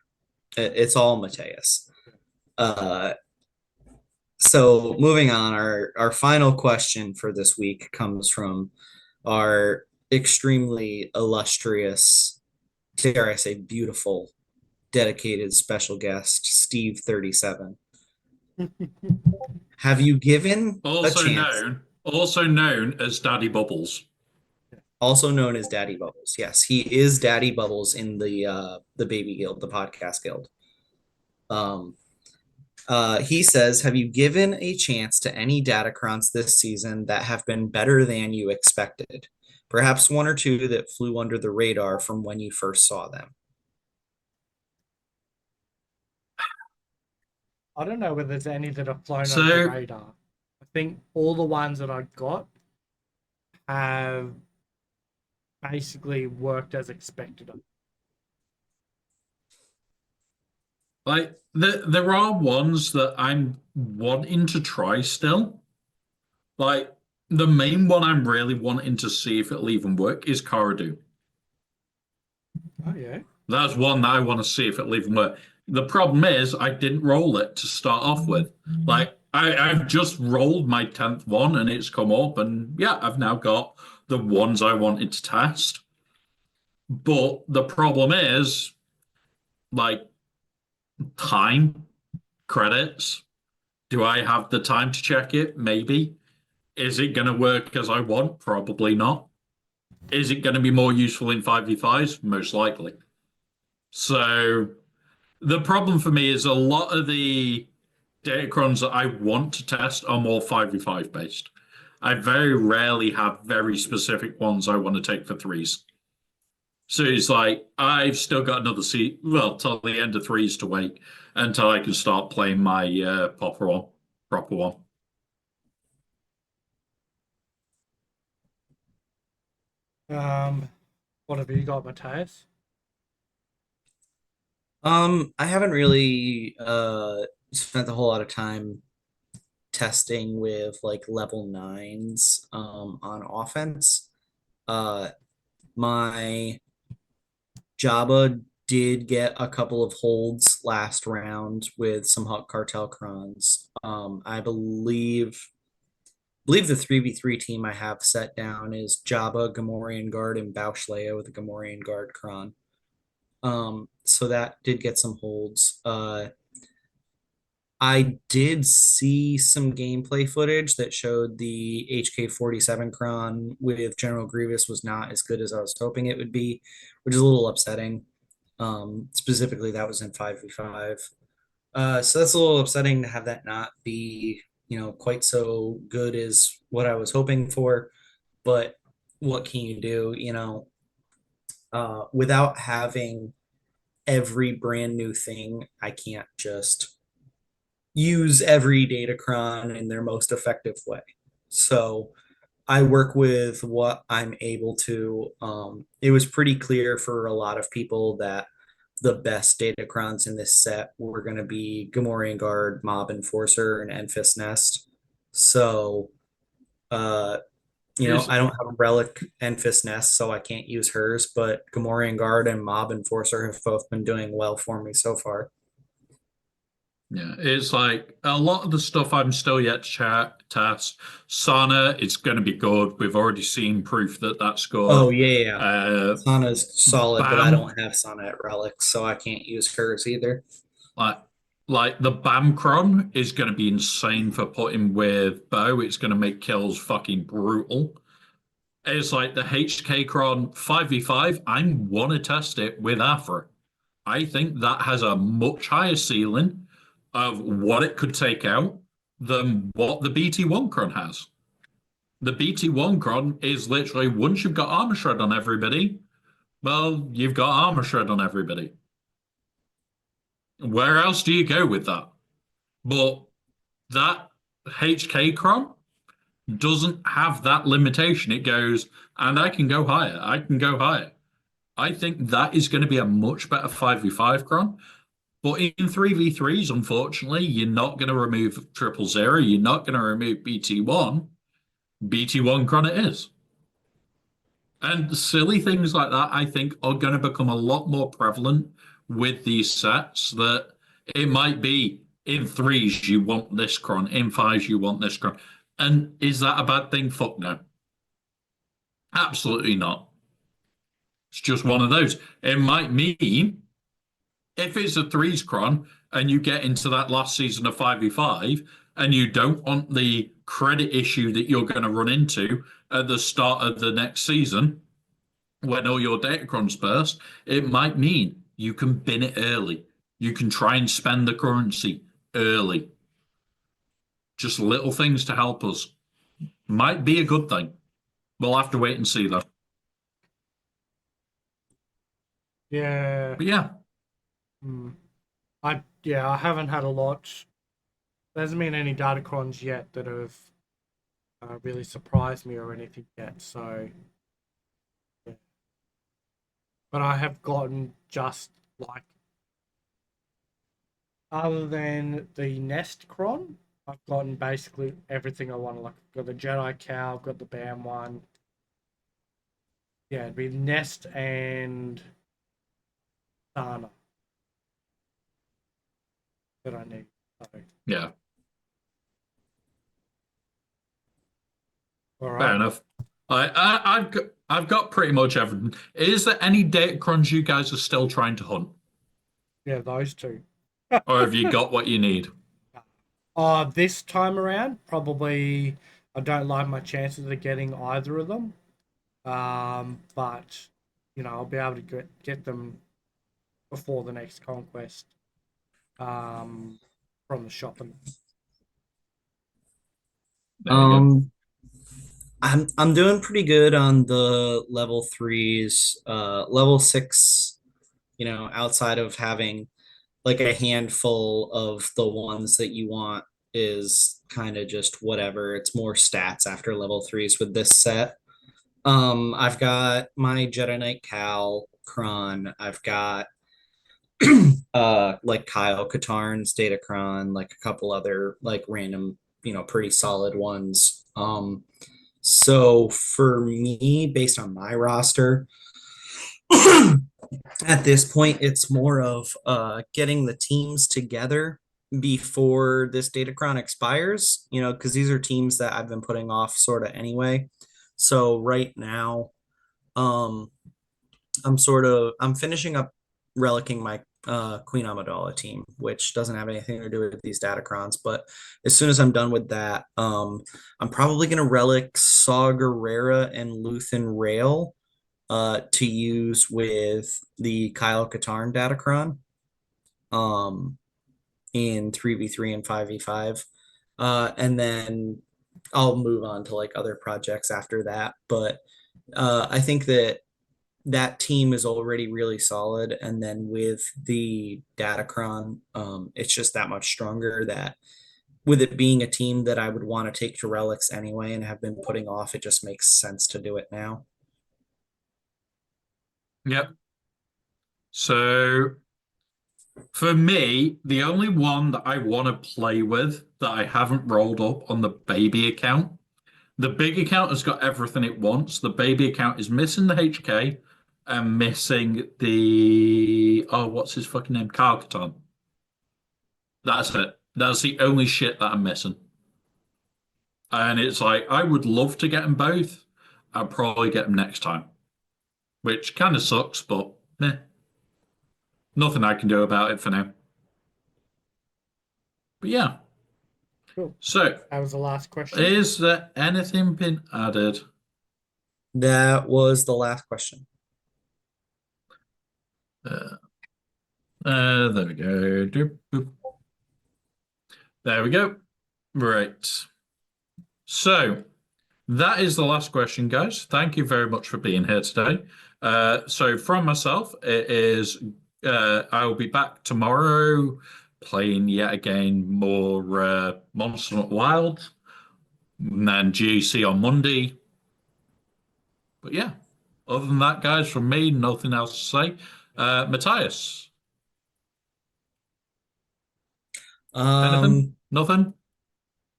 it's all Mateus. So moving on, our final question for this week comes from our extremely illustrious, dare I say, beautiful, dedicated special guest, Steve 37. Have you given a chance? Also known as Daddy Bubbles. Also known as Daddy Bubbles. Yes, he is Daddy Bubbles in the Baby Guild, the podcast guild. He says, have you given a chance to any datacrons this season that have been better than you expected? Perhaps 1 or 2 that flew under the radar from when you first saw them. I don't know whether there's any that have flown So- under the radar. I think all the ones that I got have basically worked as expected. Like there are ones that I'm wanting to try still. Like the main one I'm really wanting to see if it'll even work is Karadu. Oh yeah. That's one that I want to see if it'll even work. The problem is I didn't roll it to start off with. Like I've just rolled my 10th one and it's come up, and yeah, I've now got the ones I wanted to test. But the problem is like time, credits. Do I have the time to check it? Maybe. Is it going to work as I want? Probably not. Is it going to be more useful in 5v5s? Most likely. So the problem for me is a lot of the datacrons that I want to test are more 5v5 based. I very rarely have very specific ones I want to take for threes. So it's like I've still got another well, till the end of threes to wait until I can start playing my proper one. What have you got, Matthias? I haven't really spent a whole lot of time testing with like level nines on offense. Uh my Jabba did get a couple of holds last round with some hot cartel crons. I believe the 3v3 team I have set down is Jabba, Gamorrean Guard, and Bauschlea with a Gamorrean Guard cron. So that did get some holds. I did see some gameplay footage that showed the HK-47 cron with General Grievous was not as good as I was hoping it would be, which is a little upsetting. Specifically, that was in 5v5. So that's a little upsetting to have that not be, quite so good as what I was hoping for. But what can you do, without having every brand new thing, I can't just use every datacron in their most effective way. So I work with what I'm able to. It was pretty clear for a lot of people that the best datacrons in this set were going to be Gamorrean Guard, Mob Enforcer, and Enfys Nest. So, uh, Is I don't have a Relic Enfys Nest, so I can't use hers, but Gamorrean Guard and Mob Enforcer have both been doing well for me so far. Yeah, it's like a lot of the stuff I'm still yet to test. Sana, it's going to be good. We've already seen proof that that's Oh, good. yeah. Uh, Sana's solid, but I BAM, don't have Sana at Relic, so I can't use hers either. like like the Bamcron is going to be insane for putting with bow. It's going to make kills fucking brutal. It's like the HK Cron 5v5. I want to test it with Afra. I think that has a much higher ceiling of what it could take out than what the BT1 Cron has. The BT1 Cron is literally once you've got armor shred on everybody, well, you've got armor shred on everybody. Where else do you go with that? But that HK Cron doesn't have that limitation. It goes, and I can go higher. I can go higher. I think that is going to be a much better 5v5 Cron. But in 3v3s, unfortunately, you're not going to remove 000. You're not going to remove BT1. BT1 Cron it is. And silly things like that, I think, are going to become a lot more prevalent with these sets. That it might be in threes, you want this cron, in fives, you want this cron. And is that a bad thing? Fuck no. Absolutely not. It's just one of those. It might mean if it's a threes cron and you get into that last season of 5v5 and you don't want the credit issue that you're going to run into at the start of the next season when all your datacrons burst, it might mean you can bin it early. You can try and spend the currency early. Just little things to help us. Might be a good thing. We'll have to wait and see though. Yeah. But yeah, I haven't had a lot. There hasn't been any datacrons yet that have really surprised me or anything yet. So, yeah. But I have gotten just like, other than the Nest Cron, I've gotten basically everything I want. Like, I've got the Jedi Cow, I've got the BAM one. Yeah, it'd be Nest and Sana. that I need. So, Yeah, all fair right. enough. I've got pretty much everything. Is there any datacrons you guys are still trying to hunt, Yeah, those two. or have you got what you need? This time around, probably I don't like my chances of getting either of them. But I'll be able to get them before the next conquest. From the shop and There you go. I'm doing pretty good on the level threes. Level six, outside of having like a handful of the ones that you want is kind of just whatever. It's more stats after level threes with this set. I've got my Jedi Knight Cal Kron. I've got like Kyle Katarn's Datacron, like a couple other like random, pretty solid ones. So for me, based on my roster, at this point, it's more of getting the teams together before this Datacron expires, because these are teams that I've been putting off sort of anyway. So right now, um, I'm finishing up relicking my Queen Amidala team, which doesn't have anything to do with these datacrons. But as soon as I'm done with that, I'm probably gonna relic Saw Gerrera and Luthen Rail to use with the Kyle Katarn datacron in 3v3 and 5v5. And then I'll move on to like other projects after that. But I think that team is already really solid. And then with the Datacron, it's just that much stronger that with it being a team that I would want to take to relics anyway and have been putting off, it just makes sense to do it now. Yep. So for me, the only one that I want to play with that I haven't rolled up on the baby account, the big account has got everything it wants. The baby account is missing the HK and missing the what's his fucking name? Kyle Katarn. That's it. That's the only shit that I'm missing. And it's like I would love to get them both. I'll probably get them next time, which kind of sucks, but nothing I can do about it for now. But yeah. cool. So, That was the last question. is there anything been added? That was the last question. There we go. Doop, boop. There we go. Right. So, that is the last question, guys. Thank you very much for being here today. So, from myself, it is I will be back tomorrow playing yet again more Monster Not Wild and then GAC on Monday. But yeah, other than that, guys, from me, nothing else to say. Matthias, anything? Nothing?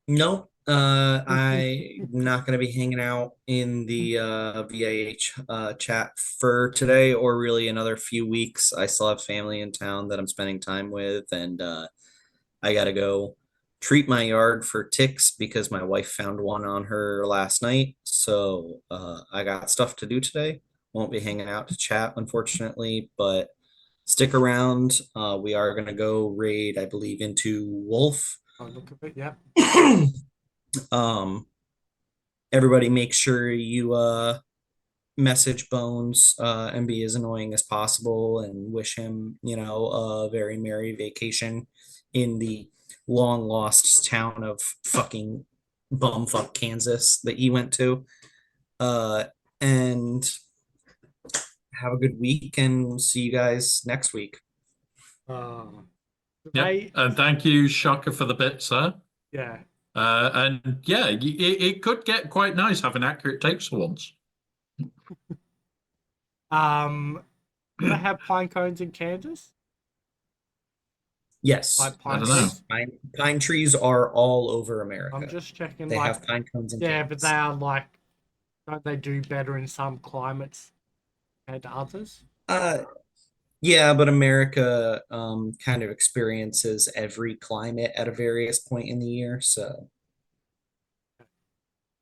No, I'm not going to be hanging out in the VIH chat for today or really another few weeks. I still have family in town that I'm spending time with, and I got to go treat my yard for ticks because my wife found one on her last night. So I got stuff to do today. Won't be hanging out to chat, unfortunately, but stick around. We are going to go raid, I believe, into Wolf. Oh, look at it. Yeah. Everybody make sure you message Bones and be as annoying as possible and wish him, a very merry vacation in the long lost town of fucking bumfuck Kansas that he went to. And have a good week and see you guys next week. Uh, Yep. And thank you, Shocker, for the bit, sir. Yeah. And yeah, it could get quite nice having accurate takes for once. Do they have pine cones in Kansas? Yes. Like I pine don't know. trees? Pine trees are all over America. I'm just checking. They like, have pine cones in yeah, Kansas. but they are like, don't they do better in some climates compared to others? Yeah, but America kind of experiences every climate at a various point in the year, so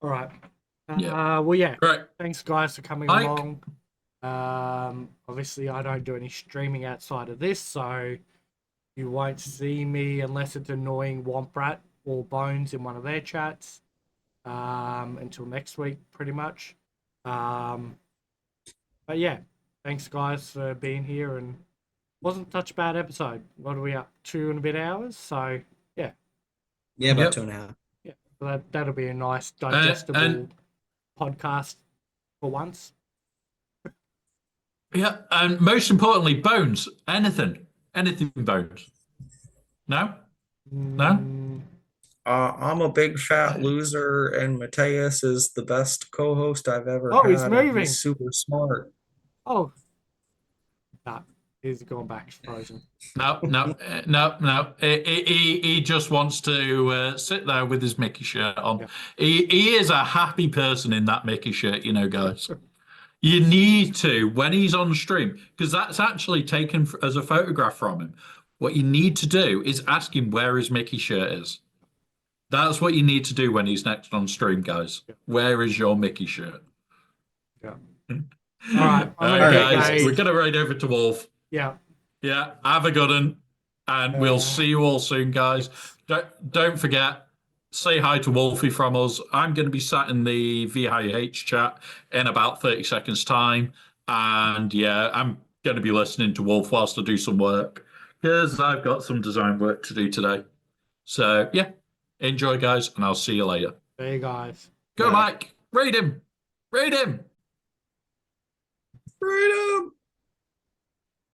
All right. Yeah. Well, yeah. Right. Thanks, guys, for coming Mike? along. Obviously, I don't do any streaming outside of this, so you won't see me unless it's annoying Womprat or Bones in one of their chats. Until next week, pretty much. But yeah, thanks, guys, for being here, and wasn't such a bad episode. What are we up? 2 and a bit hours. So yeah, yeah, about Yep. 2.5. yeah. That'll be a nice And digestible podcast for once. yeah, and most importantly, Bones. Anything Bones. No. Mm, I'm a big fat loser, and Mateus is the best co-host I've ever Oh, he's had, and moving. he's super smart. Oh, nah, he's gone back frozen. No. He just wants to sit there with his Mickey shirt on. Yeah. He is a happy person in that Mickey shirt, guys. You need to, when he's on stream, because that's actually taken as a photograph from him. What you need to do is ask him where his Mickey shirt is. That's what you need to do when he's next on stream, guys. Yeah. Where is your Mickey shirt? Yeah. All right, All I'm right, gonna guys, get we're going to raid over to Wolf. Yeah. Yeah, have a good one. And we'll see you all soon, guys. Don't forget, say hi to Wolfie from us. I'm going to be sat in the VIH chat in about 30 seconds' time. And yeah, I'm going to be listening to Wolf whilst I do some work because I've got some design work to do today. So yeah, enjoy, guys, and I'll see you later. There you guys. Go, Bye. Mike. Raid him. Raid him. Freedom!